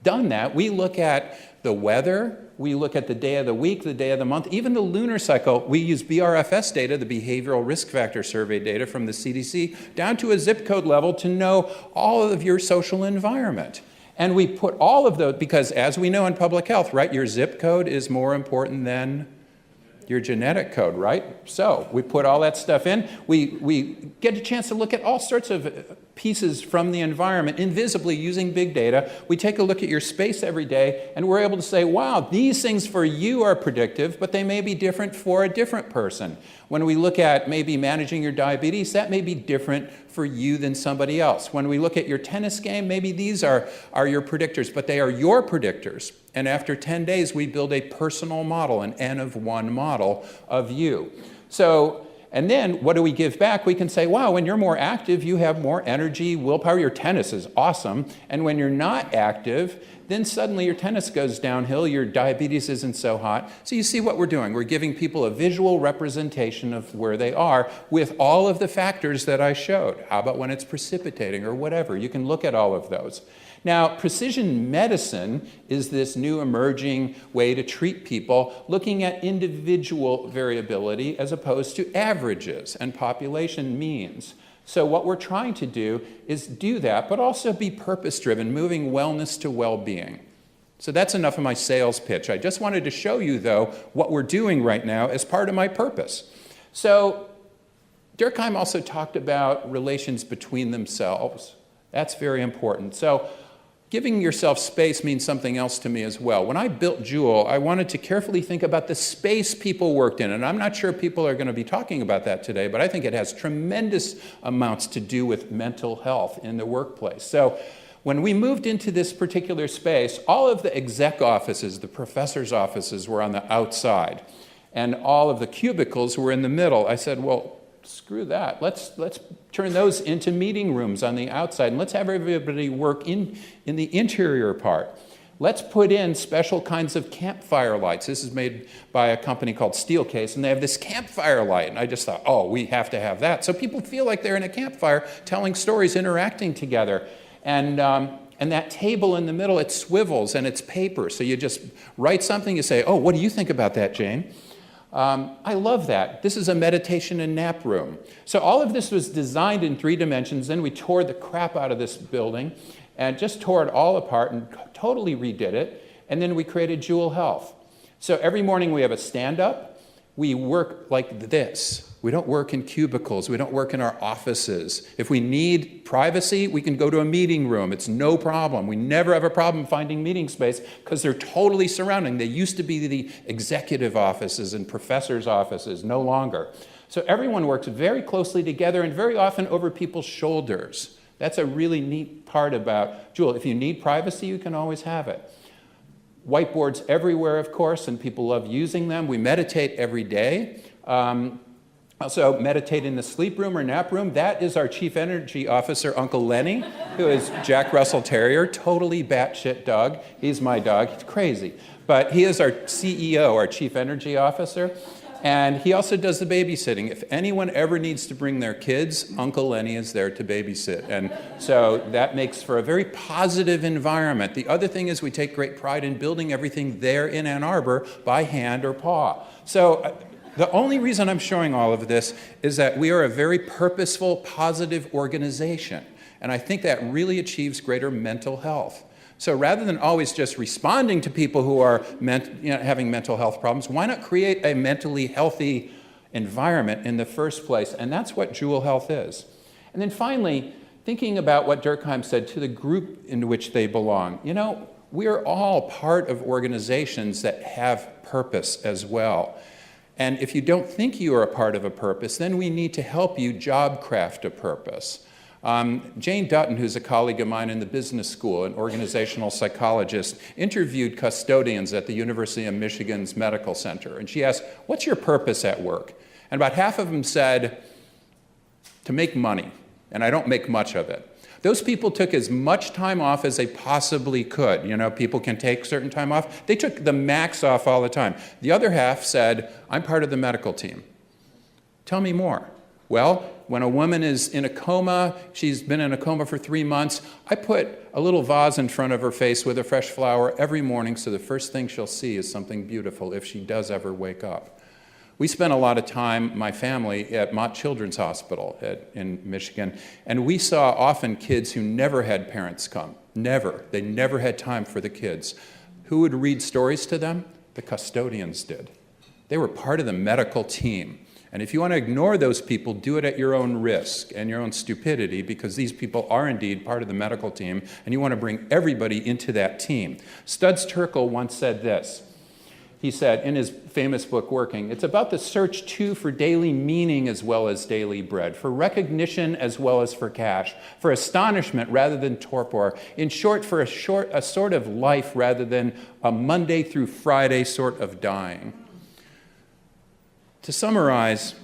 done that, we look at the weather, we look at the day of the week, the day of the month, even the lunar cycle. We use BRFS data, the Behavioral Risk Factor Survey data from the CDC, down to a zip code level to know all of your social environment. And we put all of those, because as we know in public health, right, your zip code is more important than your genetic code, right? So we put all that stuff in. We get a chance to look at all sorts of pieces from the environment invisibly using big data. We take a look at your space every day, and we're able to say, wow, these things for you are predictive, but they may be different for a different person. When we look at maybe managing your diabetes, that may be different for you than somebody else. When we look at your tennis game, maybe these are your predictors, but they are your predictors. And after 10 days, we build a personal model, an N of 1 model of you. So, and then what do we give back? We can say, wow, when you're more active, you have more energy, willpower, your tennis is awesome. And when you're not active, then suddenly your tennis goes downhill, your diabetes isn't so hot. So you see what we're doing. We're giving people a visual representation of where they are with all of the factors that I showed. How about when it's precipitating or whatever? You can look at all of those. Now, precision medicine is this new emerging way to treat people, looking at individual variability as opposed to averages and population means. So what we're trying to do is do that, but also be purpose-driven, moving wellness to well-being. So that's enough of my sales pitch. I just wanted to show you, though, what we're doing right now as part of my purpose. So Durkheim also talked about relations between themselves. That's very important. So giving yourself space means something else to me as well. When I built Jewel, I wanted to carefully think about the space people worked in. And I'm not sure people are going to be talking about that today, but I think it has tremendous amounts to do with mental health in the workplace. So when we moved into this particular space, all of the exec offices, the professors' offices were on the outside, and all of the cubicles were in the middle. I said, well, screw that. Let's turn those into meeting rooms on the outside, and let's have everybody work in the interior part. Let's put in special kinds of campfire lights. This is made by a company called Steelcase, and they have this campfire light. And I just thought, oh, we have to have that. So people feel like they're in a campfire, telling stories, interacting together. And that table in the middle, it swivels and it's paper. So you just write something, you say, oh, what do you think about that, Jane? I love that. This is a meditation and nap room. So all of this was designed in 3 dimensions. Then we tore the crap out of this building and just tore it all apart and totally redid it. And then we created Jewel Health. So every morning we have a stand-up. We work like this. We don't work in cubicles. We don't work in our offices. If we need privacy, we can go to a meeting room. It's no problem. We never have a problem finding meeting space because they're totally surrounding. They used to be the executive offices and professors' offices, no longer. So everyone works very closely together and very often over people's shoulders. That's a really neat part about Jewel. If you need privacy, you can always have it. Whiteboards everywhere, of course, and people love using them. We meditate every day. Also meditate in the sleep room or nap room. That is our Chief Energy Officer, Uncle Lenny, who is Jack Russell Terrier, totally batshit dog. He's my dog, he's crazy. But he is our CEO, our Chief Energy Officer, and he also does the babysitting. If anyone ever needs to bring their kids, Uncle Lenny is there to babysit. And so that makes for a very positive environment. The other thing is we take great pride in building everything there in Ann Arbor by hand or paw. So the only reason I'm showing all of this is that we are a very purposeful, positive organization. And I think that really achieves greater mental health. So rather than always just responding to people who are having mental health problems, why not create a mentally healthy environment in the first place? And that's what Jewel Health is. And then finally, thinking about what Durkheim said to the group in which they belong. You know, we are all part of organizations that have purpose as well. And if you don't think you are a part of a purpose, then we need to help you job craft a purpose. Jane Dutton, who's a colleague of mine in the business school, an organizational psychologist, interviewed custodians at the University of Michigan's Medical Center. And she asked, what's your purpose at work? And about half of them said, to make money. And I don't make much of it. Those people took as much time off as they possibly could. You know, people can take certain time off. They took the max off all the time. The other half said, I'm part of the medical team. Tell me more. Well, when a woman is in a coma, she's been in a coma for 3 months, I put a little vase in front of her face with a fresh flower every morning so the first thing she'll see is something beautiful if she does ever wake up. We spent a lot of time, my family, at Mott Children's Hospital in Michigan, and we saw often kids who never had parents come. Never. They never had time for the kids. Who would read stories to them? The custodians did. They were part of the medical team. And if you want to ignore those people, do it at your own risk and your own stupidity, because these people are indeed part of the medical team, and you want to bring everybody into that team. Studs Terkel once said this. He said in his famous book, Working, it's about the search, too, for daily meaning as well as daily bread, for recognition as well as for cash, for astonishment rather than torpor, in short, for a sort of life rather than a Monday through Friday sort of dying. To summarize,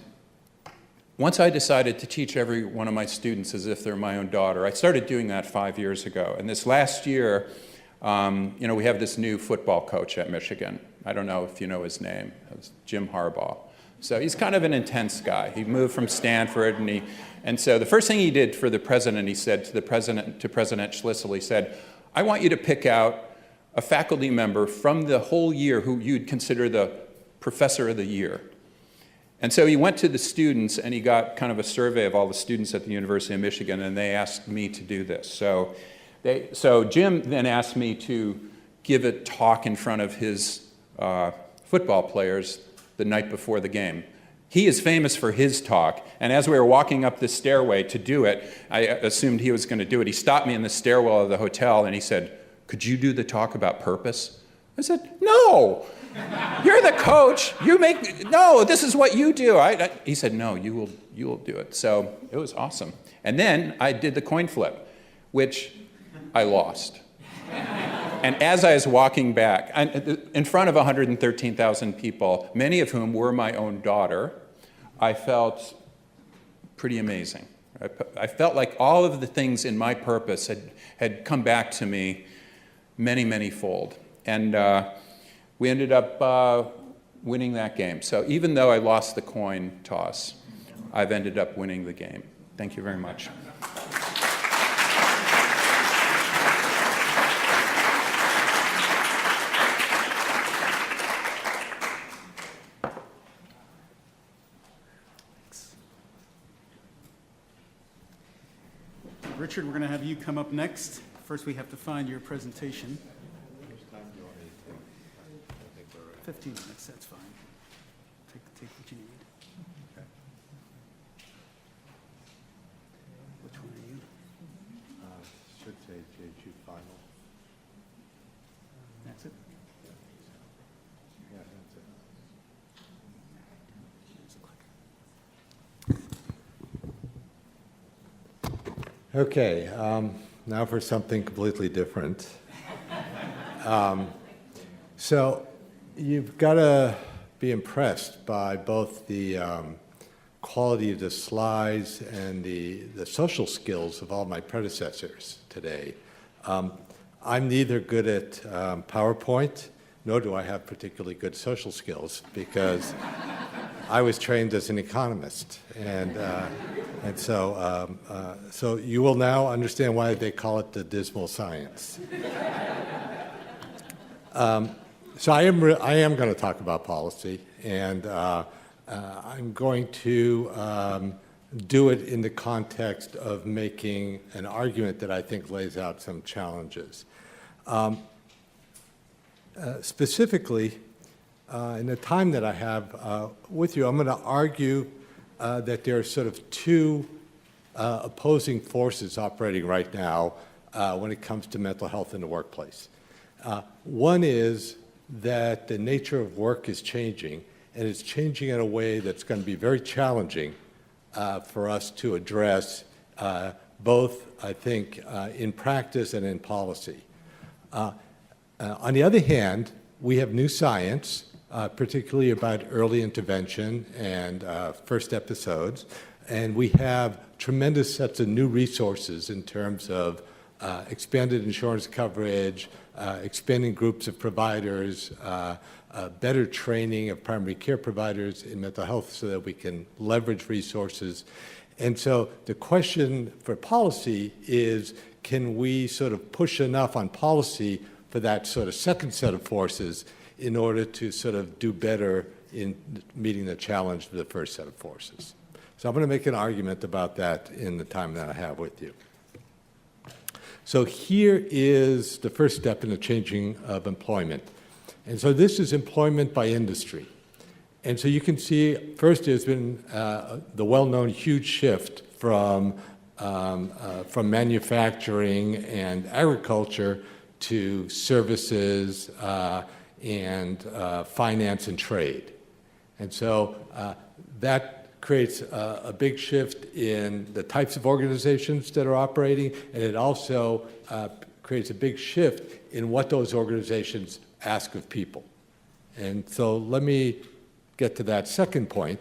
once I decided to teach every one of my students as if they're my own daughter, I started doing that 5 years ago. And this last year, we have this new football coach at Michigan. I don't know if you know his name. It's Jim Harbaugh. So he's kind of an intense guy. He moved from Stanford, and so the first thing he did for the president, he said to President Schlissel, he said, I want you to pick out a faculty member from the whole year who you'd consider the professor of the year. And so he went to the students, and he got kind of a survey of all the students at the University of Michigan, and they asked me to do this. So Jim then asked me to give a talk in front of his football players the night before the game. He is famous for his talk, and as we were walking up the stairway to do it, I assumed he was going to do it. He stopped me in the stairwell of the hotel, and he said, could you do the talk about purpose? I said, no. You're the coach. No, this is what you do. He said, no, you will do it. So it was awesome. And then I did the coin flip, which I lost. And as I was walking back, in front of 113,000 people, many of whom were my own daughter, I felt pretty amazing. I felt like all of the things in my purpose had come back to me many, many fold. And we ended up winning that game. So even though I lost the coin toss, I've ended up winning the game. Thank you very much. Richard, we're going to have you come up next. First, we have to find your presentation. 15 minutes, that's fine. Take what you need. Which one are you? Should say JHU final. That's it? Yeah, that's it. Okay, now for something completely different. So you've got to be impressed by both the quality of the slides and the social skills of all my predecessors today. I'm neither good at PowerPoint, nor do I have particularly good social skills, because I was trained as an economist, and so you will now understand why they call it the dismal science. So I am going to talk about policy, and I'm going to do it in the context of making an argument that I think lays out some challenges. Specifically, in the time that I have with you, I'm going to argue that there are sort of two opposing forces operating right now when it comes to mental health in the workplace. One is that the nature of work is changing, and it's changing in a way that's going to be very challenging for us to address, both, I think, in practice and in policy. On the other hand, we have new science, particularly about early intervention and first episodes, and we have tremendous sets of new resources in terms of expanded insurance coverage, expanding groups of providers, better training of primary care providers in mental health so that we can leverage resources. And so the question for policy is, can we sort of push enough on policy for that sort of second set of forces in order to sort of do better in meeting the challenge of the first set of forces? So I'm going to make an argument about that in the time that I have with you. So here is the first step in the changing of employment. And so this is employment by industry. And so you can see, first there's been the well-known huge shift from manufacturing and agriculture to services and finance and trade. And so that creates a big shift in the types of organizations that are operating, and it also creates a big shift in what those organizations ask of people. And so let me get to that second point.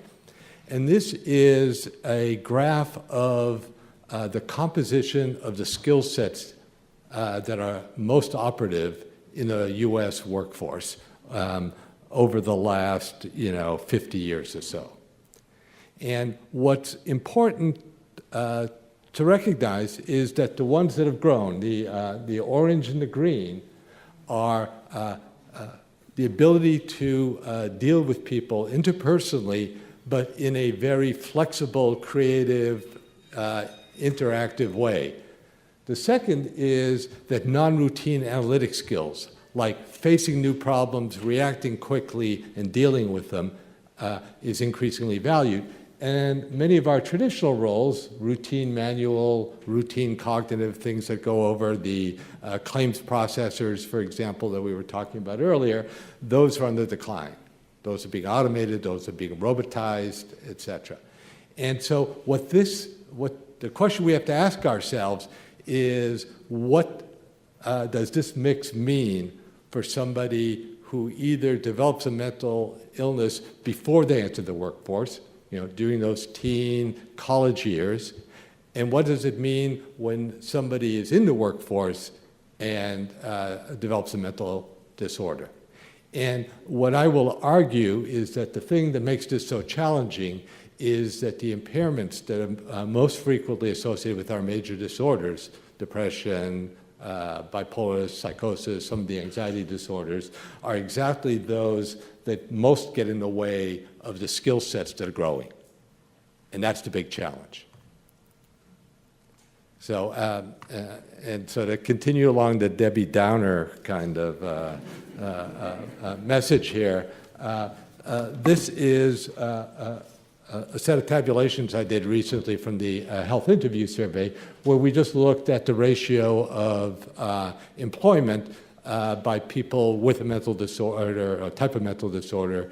And this is a graph of the composition of the skill sets that are most operative in the U.S. workforce over the last, 50 years or so. And what's important to recognize is that the ones that have grown, the orange and the green, are the ability to deal with people interpersonally, but in a very flexible, creative, interactive way. The second is that non-routine analytic skills, like facing new problems, reacting quickly, and dealing with them, is increasingly valued. And many of our traditional roles, routine manual, routine cognitive, things that go over the claims processors, for example, that we were talking about earlier, those are on the decline. Those are being automated, those are being robotized, et cetera. And so what the question we have to ask ourselves is, what does this mix mean for somebody who either develops a mental illness before they enter the workforce, during those teen college years, and what does it mean when somebody is in the workforce and develops a mental disorder? And what I will argue is that the thing that makes this so challenging is that the impairments that are most frequently associated with our major disorders, depression, bipolar, psychosis, some of the anxiety disorders, are exactly those that most get in the way of the skill sets that are growing. And that's the big challenge. So, and so to continue along the Debbie Downer kind of message here, this is a set of tabulations I did recently from the Health Interview Survey, where we just looked at the ratio of employment by people with a mental disorder, a type of mental disorder,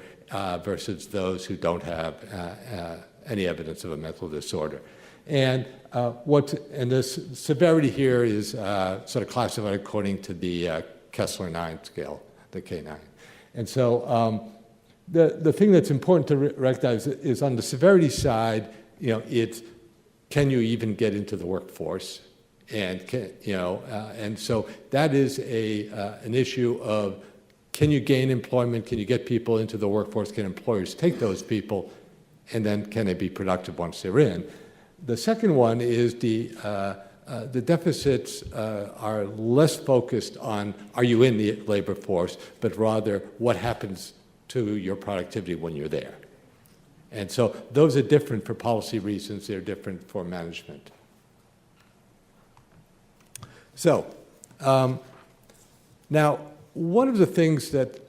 versus those who don't have any evidence of a mental disorder. And the severity here is sort of classified according to the Kessler-9 scale, the K9. And so the thing that's important to recognize is on the severity side, it's can you even get into the workforce? And and so that is an issue of can you gain employment? Can you get people into the workforce? Can employers take those people? And then can they be productive once they're in? The second one is the deficits are less focused on are you in the labor force, but rather what happens to your productivity when you're there. And so those are different for policy reasons. They're different for management. So now, one of the things that,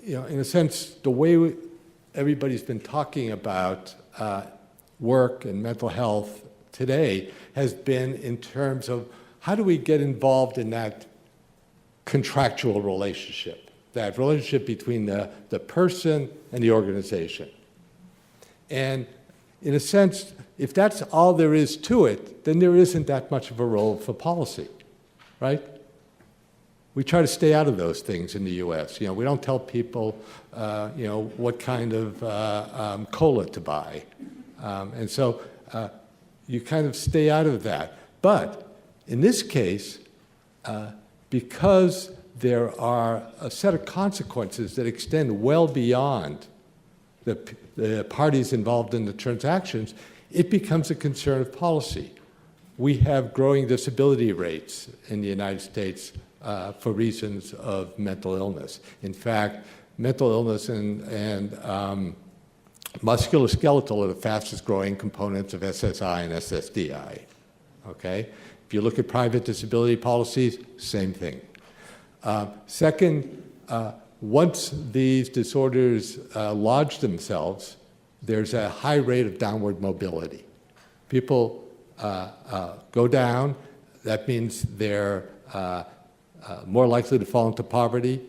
in a sense, the way everybody's been talking about work and mental health today has been in terms of how do we get involved in that contractual relationship, that relationship between the person and the organization. And in a sense, if that's all there is to it, then there isn't that much of a role for policy, right? We try to stay out of those things in the U.S. We don't tell people, what kind of cola to buy. And so you kind of stay out of that. But in this case, because there are a set of consequences that extend well beyond the parties involved in the transactions, it becomes a concern of policy. We have growing disability rates in the United States for reasons of mental illness. In fact, mental illness and musculoskeletal are the fastest growing components of SSI and SSDI, okay? If you look at private disability policies, same thing. Second, once these disorders lodge themselves, there's a high rate of downward mobility. People go down. That means they're more likely to fall into poverty.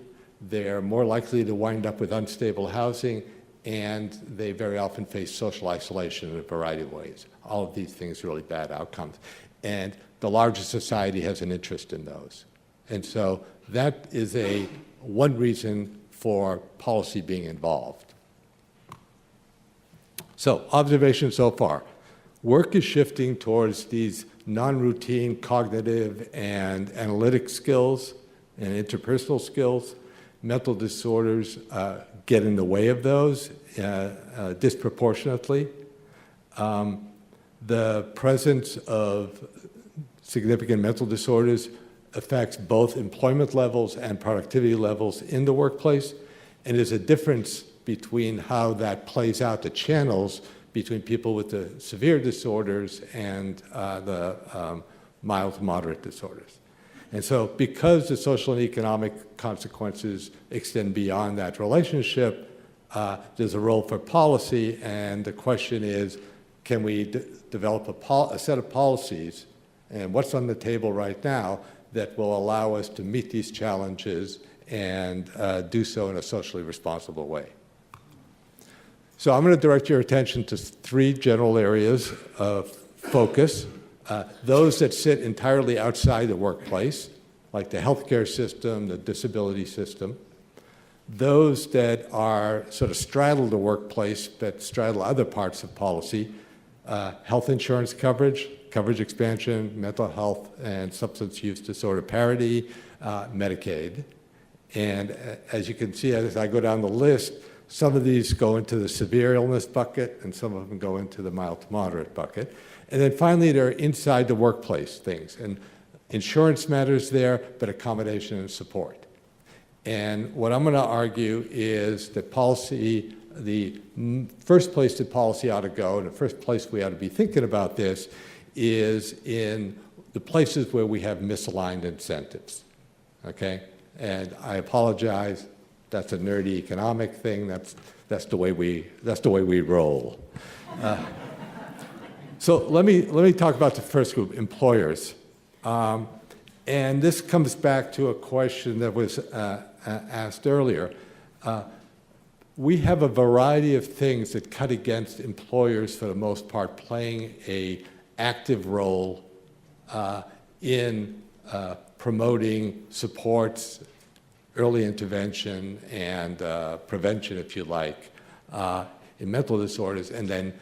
They're more likely to wind up with unstable housing, and they very often face social isolation in a variety of ways. All of these things are really bad outcomes. And the larger society has an interest in those. And so that is one reason for policy being involved. So, observations so far. Work is shifting towards these non-routine cognitive and analytic skills and interpersonal skills. Mental disorders get in the way of those disproportionately. The presence of significant mental disorders affects both employment levels and productivity levels in the workplace, and there's a difference between how that plays out, the channels between people with the severe disorders and the mild to moderate disorders. And so because the social and economic consequences extend beyond that relationship, there's a role for policy, and the question is, can we develop a set of policies, and what's on the table right now, that will allow us to meet these challenges and do so in a socially responsible way. So I'm going to direct your attention to three general areas of focus. Those that sit entirely outside the workplace, like the healthcare system, the disability system. Those that are sort of straddle the workplace but straddle other parts of policy, health insurance coverage, coverage expansion, mental health and substance use disorder parity, Medicaid. And as you can see, as I go down the list, some of these go into the severe illness bucket, and some of them go into the mild to moderate bucket. And then finally, there are inside the workplace things. And insurance matters there, but accommodation and support. And what I'm going to argue is that policy, the first place that policy ought to go, and the first place we ought to be thinking about this, is in the places where we have misaligned incentives, okay? And I apologize, that's a nerdy economic thing, that's the way we roll. So let me talk about the first group, employers. And this comes back to a question that was asked earlier. We have a variety of things that cut against employers, for the most part, playing an active role in promoting supports, early intervention, and prevention, if you like, in mental disorders, and then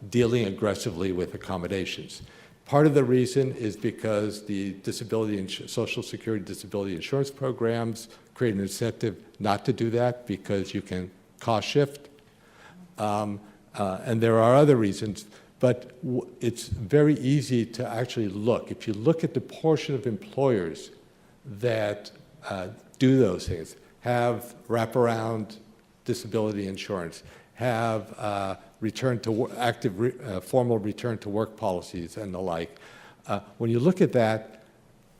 dealing aggressively with accommodations. Part of the reason is because the Social Security disability insurance programs create an incentive not to do that because you can cost shift. And there are other reasons, but it's very easy to actually look. If you look at the portion of employers that do those things, have wraparound disability insurance, have formal return to work policies and the like. When you look at that,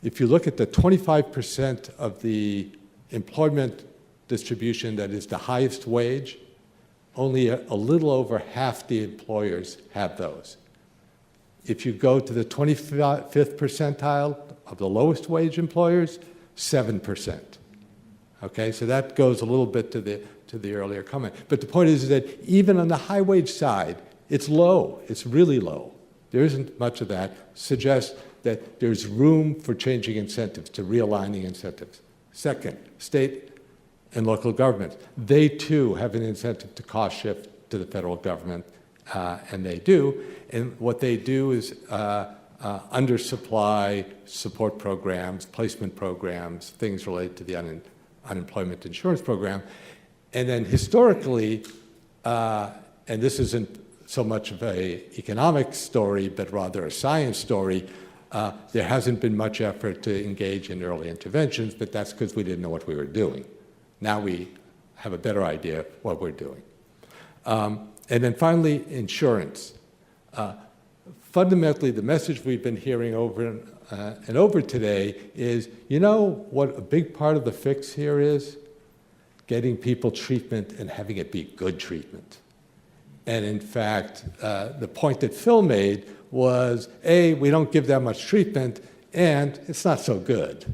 if you look at the 25% of the employment distribution that is the highest wage, only a little over half the employers have those. If you go to the 25th percentile of the lowest wage employers, 7%. Okay, so that goes a little bit to the earlier comment. But the point is that even on the high wage side, it's low. It's really low. There isn't much of that. Suggests that there's room for changing incentives, to realigning incentives. Second, state and local governments. They too have an incentive to cost shift to the federal government, and they do. And what they do is undersupply support programs, placement programs, things related to the unemployment insurance program. And then historically, and this isn't so much of an economic story, but rather a science story, there hasn't been much effort to engage in early interventions, but that's because we didn't know what we were doing. Now we have a better idea what we're doing. And then finally, insurance. Fundamentally, the message we've been hearing over and over today is, you know what a big part of the fix here is? Getting people treatment and having it be good treatment. And in fact, the point that Phil made was, A, we don't give that much treatment, and it's not so good.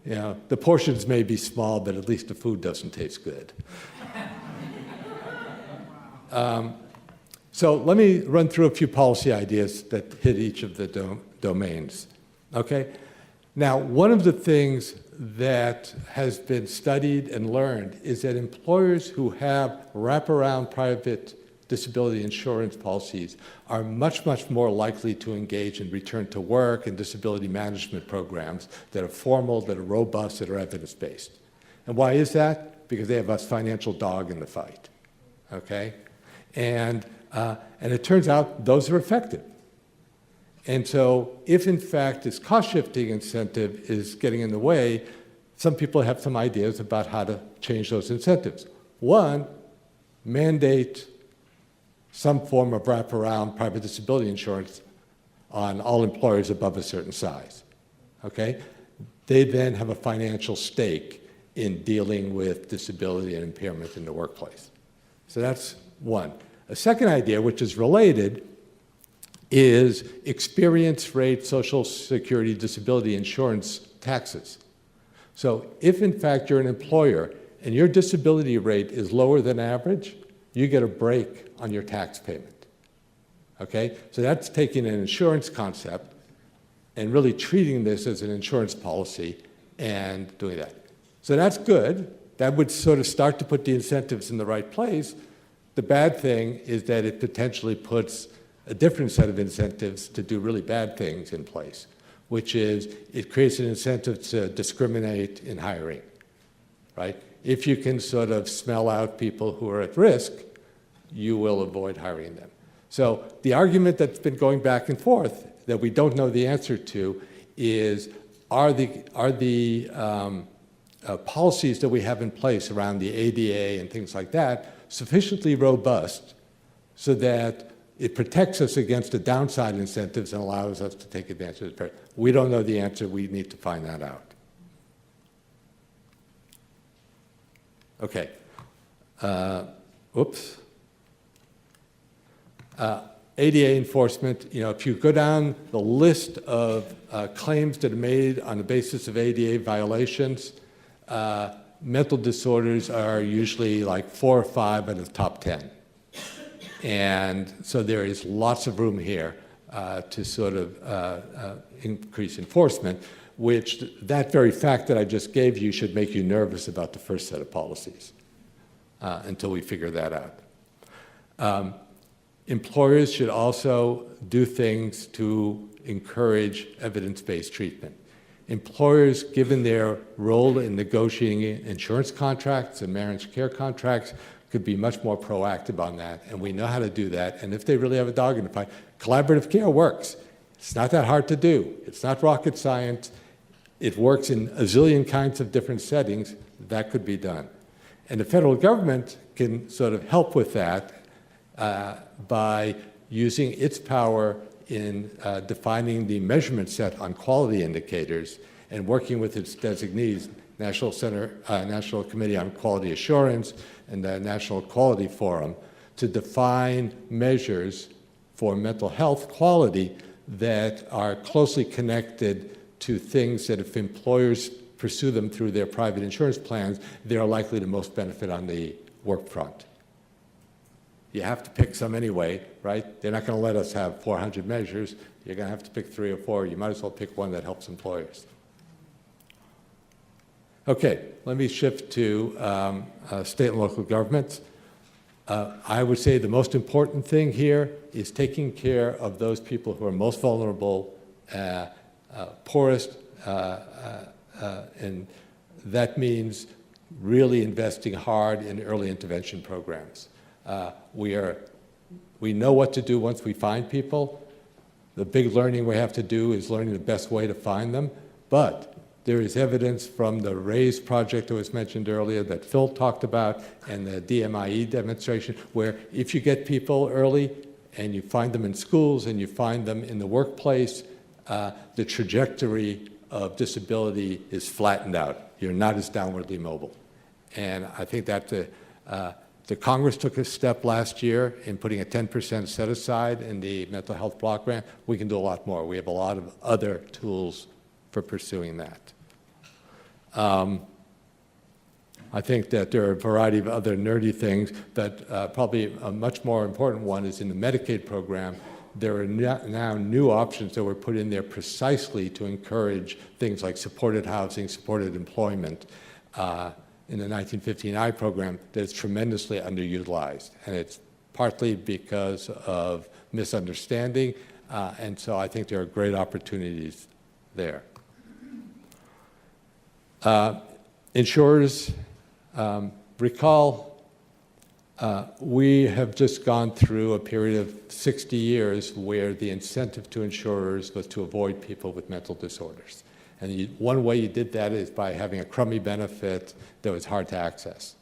You know, the portions may be small, but at least the food doesn't taste good. So let me run through a few policy ideas that hit each of the domains. Okay? Now, one of the things that has been studied and learned is that employers who have wraparound private disability insurance policies are much, much more likely to engage in return to work and disability management programs that are formal, that are robust, that are evidence-based. And why is that? Because they have a financial dog in the fight. Okay? And it turns out those are effective. And so if, in fact, this cost-shifting incentive is getting in the way, some people have some ideas about how to change those incentives. One, mandate some form of wraparound private disability insurance on all employers above a certain size. Okay? They then have a financial stake in dealing with disability and impairment in the workplace. So that's one. A second idea, which is related, is experience rate Social Security disability insurance taxes. So if, in fact, you're an employer and your disability rate is lower than average, you get a break on your tax payment. Okay? So that's taking an insurance concept and really treating this as an insurance policy and doing that. So that's good. That would sort of start to put the incentives in the right place. The bad thing is that it potentially puts a different set of incentives to do really bad things in place, which is it creates an incentive to discriminate in hiring, right? If you can sort of smell out people who are at risk, you will avoid hiring them. So the argument that's been going back and forth that we don't know the answer to is, are the policies that we have in place around the ADA and things like that sufficiently robust so that it protects us against the downside incentives and allows us to take advantage of it. We don't know the answer. We need to find that out. Okay. Oops. ADA enforcement, if you go down the list of claims that are made on the basis of ADA violations, mental disorders are usually like 4 or 5 out of the top 10. And so there is lots of room here to sort of increase enforcement, which that very fact that I just gave you should make you nervous about the first set of policies until we figure that out. Employers should also do things to encourage evidence-based treatment. Employers, given their role in negotiating insurance contracts and managed care contracts, could be much more proactive on that, and we know how to do that. And if they really have a dog in the fight, collaborative care works. It's not that hard to do. It's not rocket science. It works in a zillion kinds of different settings. That could be done. And the federal government can sort of help with that by using its power in defining the measurement set on quality indicators and working with its designees, National Committee on Quality Assurance and the National Quality Forum, to define measures for mental health quality that are closely connected to things that if employers pursue them through their private insurance plans, they're likely to most benefit on the work front. You have to pick some anyway, right? They're not going to let us have 400 measures. You're going to have to pick 3 or 4. You might as well pick one that helps employers. Okay, let me shift to state and local governments. I would say the most important thing here is taking care of those people who are most vulnerable, poorest, and that means really investing hard in early intervention programs. We know what to do once we find people. The big learning we have to do is learning the best way to find them, but there is evidence from the RAISE project that was mentioned earlier that Phil talked about and the DMIE demonstration, where if you get people early and you find them in schools and you find them in the workplace, the trajectory of disability is flattened out. You're not as downwardly mobile. And I think that the Congress took a step last year in putting a 10% set aside in the mental health block grant. We can do a lot more. We have a lot of other tools for pursuing that. I think that there are a variety of other nerdy things, but probably a much more important one is in the Medicaid program. There are now new options that were put in there precisely to encourage things like supported housing, supported employment in the 1915I program that is tremendously underutilized. And it's partly because of misunderstanding, and so I think there are great opportunities there. Insurers, recall, we have just gone through a period of 60 years where the incentive to insurers was to avoid people with mental disorders. And one way you did that is by having a crummy benefit that was hard to access.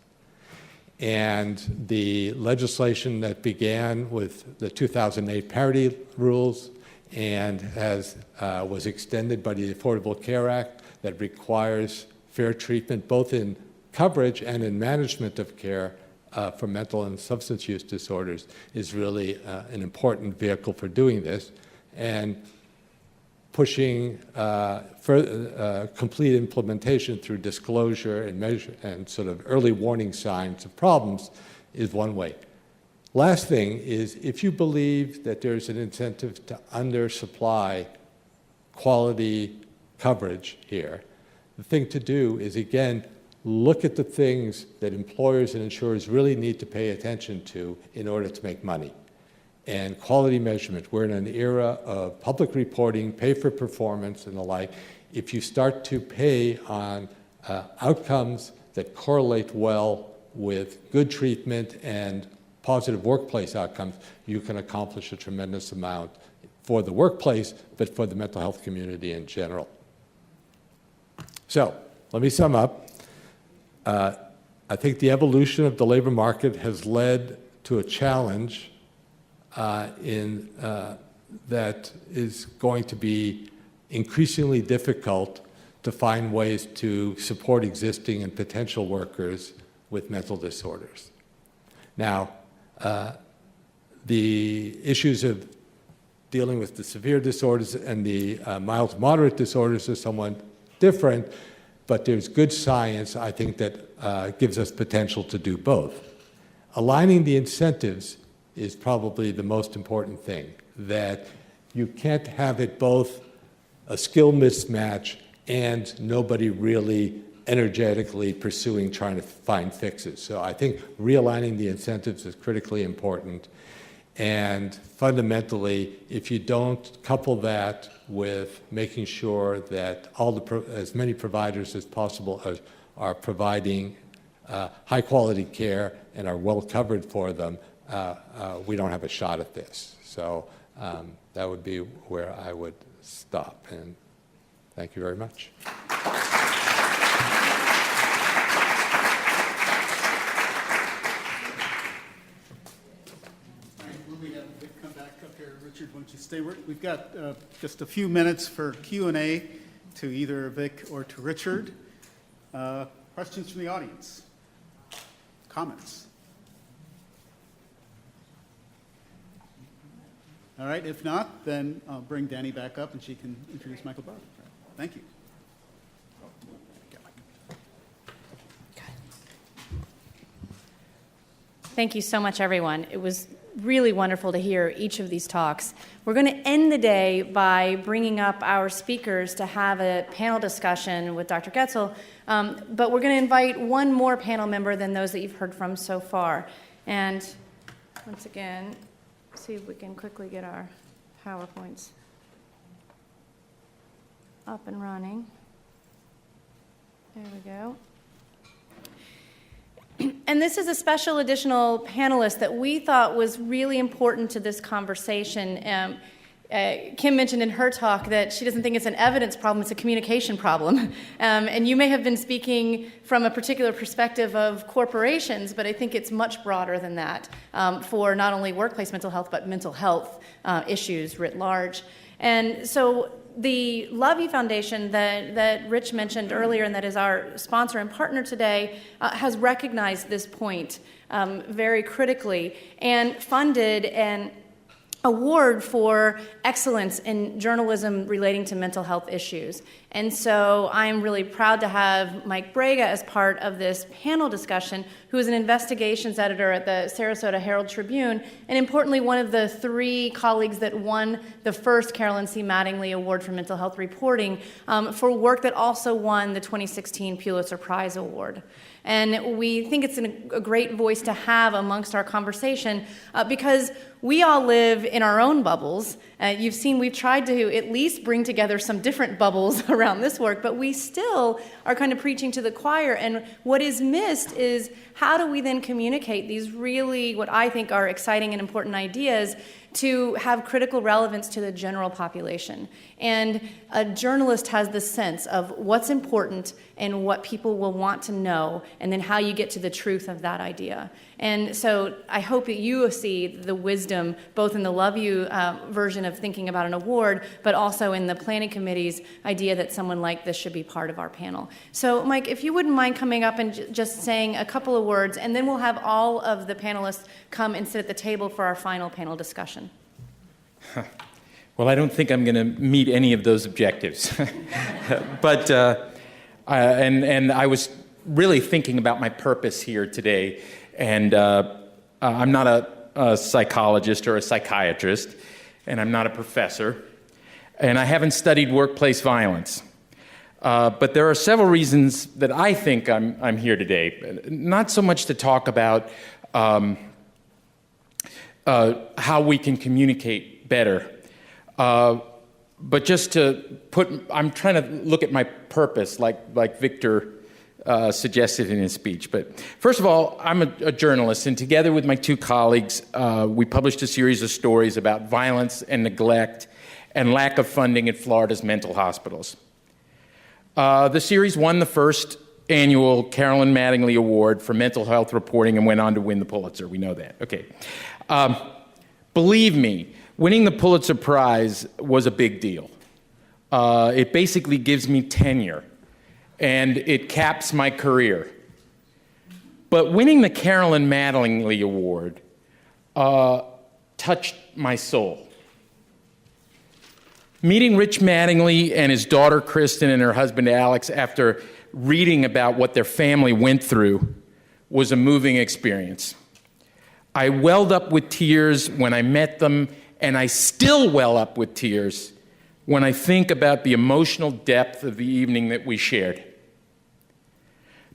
And the legislation that began with the 2008 parity rules and was extended by the Affordable Care Act that requires fair treatment both in coverage and in management of care for mental and substance use disorders is really an important vehicle for doing this. And pushing complete implementation through disclosure and measure and sort of early warning signs of problems is one way. Last thing is, if you believe that there's an incentive to undersupply quality coverage here, the thing to do is, again, look at the things that employers and insurers really need to pay attention to in order to make money. And quality measurement. We're in an era of public reporting, pay for performance, and the like. If you start to pay on outcomes that correlate well with good treatment and positive workplace outcomes, you can accomplish a tremendous amount for the workplace, but for the mental health community in general. So, let me sum up. I think the evolution of the labor market has led to a challenge that is going to be increasingly difficult to find ways to support existing and potential workers with mental disorders. Now, the issues of dealing with the severe disorders and the mild to moderate disorders are somewhat different, but there's good science, I think, that gives us potential to do both. Aligning the incentives is probably the most important thing, that you can't have it both a skill mismatch and nobody really energetically pursuing trying to find fixes. So I think realigning the incentives is critically important. And fundamentally, if you don't couple that with making sure that as many providers as possible are providing high-quality care and are well covered for them, we don't have a shot at this. So that would be where I would stop. And thank you very much. Richard, why don't you stay? We've got just a few minutes for Q&A to either Vic or to Richard. Questions from the audience? Comments? All right, if not, then I'll bring Danny back up and she can introduce Michael Brody. Thank you. Thank you so much, everyone. It was really wonderful to hear each of these talks. We're going to end the day by bringing up our speakers to have a panel discussion with Dr. Goetzel, but we're going to invite one more panel member than those that you've heard from so far. And once again, see if we can quickly get our PowerPoints up and running. There we go. And this is a special additional panelist that we thought was really important to this conversation. Kim mentioned in her talk that she doesn't think it's an evidence problem, it's a communication problem. And you may have been speaking from a particular perspective of corporations, but I think it's much broader than that for not only workplace mental health, but mental health issues writ large. And so the Love U Foundation that Rich mentioned earlier, and that is our sponsor and partner today, has recognized this point very critically and funded an award for excellence in journalism relating to mental health issues. And so I'm really proud to have Mike Braga as part of this panel discussion, who is an investigations editor at the Sarasota Herald Tribune, and importantly, one of the 3 colleagues that won the first Carolyn C. Mattingly Award for Mental Health Reporting for work that also won the 2016 Pulitzer Prize Award. And we think it's a great voice to have amongst our conversation because we all live in our own bubbles. You've seen we've tried to at least bring together some different bubbles around this work, but we still are kind of preaching to the choir. And what is missed is how do we then communicate these really, what I think are exciting and important ideas to have critical relevance to the general population. And a journalist has the sense of what's important and what people will want to know, and then how you get to the truth of that idea. And so I hope that you see the wisdom both in the Love U version of thinking about an award, but also in the planning committee's idea that someone like this should be part of our panel. So Mike, if you wouldn't mind coming up and just saying a couple of words, and then we'll have all of the panelists come and sit at the table for our final panel discussion. Well, I don't think I'm going to meet any of those objectives. But, and I was really thinking about my purpose here today. And I'm not a psychologist or a psychiatrist, and I'm not a professor. And I haven't studied workplace violence. But there are several reasons that I think I'm here today. Not so much to talk about how we can communicate better. But just to I'm trying to look at my purpose like Victor suggested in his speech. But first of all, I'm a journalist, and together with my 2 colleagues, we published a series of stories about violence and neglect and lack of funding at Florida's mental hospitals. The series won the first annual Carolyn Mattingly Award for mental health reporting and went on to win the Pulitzer. We know that. Okay. Believe me, winning the Pulitzer Prize was a big deal. It basically gives me tenure, and it caps my career. But winning the Carolyn Mattingly Award touched my soul. Meeting Rich Mattingly and his daughter Kristen and her husband Alex after reading about what their family went through was a moving experience. I welled up with tears when I met them, and I still well up with tears when I think about the emotional depth of the evening that we shared.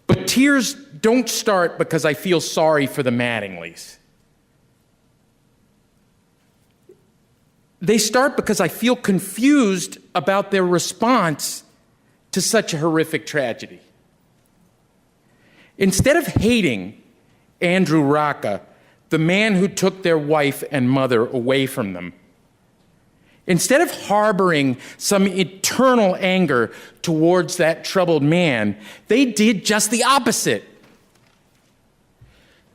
But tears don't start because I feel sorry for the Mattingleys. They start because I feel confused about their response to such a horrific tragedy. Instead of hating Andrew Rocca, the man who took their wife and mother away from them, instead of harboring some eternal anger towards that troubled man, they did just the opposite.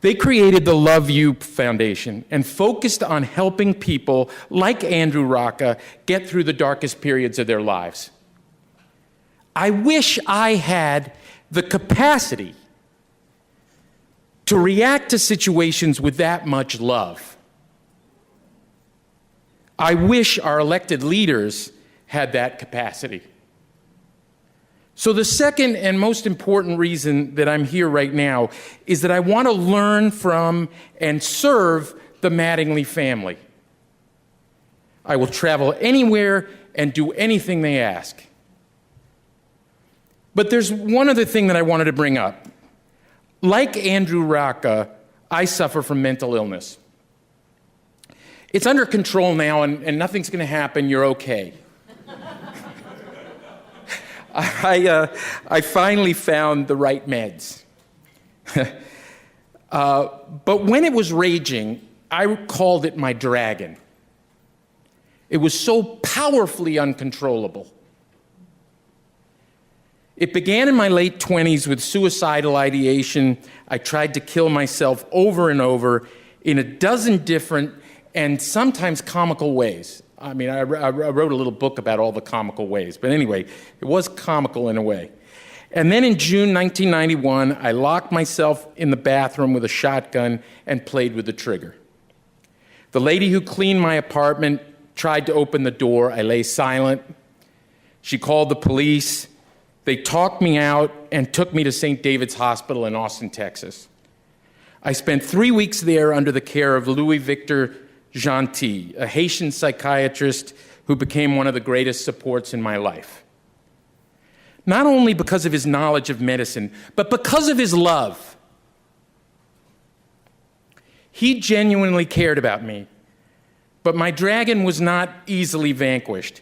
They created the Love You Foundation and focused on helping people like Andrew Rocca get through the darkest periods of their lives. I wish I had the capacity to react to situations with that much love. I wish our elected leaders had that capacity. So the second and most important reason that I'm here right now is that I want to learn from and serve the Mattingly family. I will travel anywhere and do anything they ask. But there's one other thing that I wanted to bring up. Like Andrew Rocca, I suffer from mental illness. It's under control now, and nothing's going to happen. You're okay. I finally found the right meds. But when it was raging, I called it my dragon. It was so powerfully uncontrollable. It began in my late 20s with suicidal ideation. I tried to kill myself over and over in a dozen different and sometimes comical ways. I mean, I wrote a little book about all the comical ways. But anyway, it was comical in a way. And then in June 1991, I locked myself in the bathroom with a shotgun and played with the trigger. The lady who cleaned my apartment tried to open the door. I lay silent. She called the police. They talked me out and took me to St. David's Hospital in Austin, Texas. I spent 3 weeks there under the care of Louis Victor Gentil, a Haitian psychiatrist who became one of the greatest supports in my life. Not only because of his knowledge of medicine, but because of his love. He genuinely cared about me, but my dragon was not easily vanquished.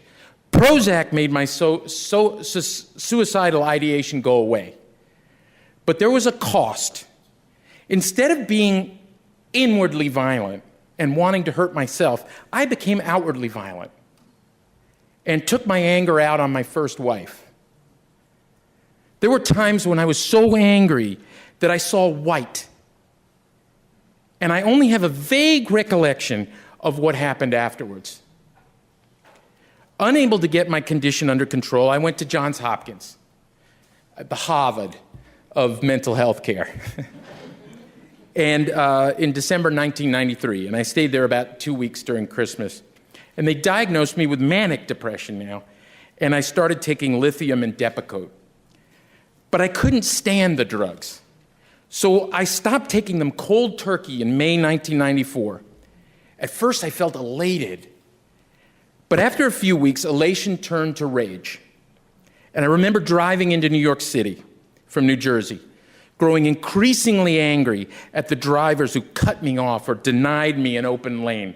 Prozac made my suicidal ideation go away. But there was a cost. Instead of being inwardly violent and wanting to hurt myself, I became outwardly violent and took my anger out on my first wife. There were times when I was so angry that I saw white. And I only have a vague recollection of what happened afterwards. Unable to get my condition under control, I went to Johns Hopkins, the Harvard of mental health care. And in December 1993, and I stayed there about 2 weeks during Christmas. And they diagnosed me with manic depression now, and I started taking lithium and Depakote. But I couldn't stand the drugs. So I stopped taking them cold turkey in May 1994. At first I felt elated. But after a few weeks, elation turned to rage. And I remember driving into New York City from New Jersey, growing increasingly angry at the drivers who cut me off or denied me an open lane.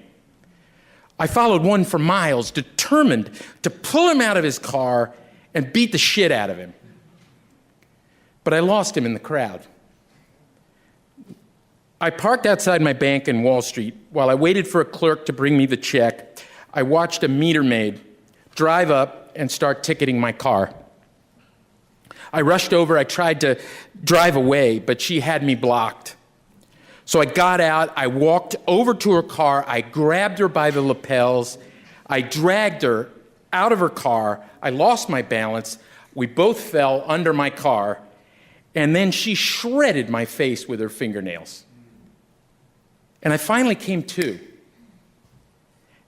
I followed one for miles, determined to pull him out of his car and beat the shit out of him. But I lost him in the crowd. I parked outside my bank in Wall Street. While I waited for a clerk to bring me the check, I watched a meter maid drive up and start ticketing my car. I rushed over. I tried to drive away, but she had me blocked. So I got out, I walked over to her car, I grabbed her by the lapels, I dragged her out of her car, I lost my balance, we both fell under my car, and then she shredded my face with her fingernails. And I finally came to.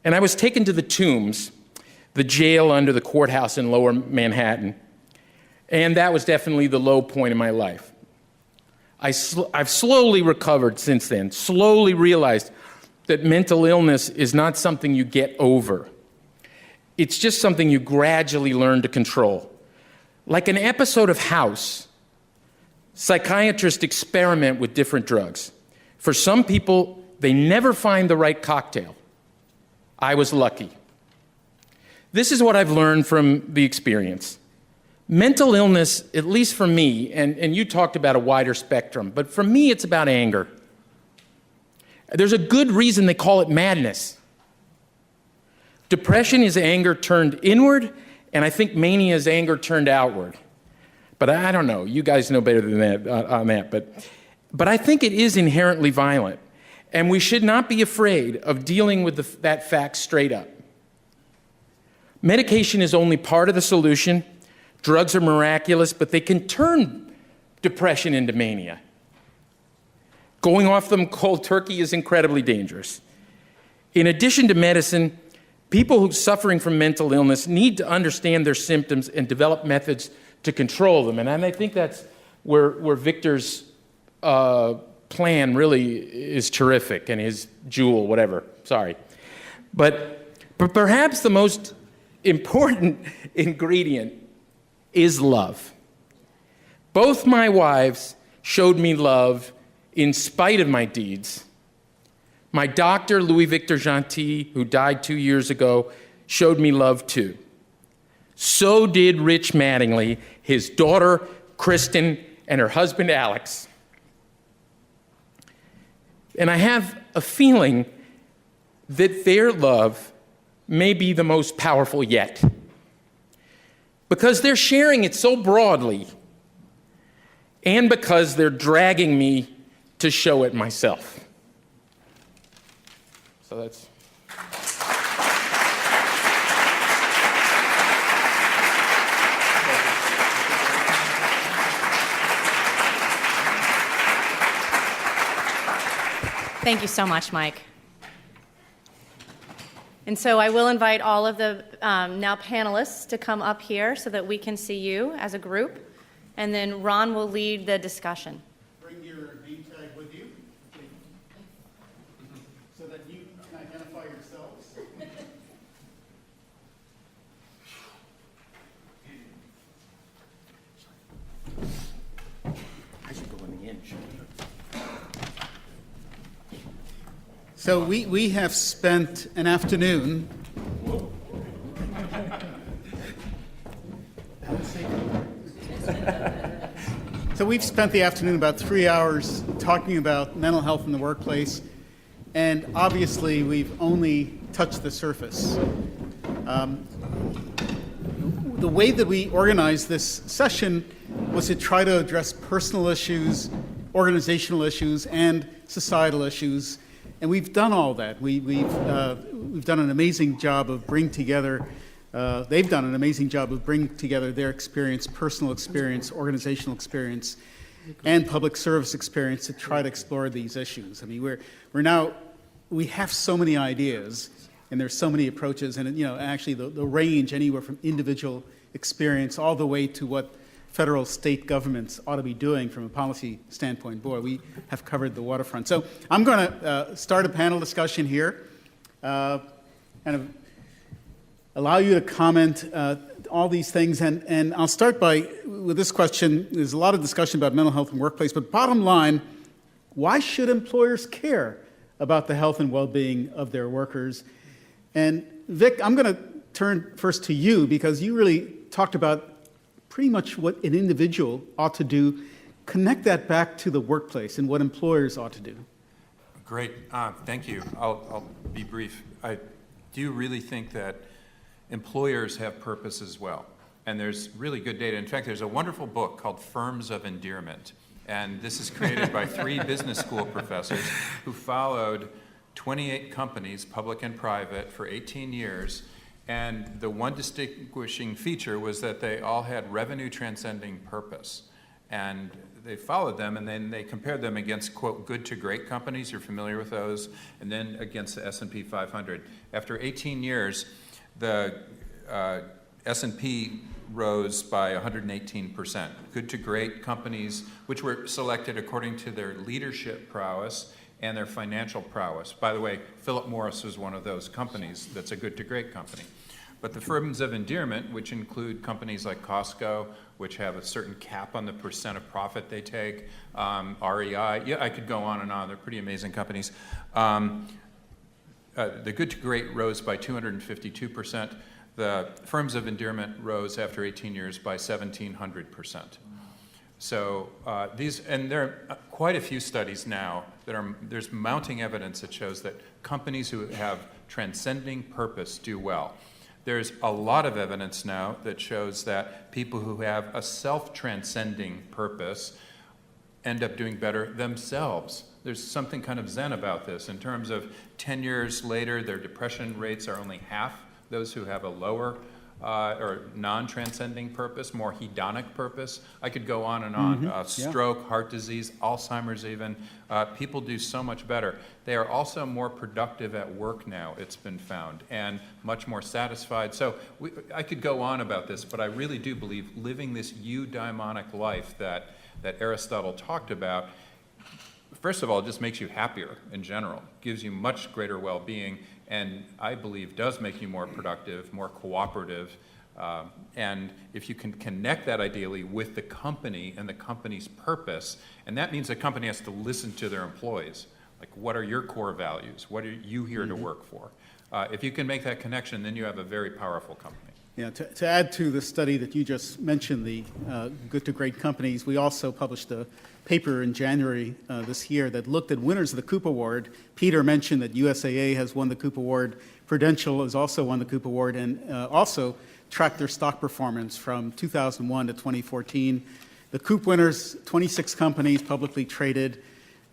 And I was taken to the Tombs, the jail under the courthouse in Lower Manhattan, and that was definitely the low point in my life. I've slowly recovered since then, slowly realized that mental illness is not something you get over. It's just something you gradually learn to control. Like an episode of House, psychiatrists experiment with different drugs. For some people, they never find the right cocktail. I was lucky. This is what I've learned from the experience. Mental illness, at least for me, and you talked about a wider spectrum, but for me it's about anger. There's a good reason they call it madness. Depression is anger turned inward, and I think mania is anger turned outward. But I don't know, you guys know better than that on that, but I think it is inherently violent, and we should not be afraid of dealing with that fact straight up. Medication is only part of the solution. Drugs are miraculous, but they can turn depression into mania. Going off them cold turkey is incredibly dangerous. In addition to medicine, people who are suffering from mental illness need to understand their symptoms and develop methods to control them. And I think that's where Victor's plan really is terrific, and his jewel, whatever, sorry. But perhaps the most important ingredient is love. Both my wives showed me love in spite of my deeds. My doctor, Louis Victor Gentil, who died 2 years ago, showed me love too. So did Rich Mattingly, his daughter, Kristen, and her husband, Alex. And I have a feeling that their love may be the most powerful yet, because they're sharing it so broadly, and because they're dragging me to show it myself. So that's... Thank you so much, Mike. And so I will invite all of the now panelists to come up here so that we can see you as a group, and then Ron will lead the discussion. Bring your name tag with you so that you can identify yourselves. I should go in the end, shouldn't I? So we have spent an afternoon So we've spent the afternoon about 3 hours talking about mental health in the workplace, and obviously we've only touched the surface. The way that we organized this session was to try to address personal issues, organizational issues, and societal issues. And we've done all that. We've done an amazing job of bringing together, they've done an amazing job of bringing together their experience, personal experience, organizational experience, and public service experience to try to explore these issues. I mean, we have so many ideas, and there's so many approaches, and actually the range anywhere from individual experience all the way to what federal, state governments ought to be doing from a policy standpoint. Boy, we have covered the waterfront. So I'm going to start a panel discussion here, and allow you to comment all these things. And I'll start with this question. There's a lot of discussion about mental health in the workplace, but bottom line, why should employers care about the health and well-being of their workers? And Vic, I'm going to turn first to you, because you really talked about pretty much what an individual ought to do. Connect that back to the workplace and what employers ought to do. Great. Thank you. I'll be brief. I do really think that employers have purpose as well. And there's really good data. In fact, there's a wonderful book called Firms of Endearment. And this is created by 3 business school professors who followed 28 companies, public and private, for 18 years. And the one distinguishing feature was that they all had revenue transcending purpose. And they followed them, and then they compared them against, quote, good to great companies. You're familiar with those. And then against the S&P 500. After 18 years, the S&P rose by 118%. Good to great companies, which were selected according to their leadership prowess and their financial prowess. By the way, Philip Morris was one of those companies that's a good to great company. But the firms of endearment, which include companies like Costco, which have a certain cap on the percent of profit they take, REI, yeah, I could go on and on. They're pretty amazing companies. The good to great rose by 252%. The firms of endearment rose after 18 years by 1,700%. So and there are quite a few studies now there's mounting evidence that shows that companies who have transcending purpose do well. There's a lot of evidence now that shows that people who have a self-transcending purpose end up doing better themselves. There's something kind of zen about this. In terms of 10 years later, their depression rates are only half those who have a lower or non-transcending purpose, more hedonic purpose. I could go on and on. Stroke, heart disease, Alzheimer's even. People do so much better. They are also more productive at work now, it's been found, and much more satisfied. So I could go on about this, but I really do believe living this eudaimonic life that Aristotle talked about, first of all, it just makes you happier in general, gives you much greater well-being, and I believe does make you more productive, more cooperative. And if you can connect that ideally with the company and the company's purpose, and that means the company has to listen to their employees. Like, what are your core values? What are you here to work for? If you can make that connection, then you have a very powerful company. Yeah, to add to the study that you just mentioned, the good to great companies, we also published a paper in January this year that looked at winners of the Coop Award. Peter mentioned that USAA has won the Coop Award. Prudential has also won the Coop Award, and also tracked their stock performance from 2001 to 2014. The Coop winners, 26 companies publicly traded.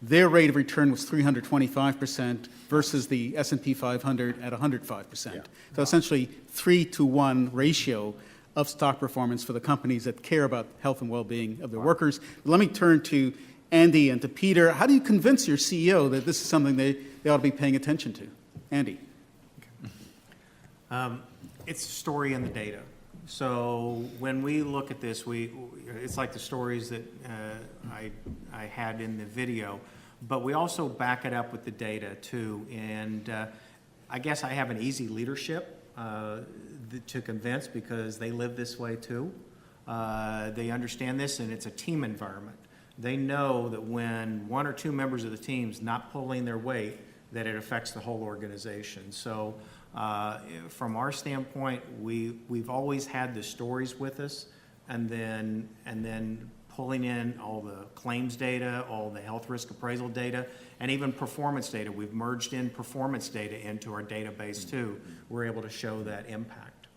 Their rate of return was 325% versus the S&P 500 at 105%. Yeah. So essentially 3-to-1 ratio of stock performance for the companies that care about health and well-being of their workers. But let me turn to Andy and to Peter. How do you convince your CEO that this is something they ought to be paying attention to? Andy. It's the story and the data. So when we look at this, it's like the stories that I had in the video, but we also back it up with the data too. And I guess I have an easy leadership to convince because they live this way too. They understand this, and it's a team environment. They know that when 1 or 2 members of the team's not pulling their weight, that it affects the whole organization. So from our standpoint, we've always had the stories with us, and then pulling in all the claims data, all the health risk appraisal data, and even performance data. We've merged in performance data into our database too. We're able to show that impact.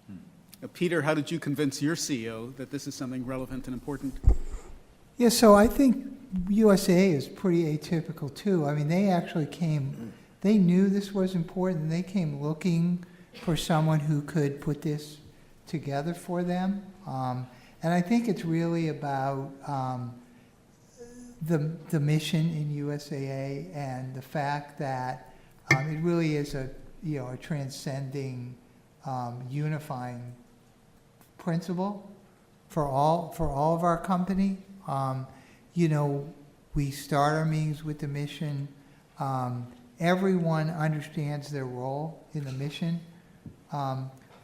Peter, how did you convince your CEO that this is something relevant and important? Yeah, so I think USAA is pretty atypical too. I mean, they actually they knew this was important, and they came looking for someone who could put this together for them. And I think it's really about the mission in USAA and the fact that it really is a transcending, unifying principle for all of our company. We start our meetings with the mission. Everyone understands their role in the mission.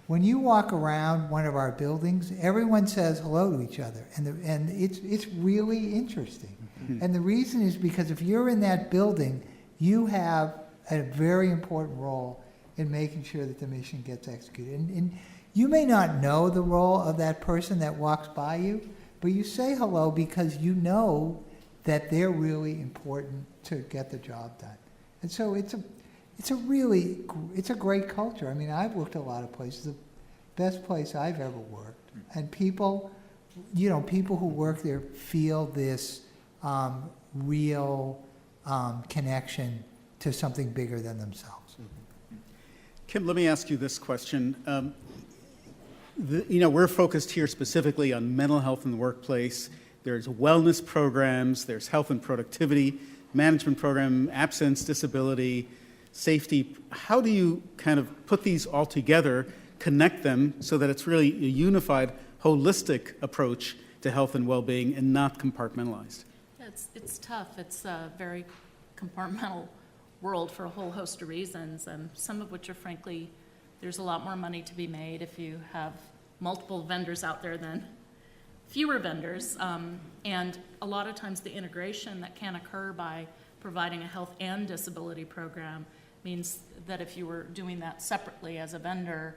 When you walk around one of our buildings, everyone says hello to each other, and it's really interesting. And the reason is because if you're in that building, you have a very important role in making sure that the mission gets executed. And you may not know the role of that person that walks by you, but you say hello because you know that they're really important to get the job done. And so it's a great culture. I mean, I've worked a lot of places. The best place I've ever worked. And people who work there feel this real connection to something bigger than themselves. Kim, let me ask you this question. We're focused here specifically on mental health in the workplace. There's wellness programs, there's health and productivity management program, absence, disability, safety. How do you kind of put these all together, connect them so that it's really a unified, holistic approach to health and well-being and not compartmentalized? Yeah, it's tough. It's a very compartmental world for a whole host of reasons, and some of which are, frankly, there's a lot more money to be made if you have multiple vendors out there than fewer vendors. And a lot of times the integration that can occur by providing a health and disability program means that if you were doing that separately as a vendor,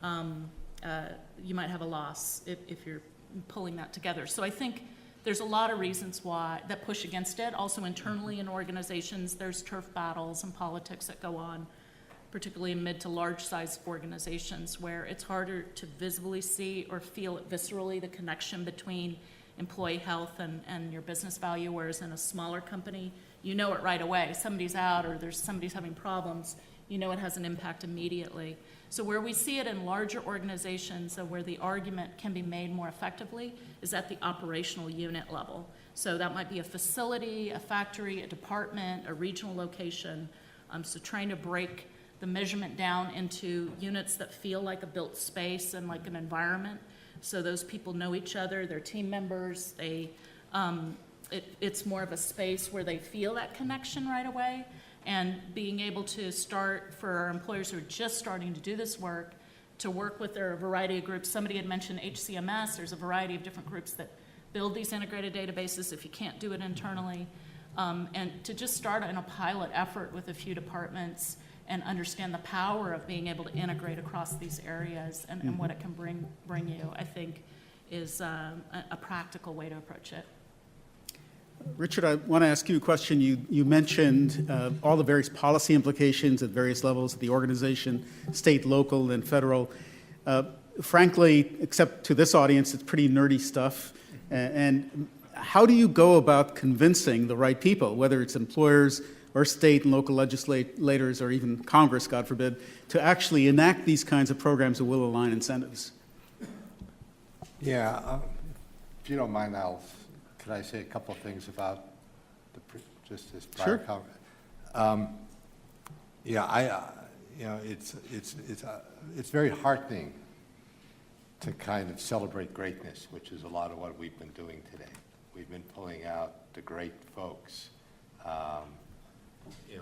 you might have a loss if you're pulling that together. So I think there's a lot of reasons why that push against it. Also internally in organizations, there's turf battles and politics that go on, particularly in mid to large size organizations where it's harder to visibly see or feel it viscerally, the connection between employee health and your business value, whereas in a smaller company, you know it right away. Somebody's out or somebody's having problems, you know it has an impact immediately. So where we see it in larger organizations, where the argument can be made more effectively, is at the operational unit level. So that might be a facility, a factory, a department, a regional location. So trying to break the measurement down into units that feel like a built space and like an environment. So those people know each other, they're team members, it's more of a space where they feel that connection right away. And being able to start, for our employers who are just starting to do this work, to work with their variety of groups. Somebody had mentioned HCMS. There's a variety of different groups that build these integrated databases if you can't do it internally. And to just start in a pilot effort with a few departments and understand the power of being able to integrate across these areas and what it can bring you, I think, is a practical way to approach it. Richard, I want to ask you a question. You mentioned all the various policy implications at various levels of the organization, state, local, and federal. Frankly, except to this audience, it's pretty nerdy stuff. And how do you go about convincing the right people, whether it's employers or state and local legislators or even Congress, God forbid, to actually enact these kinds of programs that will align incentives? Yeah, if you don't mind, could I say a couple of things about just this prior comment? It's very heartening to kind of celebrate greatness, which is a lot of what we've been doing today. We've been pulling out the great folks.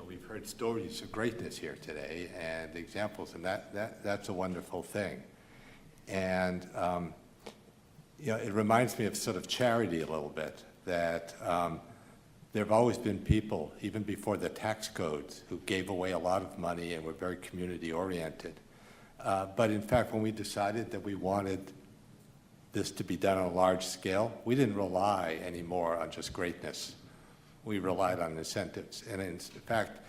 We've heard stories of greatness here today and examples, and that's a wonderful thing. And it reminds me of sort of charity a little bit, that there have always been people, even before the tax codes, who gave away a lot of money and were very community-oriented. But in fact, when we decided that we wanted this to be done on a large scale, we didn't rely anymore on just greatness. We relied on incentives. And in fact,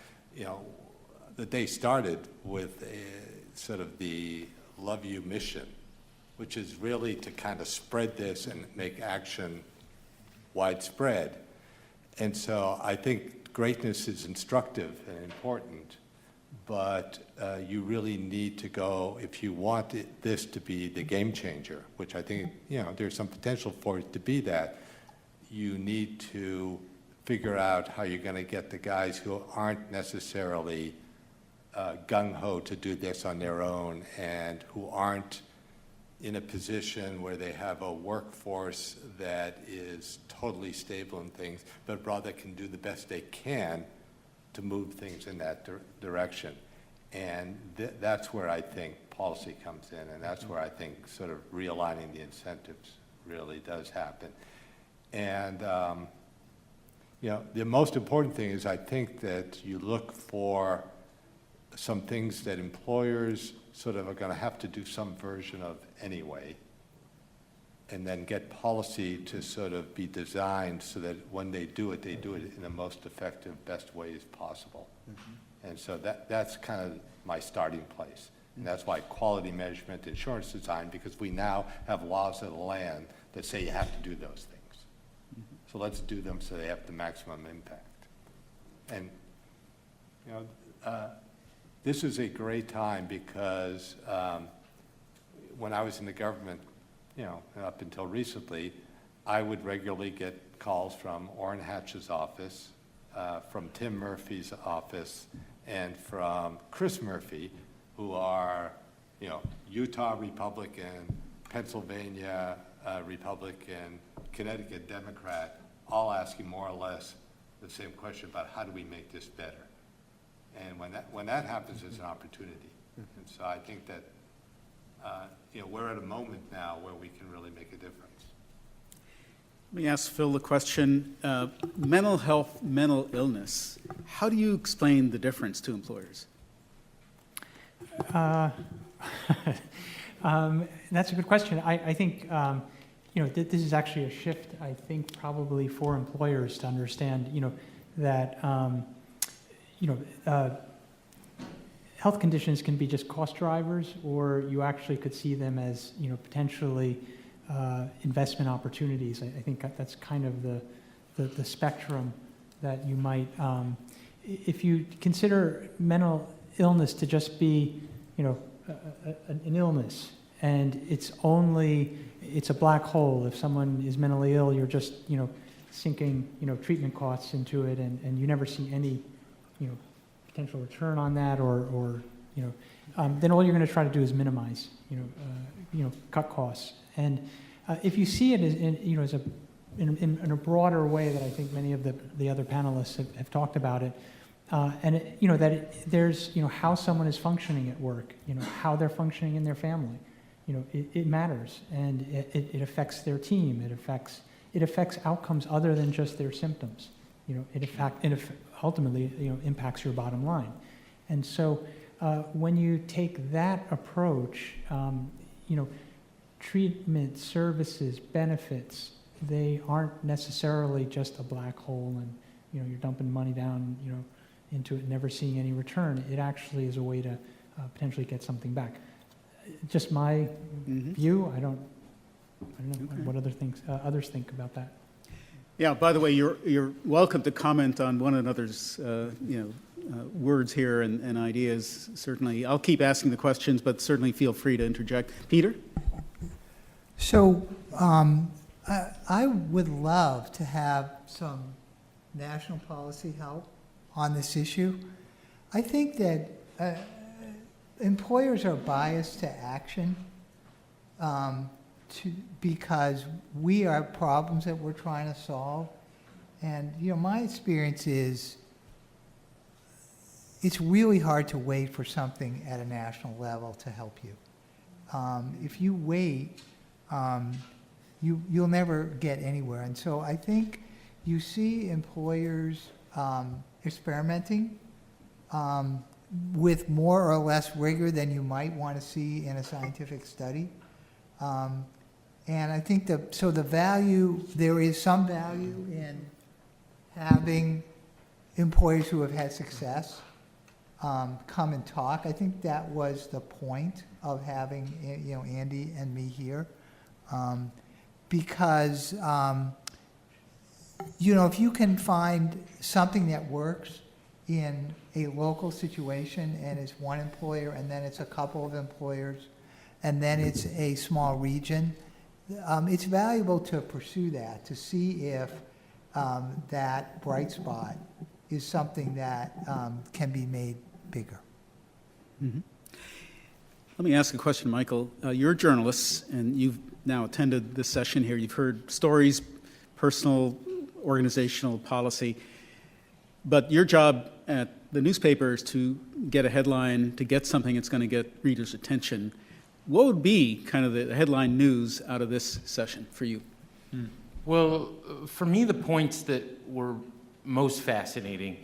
the day started with sort of the Love You mission, which is really to kind of spread this and make action widespread. And so I think greatness is instructive and important, but you really need to go, if you want this to be the game changer, which I think, there's some potential for it to be that, you need to figure out how you're going to get the guys who aren't necessarily gung-ho to do this on their own and who aren't in a position where they have a workforce that is totally stable in things, but rather can do the best they can to move things in that direction. And that's where I think policy comes in, and that's where I think sort of realigning the incentives really does happen. And the most important thing is I think that you look for some things that employers sort of are going to have to do some version of anyway, and then get policy to sort of be designed so that when they do it in the most effective, best ways possible. And so that's kind of my starting place. And that's why quality measurement insurance design, because we now have laws of the land that say you have to do those things. So let's do them so they have the maximum impact. And, you know, this is a great time because when I was in the government, you know, up until recently, I would regularly get calls from Orrin Hatch's office, from Tim Murphy's office, and from Chris Murphy, who are, you know, Utah Republican, Pennsylvania Republican, Connecticut Democrat, all asking more or less the same question about how do we make this better. And when that happens, it's an opportunity. And so I think that you know, we're at a moment now where we can really make a difference. Let me ask Phil the question, mental health, mental illness. How do you explain the difference to employers? That's a good question. I think you know, this is actually a shift, I think, probably for employers to understand, you know, that you know, health conditions can be just cost drivers, or you actually could see them as, you know, potentially investment opportunities. I think that's kind of the spectrum that you might, if you consider mental illness to just be, you know, an illness, and it's a black hole. If someone is mentally ill, you're just, you know, sinking, you know, treatment costs into it, and you never see any, you know, potential return on that, or you know, then all you're going to try to do is minimize, you know, cut costs. And if you see it as, you know, as in a broader way that I think many of the other panelists have talked about it, and it, you know, that there's, you know, how someone is functioning at work, you know, how they're functioning in their family, you know, it matters, and it affects their team. It affects outcomes other than just their symptoms. You know, it ultimately, you know, impacts your bottom line. And so when you take that approach, you know, treatment, services, benefits, they aren't necessarily just a black hole and, you know, you're dumping money down, you know, into it, never seeing any return. It actually is a way to potentially get something back. Just my view. I don't know what others think about that. Yeah, by the way, you're welcome to comment on one another's words here and ideas. Certainly, I'll keep asking the questions, but certainly feel free to interject. Peter? So I would love to have some national policy help on this issue. I think that employers are biased to action because we are problems that we're trying to solve. And, you know, my experience is it's really hard to wait for something at a national level to help you. If you wait, you'll never get anywhere. And so I think you see employers experimenting with more or less rigor than you might want to see in a scientific study. And I think there is some value in having employers who have had success come and talk. I think that was the point of having, you know, Andy and me here, because you know, if you can find something that works in a local situation and it's one employer and then it's a couple of employers and then it's a small region, it's valuable to pursue that, to see if that bright spot is something that can be made bigger. Mm-hmm. Let me ask a question, Michael. You're a journalist, and you've now attended this session here. You've heard stories, personal, organizational, policy. But your job at the newspaper is to get a headline, to get something that's going to get readers' attention. What would be kind of the headline news out of this session for you? Well, for me, the points that were most fascinating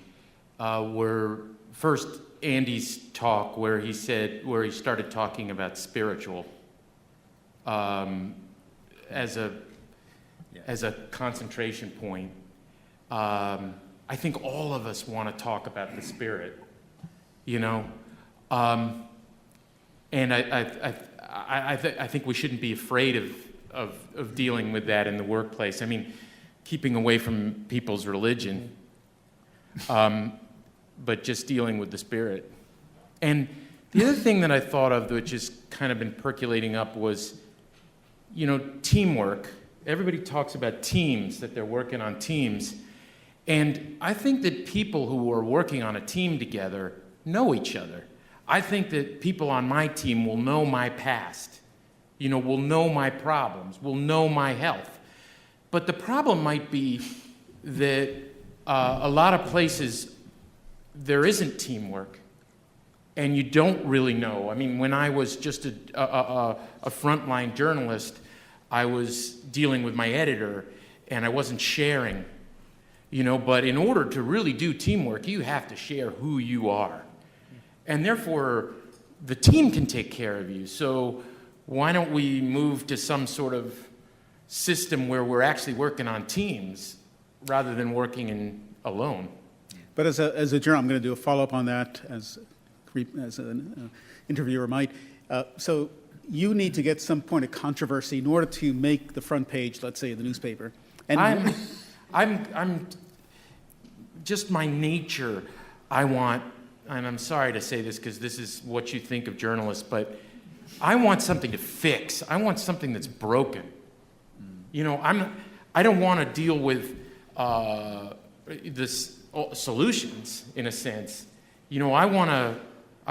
were first Andy's talk where he started talking about spiritual as a concentration point. I think all of us want to talk about the spirit, you know, and I think we shouldn't be afraid of dealing with that in the workplace. I mean, keeping away from people's religion, but just dealing with the spirit. And the other thing that I thought of, which has kind of been percolating up, was, teamwork. Everybody talks about teams, that they're working on teams. And I think that people who are working on a team together know each other. I think that people on my team will know my past, will know my problems, will know my health. But the problem might be that a lot of places there isn't teamwork, and you don't really know. I mean, when I was just a frontline journalist, I was dealing with my editor, and I wasn't sharing. But in order to really do teamwork, you have to share who you are. And therefore, the team can take care of you. So why don't we move to some sort of system where we're actually working on teams rather than working alone? But as a journalist, I'm going to do a follow-up on that as an interviewer might. So you need to get some point of controversy in order to make the front page, let's say, of the newspaper. And I'm just my nature. I want, and I'm sorry to say this because this is what you think of journalists, but I want something to fix. I want something that's broken. I don't want to deal with this solutions in a sense. I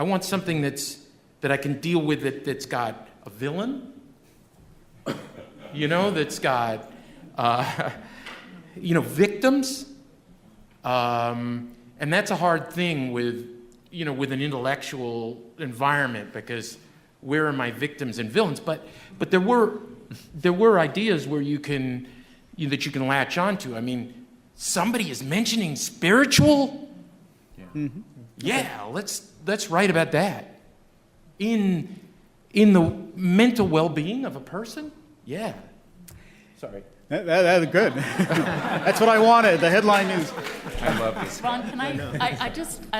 want something that I can deal with that's got a villain. That's got victims. And that's a hard thing with an intellectual environment, because where are my victims and villains? But there were ideas where you can latch onto. I mean, somebody is mentioning spiritual. Yeah, mm-hmm. Yeah, let's write about that. In the mental well-being of a person. Yeah. Sorry. That's good. That's what I wanted, the headline news. I love this. Ron, can I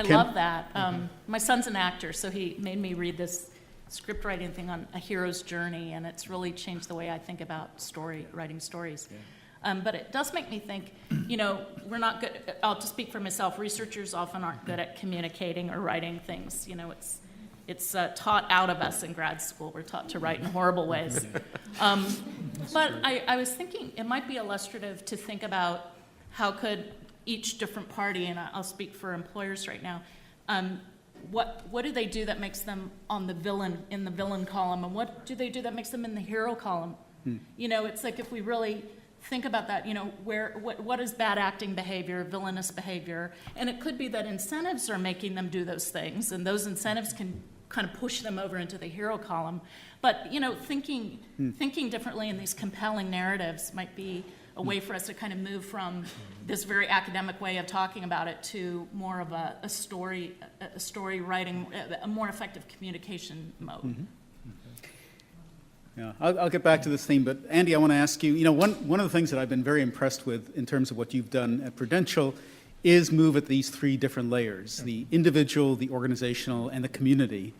love that. My son's an actor, so he made me read this script writing thing on a hero's journey, and it's really changed the way I think about writing stories. Yeah. But it does make me think, we're not good, I'll just speak for myself, researchers often aren't good at communicating or writing things. It's taught out of us in grad school. We're taught to write in horrible ways. But I was thinking it might be illustrative to think about how could each different party, and I'll speak for employers right now, what do they do that makes them in the villain column, and what do they do that makes them in the hero column? It's like if we really think about that, what is bad acting behavior, villainous behavior, and it could be that incentives are making them do those things, and those incentives can kind of push them over into the hero column. But thinking differently in these compelling narratives might be a way for us to kind of move from this very academic way of talking about it to more of a story writing, a more effective communication mode. Mm-hmm. Yeah, I'll get back to this theme, but Andy, I want to ask you, one of the things that I've been very impressed with in terms of what you've done at Prudential is move at these three different layers, the individual, the organizational, and the community.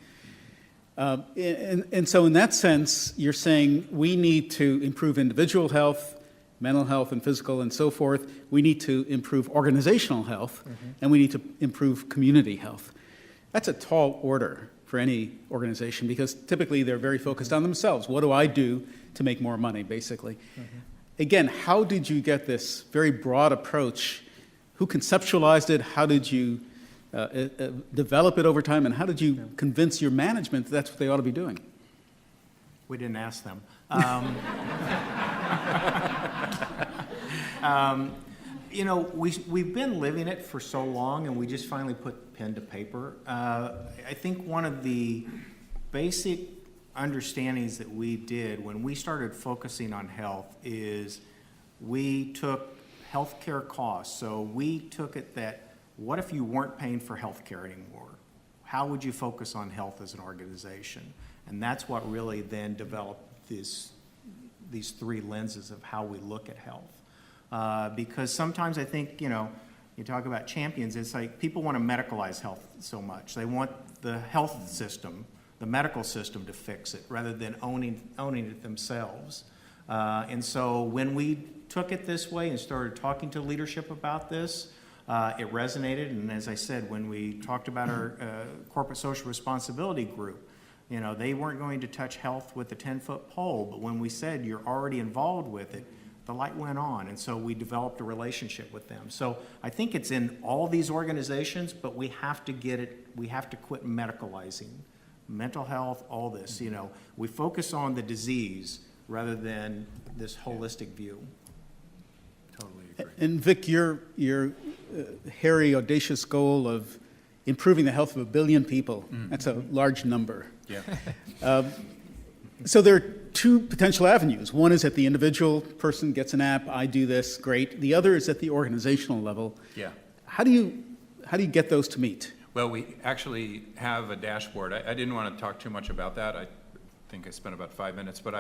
And so in that sense, you're saying we need to improve individual health, mental health and physical and so forth. We need to improve organizational health, and we need to improve community health. That's a tall order for any organization, because typically they're very focused on themselves. What do I do to make more money, basically? Again, how did you get this very broad approach? Who conceptualized it? How did you develop it over time? And how did you convince your management that that's what they ought to be doing? We didn't ask them. We've been living it for so long, and we just finally put pen to paper. I think one of the basic understandings that we did when we started focusing on health is we took healthcare costs. So we took it that, what if you weren't paying for healthcare anymore? How would you focus on health as an organization? And that's what really then developed these three lenses of how we look at health. Because sometimes I think, you talk about champions, it's like people want to medicalize health so much. They want the health system, the medical system, to fix it rather than owning it themselves. And so when we took it this way and started talking to leadership about this, it resonated. And as I said, when we talked about our corporate social responsibility group, you know, they weren't going to touch health with a 10-foot pole, but when we said you're already involved with it, the light went on, and so we developed a relationship with them. So I think it's in all these organizations, but we have to get it, we have to quit medicalizing. Mental health, all this, you know. We focus on the disease rather than this holistic view. Totally agree. And Vic, your hairy, audacious goal of improving the health of 1 billion people, that's a large number. Yeah. So there are two potential avenues. One is that the individual person gets an app, I do this, great. The other is at the organizational level. Yeah. How do you get those to meet? Well, we actually have a dashboard. I didn't want to talk too much about that. I think I spent about 5 minutes, but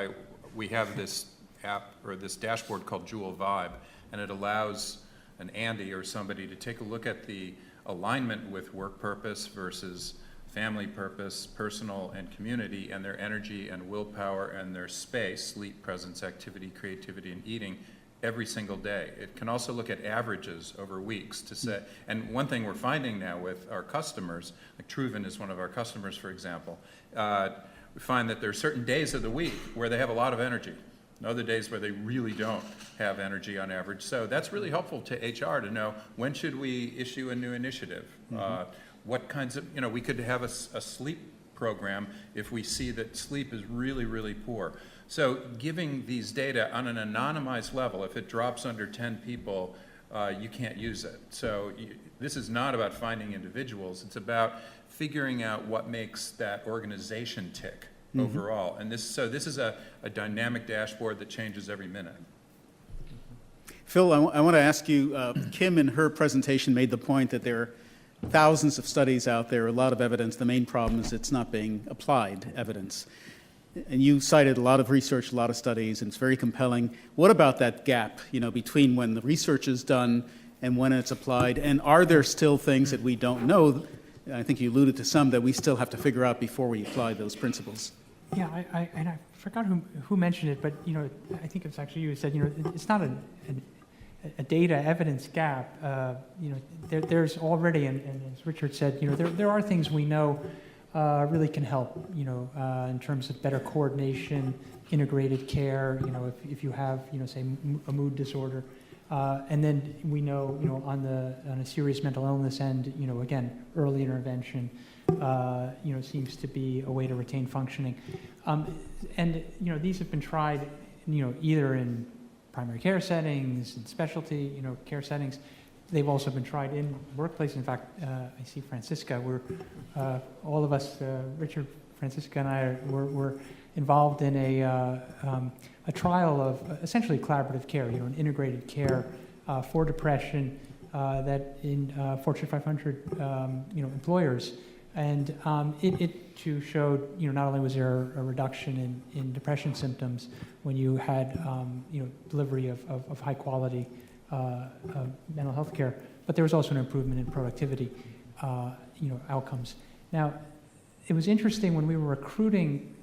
we have this app or this dashboard called Jewel Vibe, and it allows an Andy or somebody to take a look at the alignment with work purpose versus family purpose, personal and community, and their energy and willpower and their space, sleep, presence, activity, creativity, and eating every single day. It can also look at averages over weeks to say, and one thing we're finding now with our customers, like Truven is one of our customers, for example, we find that there are certain days of the week where they have a lot of energy, and other days where they really don't have energy on average. So that's really helpful to HR to know when should we issue a new initiative. What kinds of, you know, we could have a sleep program if we see that sleep is really, really poor. So giving these data on an anonymized level, if it drops under 10 people, you can't use it. So this is not about finding individuals. It's about figuring out what makes that organization tick overall. And this is a dynamic dashboard that changes every minute. Phil, I want to ask you, Kim in her presentation made the point that there are thousands of studies out there, a lot of evidence. The main problem is it's not being applied evidence. And you cited a lot of research, a lot of studies, and it's very compelling. What about that gap, you know, between when the research is done and when it's applied? And are there still things that we don't know? I think you alluded to some that we still have to figure out before we apply those principles. Yeah, I forgot who mentioned it, but you know, I think it's actually you who said, you know, it's not a data evidence gap. You know, there's already, and as Richard said, you know, there are things we know really can help. You know, in terms of better coordination, integrated care. You know, if you have, you know, say a mood disorder, and then we know, you know, on a serious mental illness end, you know, again, early intervention. You know, seems to be a way to retain functioning. And, you know, these have been tried, you know, either in primary care settings, in specialty, you know, care settings. They've also been tried in workplace. In fact, I see Francisca, all of us, Richard, Francisca and I were involved in a trial of essentially collaborative care, you know, an integrated care for depression that in Fortune 500, you know, employers. And it too showed, you know, not only was there a reduction in depression symptoms when you had, you know, delivery of high quality mental health care, but there was also an improvement in productivity, you know, outcomes. Now, it was interesting when we were recruiting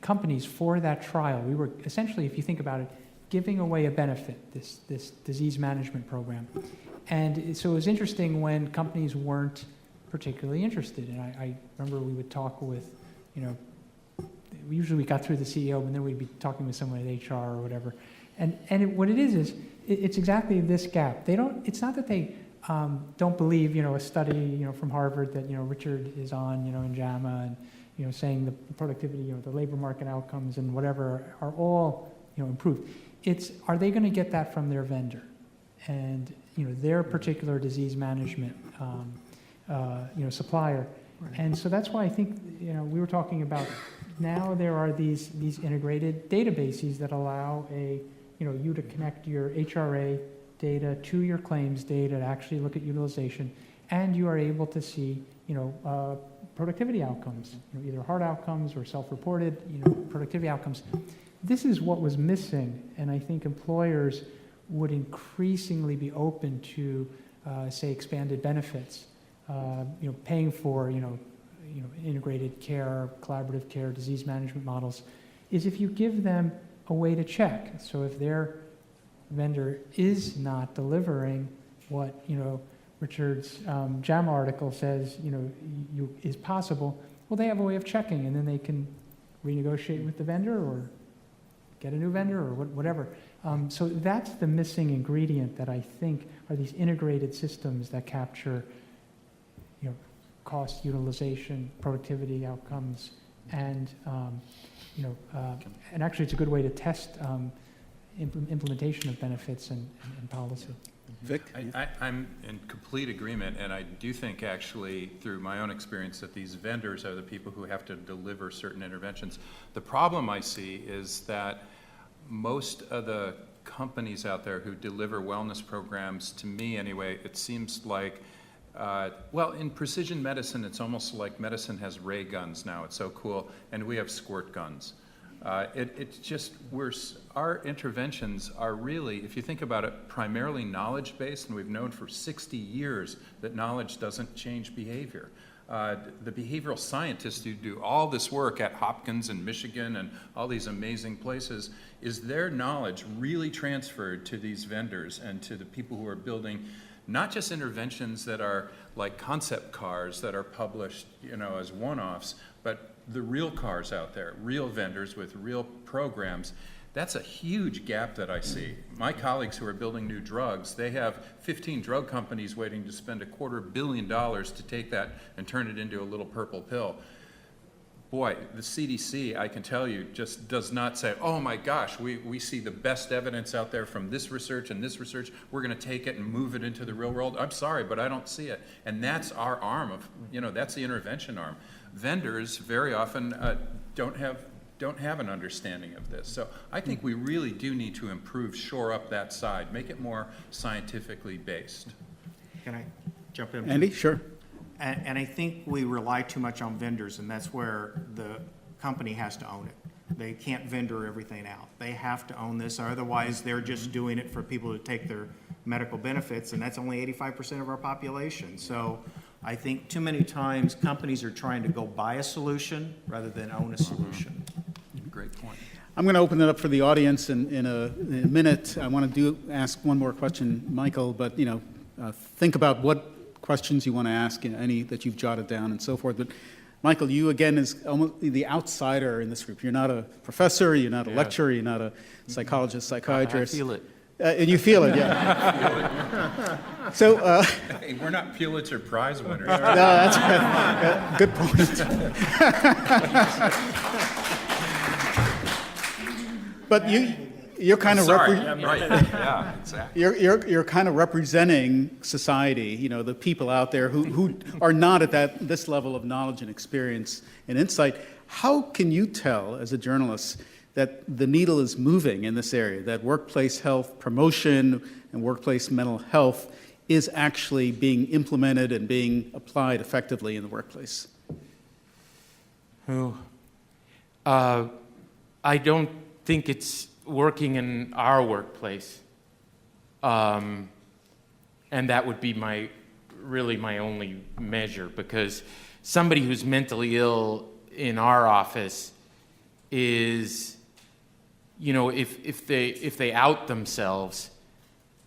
companies for that trial. We were essentially, if you think about it, giving away a benefit, this disease management program. And so it was interesting when companies weren't particularly interested. And I remember we would talk with, you know, usually we got through the CEO, and then we'd be talking with someone at HR or whatever. And what it is it's exactly this gap. It's not that they don't believe, you know, a study, you know, from Harvard that, you know, Richard is on, you know, in JAMA and, you know, saying the productivity, you know, the labor market outcomes and whatever are all, you know, improved. It's, are they going to get that from their vendor? And, you know, their particular disease management you know, supplier. Right. And so that's why I think, you know, we were talking about now there are these integrated databases that allow you to connect your HRA data to your claims data to actually look at utilization, and you are able to see, you know, productivity outcomes, you know, either hard outcomes or self-reported, you know, productivity outcomes. This is what was missing, and I think employers would increasingly be open to, say, expanded benefits. You know, paying for, you know, integrated care, collaborative care, disease management models, is if you give them a way to check. So if their vendor is not delivering what, Richard's JAMA article says, is possible, well, they have a way of checking, and then they can renegotiate with the vendor or get a new vendor or whatever. So that's the missing ingredient that I think are these integrated systems that capture, cost, utilization, productivity outcomes, and and actually it's a good way to test implementation of benefits and policy. Vic? I'm in complete agreement, and I do think actually through my own experience that these vendors are the people who have to deliver certain interventions. The problem I see is that most of the companies out there who deliver wellness programs, to me anyway, it seems like, well, in precision medicine, it's almost like medicine has ray guns now. It's so cool, and we have squirt guns. It's just, our interventions are really, if you think about it, primarily knowledge-based, and we've known for 60 years that knowledge doesn't change behavior. The behavioral scientists who do all this work at Hopkins and Michigan and all these amazing places, is their knowledge really transferred to these vendors and to the people who are building not just interventions that are like concept cars that are published, as one-offs, but the real cars out there, real vendors with real programs. That's a huge gap that I see. My colleagues who are building new drugs, they have 15 drug companies waiting to spend $250 million to take that and turn it into a little purple pill. Boy, the CDC, I can tell you, just does not say, oh my gosh, we see the best evidence out there from this research and this research, we're gonna take it and move it into the real world. I'm sorry, but I don't see it. And that's our arm of, that's the intervention arm. Vendors very often don't have an understanding of this. So I think we really do need to improve, shore up that side, make it more scientifically based. Can I jump in? Andy, sure. And I think we rely too much on vendors, and that's where the company has to own it. They can't vendor everything out. They have to own this, otherwise they're just doing it for people to take their medical benefits, and that's only 85% of our population. So I think too many times companies are trying to go buy a solution rather than own a solution. Great point. I'm going to open it up for the audience in a minute. I want to ask one more question, Michael, but think about what questions you want to ask, any that you've jotted down and so forth. But Michael, you again is almost the outsider in this group. You're not a professor, you're not a lecturer, you're not a psychologist, psychiatrist. I feel it. And you feel it, yeah. So hey, we're not Pulitzer Prize winners. No, that's right. Good point. But you're kind of right. Yeah, exactly. You're kind of representing society, the people out there who are not at this level of knowledge and experience and insight. How can you tell as a journalist that the needle is moving in this area, that workplace health promotion and workplace mental health is actually being implemented and being applied effectively in the workplace? I don't think it's working in our workplace, and that would be really my only measure, because somebody who's mentally ill in our office is, if they out themselves,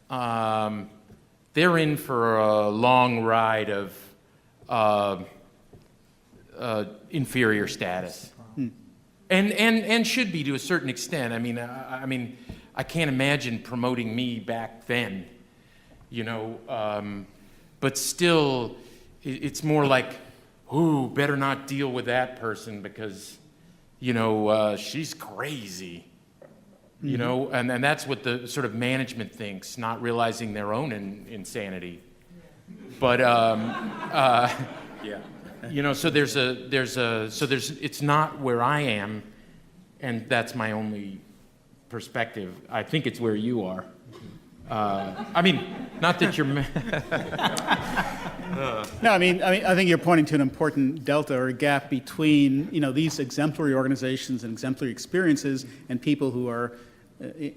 they're in for a long ride of inferior status. And should be to a certain extent. I mean, I can't imagine promoting me back then, but still, it's more like, ooh, better not deal with that person because, she's crazy, and that's what the sort of management thinks, not realizing their own insanity. But yeah. So it's not where I am, and that's my only perspective. I think it's where you are. Not that you're. No, I think you're pointing to an important delta or a gap between, these exemplary organizations and exemplary experiences and people who are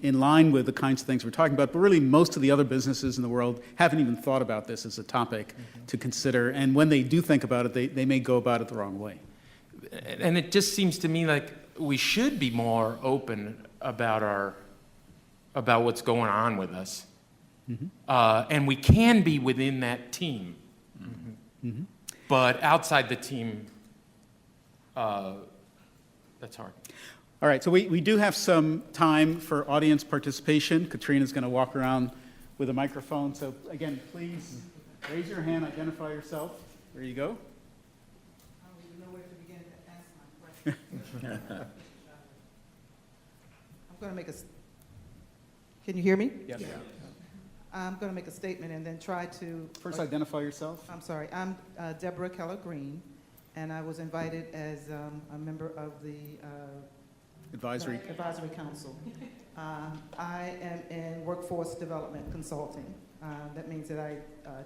in line with the kinds of things we're talking about, but really most of the other businesses in the world haven't even thought about this as a topic to consider, and when they do think about it, they may go about it the wrong way. And it just seems to me like we should be more open about what's going on with us. And we can be within that team. But outside the team, that's hard. All right, so we do have some time for audience participation. Katrina's going to walk around with a microphone. So again, please raise your hand, identify yourself. There you go. I don't even know where to begin to answer my question. I'm going to make a. Can you hear me? Yes. Yeah. I'm going to make a statement and then try to. First, identify yourself. I'm sorry. I'm Deborah Keller Green, and I was invited as a member of the Advisory Council. I am in workforce development consulting. That means that I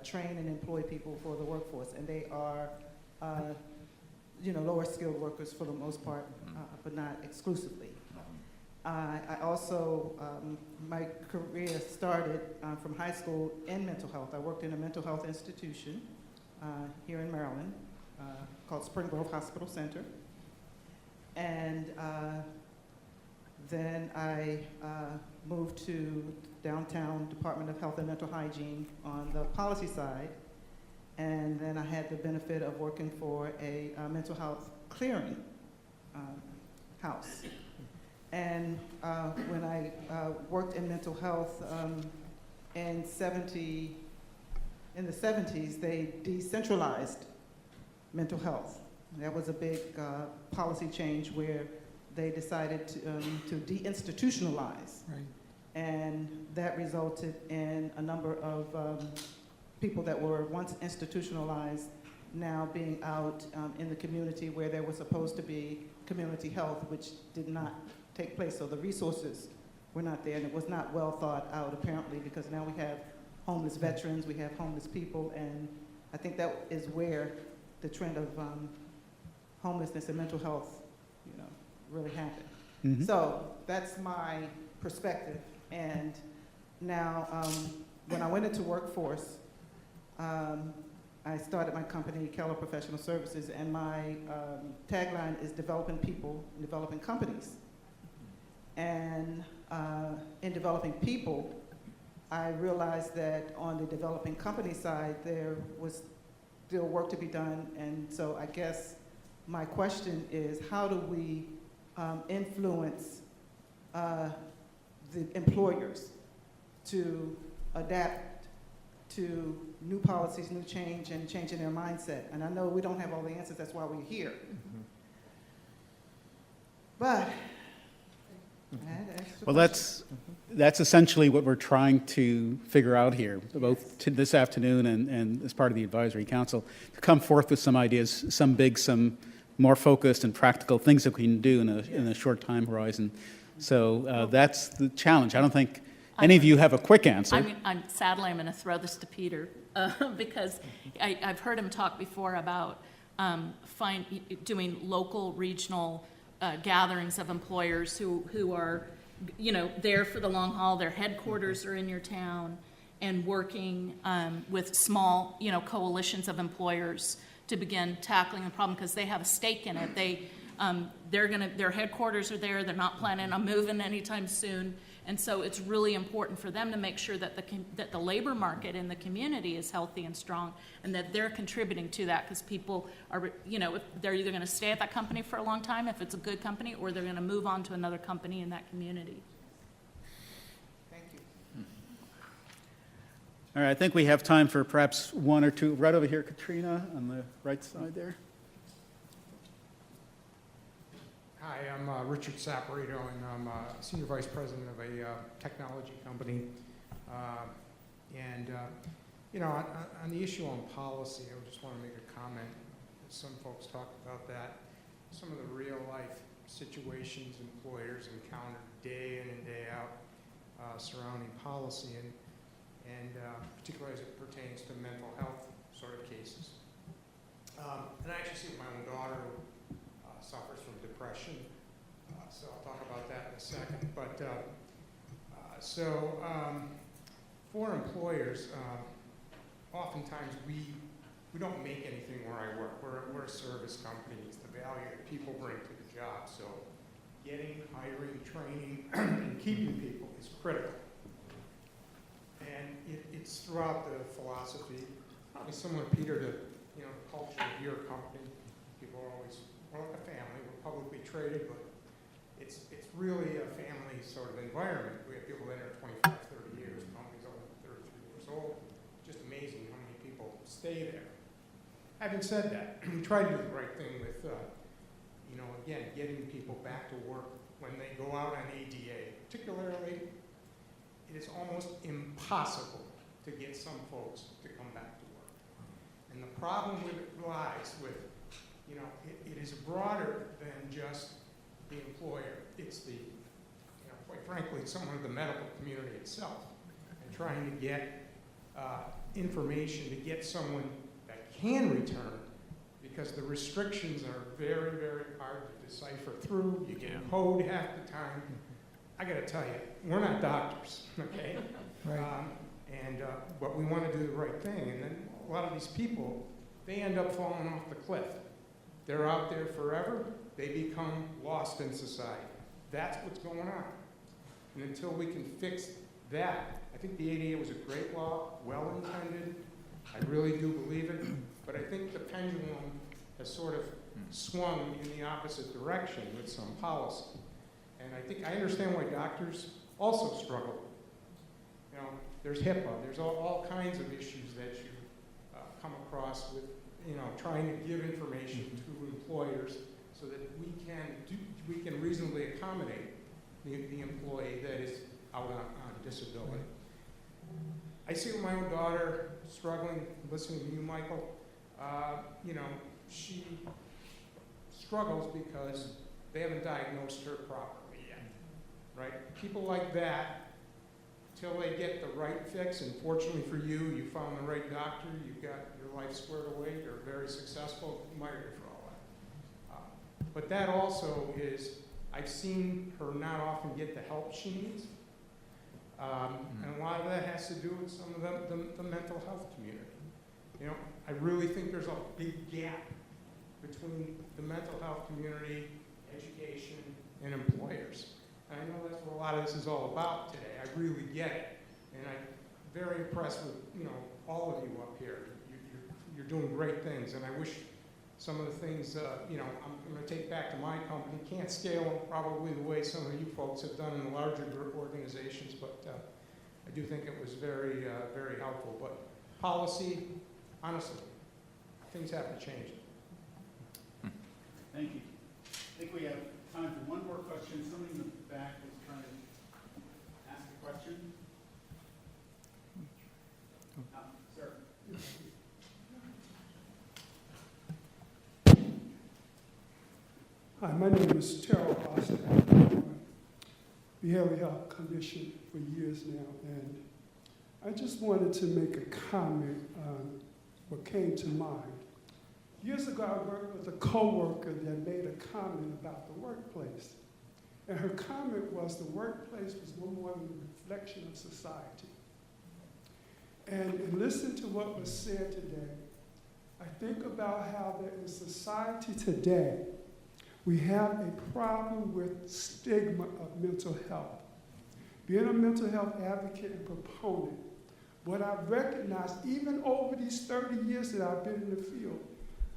train and employ people for the workforce, and they are, lower skilled workers for the most part, but not exclusively. I also, my career started from high school in mental health. I worked in a mental health institution here in Maryland called Spring Grove Hospital Center. And then I moved to downtown Department of Health and Mental Hygiene on the policy side. And then I had the benefit of working for a mental health clearing house. And when I worked in mental health in the 70s, they decentralized mental health. That was a big policy change where they decided to deinstitutionalize. Right. And that resulted in a number of people that were once institutionalized now being out in the community where there was supposed to be community health, which did not take place. So the resources were not there, and it was not well thought out, apparently, because now we have homeless veterans, we have homeless people, and I think that is where the trend of homelessness and mental health, really happened. Mm-hmm. So that's my perspective. And now, when I went into workforce, I started my company, Keller Professional Services, and my tagline is developing people, developing companies. And in developing people, I realized that on the developing company side, there was still work to be done. And so I guess my question is, how do we influence the employers to adapt to new policies, new change, and changing their mindset? And I know we don't have all the answers, that's why we're here. Mm-hmm. But I had to ask the question. That's essentially what we're trying to figure out here, both this afternoon and as part of the advisory council, to come forth with some ideas, some big, some more focused and practical things that we can do in a short time horizon. So that's the challenge. I don't think any of you have a quick answer. I mean, sadly, I'm going to throw this to Peter because I've heard him talk before about doing local, regional gatherings of employers who are, there for the long haul. Their headquarters are in your town, and working with small, coalitions of employers to begin tackling the problem because they have a stake in it. Their headquarters are there. They're not planning on moving anytime soon. And so it's really important for them to make sure that the labor market in the community is healthy and strong, and that they're contributing to that, because people are, if they're either going to stay at that company for a long time, if it's a good company, or they're going to move on to another company in that community. Thank you. All right, I think we have time for perhaps one or two. Right over here, Katrina, on the right side there. Hi, I'm Richard Saporito, and I'm Senior Vice President of a technology company. On the issue on policy, I just want to make a comment. Some folks talked about that. Some of the real-life situations employers encounter day in and day out surrounding policy, and particularly as it pertains to mental health sort of cases. And I actually see my own daughter suffers from depression, so I'll talk about that in a second. But for employers, oftentimes we don't make anything where I work. We're a service company. It's the value that people bring to the job. So getting, hiring, training, and keeping people is critical. And it's throughout the philosophy, probably similar, Peter, to the culture of your company. People are always, we're like a family. We're publicly traded, but it's really a family sort of environment. We have people that are 25, 30 years. The company's only 33 years old. Just amazing how many people stay there. Having said that, we try to do the right thing with, again, getting people back to work when they go out on ADA. Particularly, it is almost impossible to get some folks to come back to work. And the problem with it lies with, it is broader than just the employer. It's the, quite frankly, someone of the medical community itself. And trying to get information to get someone that can return, because the restrictions are very, very hard to decipher through. You get code half the time. I got to tell you, we're not doctors, okay? Right. But we want to do the right thing. And then a lot of these people, they end up falling off the cliff. They're out there forever. They become lost in society. That's what's going on. And until we can fix that, I think the ADA was a great law, well-intended. I really do believe it. But I think the pendulum has sort of swung in the opposite direction with some policy. And I understand why doctors also struggle. There's HIPAA, there's all kinds of issues that you come across with, trying to give information to employers so that we can reasonably accommodate the employee that is out on disability. I see my own daughter struggling, listening to you, Michael. She struggles because they haven't diagnosed her properly yet, right? People like that, till they get the right fix, and fortunately for you, you found the right doctor, you've got your life squared away, you're very successful, admire you for all that. But that also is, I've seen her not often get the help she needs. And a lot of that has to do with some of the mental health community. I really think there's a big gap between the mental health community, education, and employers. And I know that's what a lot of this is all about today. I really get it. And I'm very impressed with, all of you up here. You're doing great things. And I wish some of the things, I'm going to take back to my company. Can't scale probably the way some of you folks have done in the larger organizations, but I do think it was very, very helpful. But policy, honestly, things have to change. Thank you. I think we have time for one more question. Somebody in the back is trying to ask a question. Sir. Hi, my name is Terrell Austin. I have a behavioral health condition for years now, and I just wanted to make a comment on what came to mind. Years ago, I worked with a coworker that made a comment about the workplace. And her comment was the workplace was no more than a reflection of society. And in listening to what was said today, I think about how that in society today, we have a problem with stigma of mental health. Being a mental health advocate and proponent, what I've recognized, even over these 30 years that I've been in the field,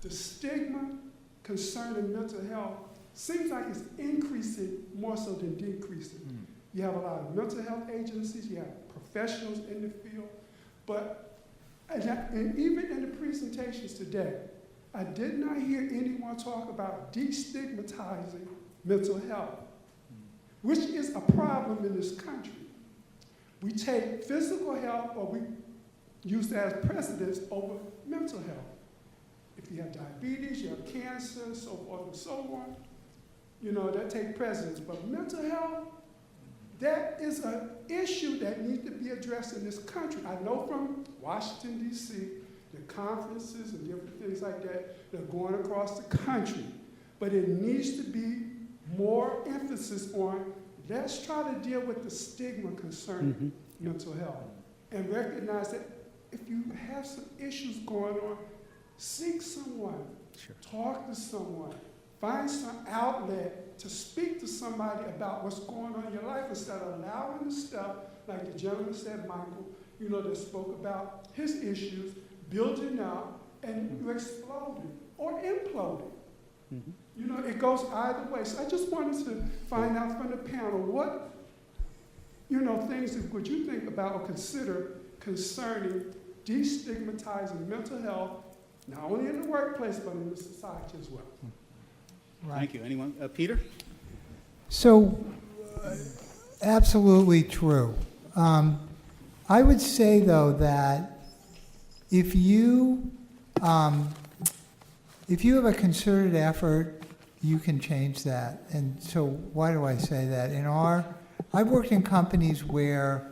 the stigma concerning mental health seems like it's increasing more so than decreasing. You have a lot of mental health agencies, you have professionals in the field, but and even in the presentations today, I did not hear anyone talk about destigmatizing mental health, which is a problem in this country. We take physical health, or we use that as precedence over mental health. If you have diabetes, you have cancer, so forth and so on, that take precedence. But mental health, that is an issue that needs to be addressed in this country. I know from Washington, D.C., the conferences and different things like that are going across the country. But it needs to be more emphasis on, let's try to deal with the stigma concerning mental health and recognize that if you have some issues going on, seek someone, talk to someone, Find some outlet to speak to somebody about what's going on in your life instead of allowing the stuff, like the gentleman said, Michael, that spoke about his issues, building up, and you exploding or imploding. It goes either way. So I just wanted to find out from the panel what, things that would you think about or consider concerning destigmatizing mental health, not only in the workplace, but in the society as well. Thank you. Anyone? Peter? So, absolutely true. I would say, though, that if you have a concerted effort, you can change that. And so why do I say that? I've worked in companies where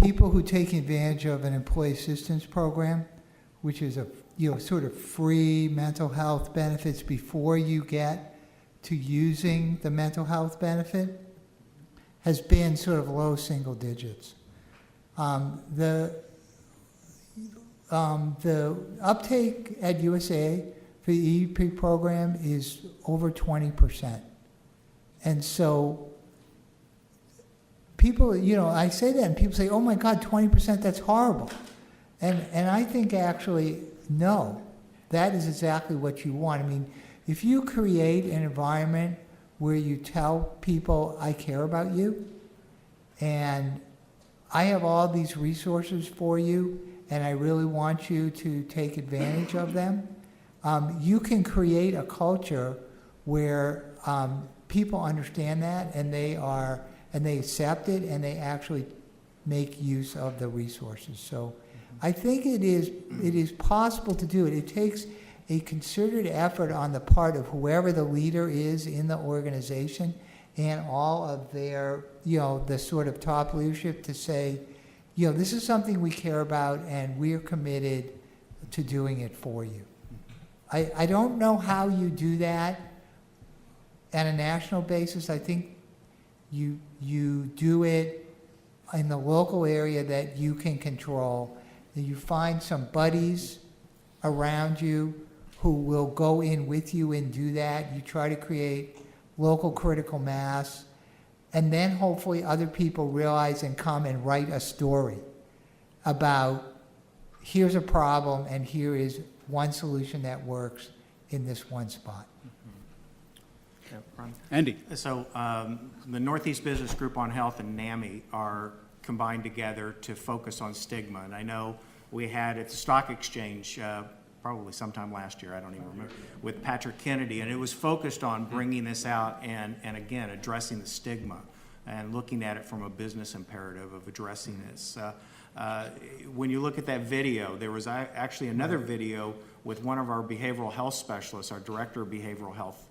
people who take advantage of an employee assistance program, which is a sort of free mental health benefits before you get to using the mental health benefit, has been sort of low single digits. The uptake at USA for the EEP program is over 20%. And so people, I say that and people say, oh my God, 20%, that's horrible. And I think actually, no, that is exactly what you want. I mean, if you create an environment where you tell people, I care about you, and I have all these resources for you, and I really want you to take advantage of them, you can create a culture where people understand that, and they accept it, and they actually make use of the resources. So I think it is possible to do it. It takes a concerted effort on the part of whoever the leader is in the organization and all of their, the sort of top leadership to say, this is something we care about and we're committed to doing it for you. I don't know how you do that on a national basis. I think you do it in the local area that you can control. You find some buddies around you who will go in with you and do that. You try to create local critical mass, and then hopefully other people realize and come and write a story about here's a problem and here is one solution that works in this one spot. Andy. So the Northeast Business Group on Health and NAMI are combined together to focus on stigma. And I know we had at the Stock Exchange probably sometime last year, I don't even remember, with Patrick Kennedy, and it was focused on bringing this out and again, addressing the stigma and looking at it from a business imperative of addressing this. When you look at that video, there was actually another video with one of our behavioral health specialists, our director of behavioral health,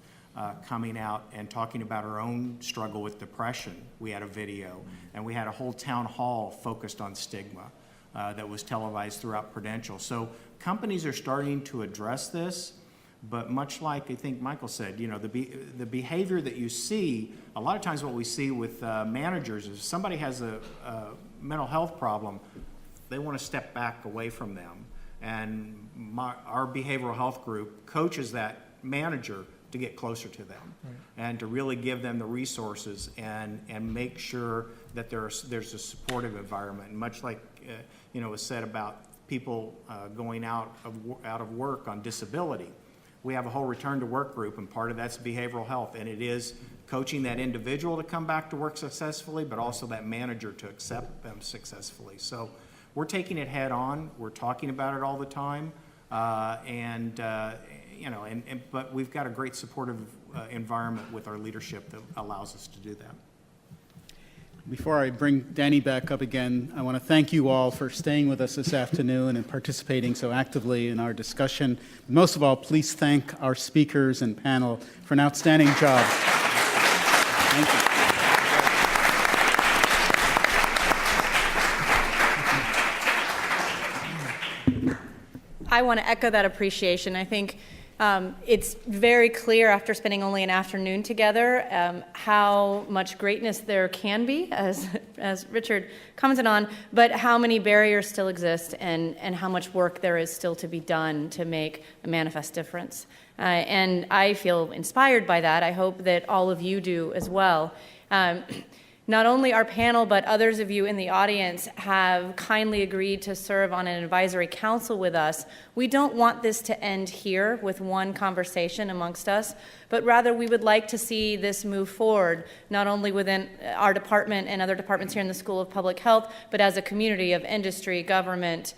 coming out and talking about her own struggle with depression. We had a video, and we had a whole town hall focused on stigma that was televised throughout Prudential. So companies are starting to address this, but much like I think Michael said, the behavior that you see, a lot of times what we see with managers is if somebody has a mental health problem, they want to step back away from them. And our behavioral health group coaches that manager to get closer to them, and to really give them the resources and make sure that there's a supportive environment. And much like was said about people going out of work on disability, we have a whole return to work group, and part of that's behavioral health, and it is coaching that individual to come back to work successfully, but also that manager to accept them successfully. So we're taking it head on. We're talking about it all the time, but we've got a great supportive environment with our leadership that allows us to do that. Before I bring Danny back up again, I want to thank you all for staying with us this afternoon and participating so actively in our discussion. Most of all, please thank our speakers and panel for an outstanding job. Thank you. I want to echo that appreciation. I think It's very clear after spending only an afternoon together how much greatness there can be, as Richard commented on, but how many barriers still exist and how much work there is still to be done to make a manifest difference. And I feel inspired by that. I hope that all of you do as well. Not only our panel, but others of you in the audience have kindly agreed to serve on an advisory council with us. We don't want this to end here with one conversation amongst us, but rather we would like to see this move forward, not only within our department and other departments here in the School of Public Health, but as a community of industry, government,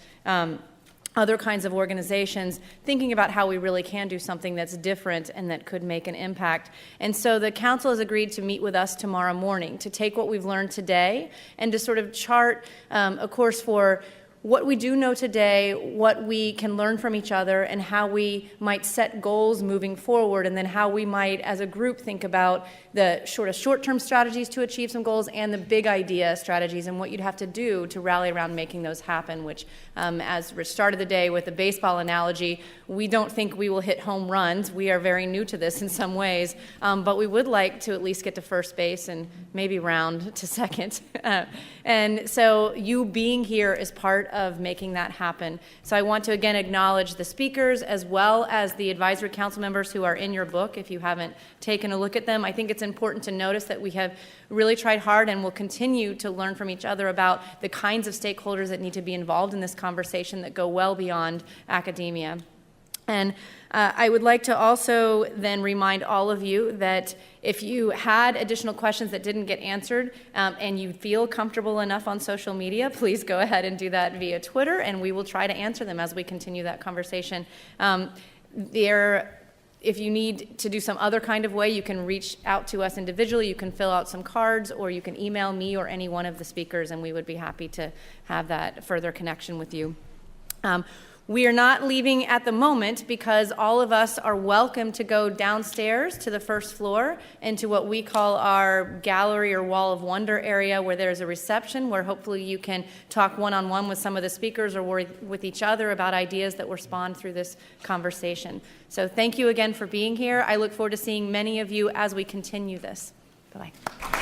other kinds of organizations, thinking about how we really can do something that's different and that could make an impact. And so the council has agreed to meet with us tomorrow morning to take what we've learned today and to sort of chart a course for what we do know today, what we can learn from each other, and how we might set goals moving forward, and then how we might, as a group, think about the short-term strategies to achieve some goals and the big idea strategies and what you'd have to do to rally around making those happen, which, as Rich started the day with the baseball analogy, we don't think we will hit home runs. We are very new to this in some ways, but we would like to at least get to first base and maybe round to second. And so you being here is part of making that happen. So I want to again acknowledge the speakers as well as the advisory council members who are in your book if you haven't taken a look at them. I think it's important to notice that we have really tried hard and will continue to learn from each other about the kinds of stakeholders that need to be involved in this conversation that go well beyond academia. And I would like to also then remind all of you that if you had additional questions that didn't get answered and you feel comfortable enough on social media, please go ahead and do that via Twitter, and we will try to answer them as we continue that conversation. If you need to do some other kind of way, you can reach out to us individually. You can fill out some cards, or you can email me or any one of the speakers, and we would be happy to have that further connection with you. We are not leaving at the moment because all of us are welcome to go downstairs to the first floor into what we call our gallery or wall of wonder area, where there's a reception where hopefully you can talk one-on-one with some of the speakers or with each other about ideas that were spawned through this conversation. So thank you again for being here. I look forward to seeing many of you as we continue this. Bye-bye.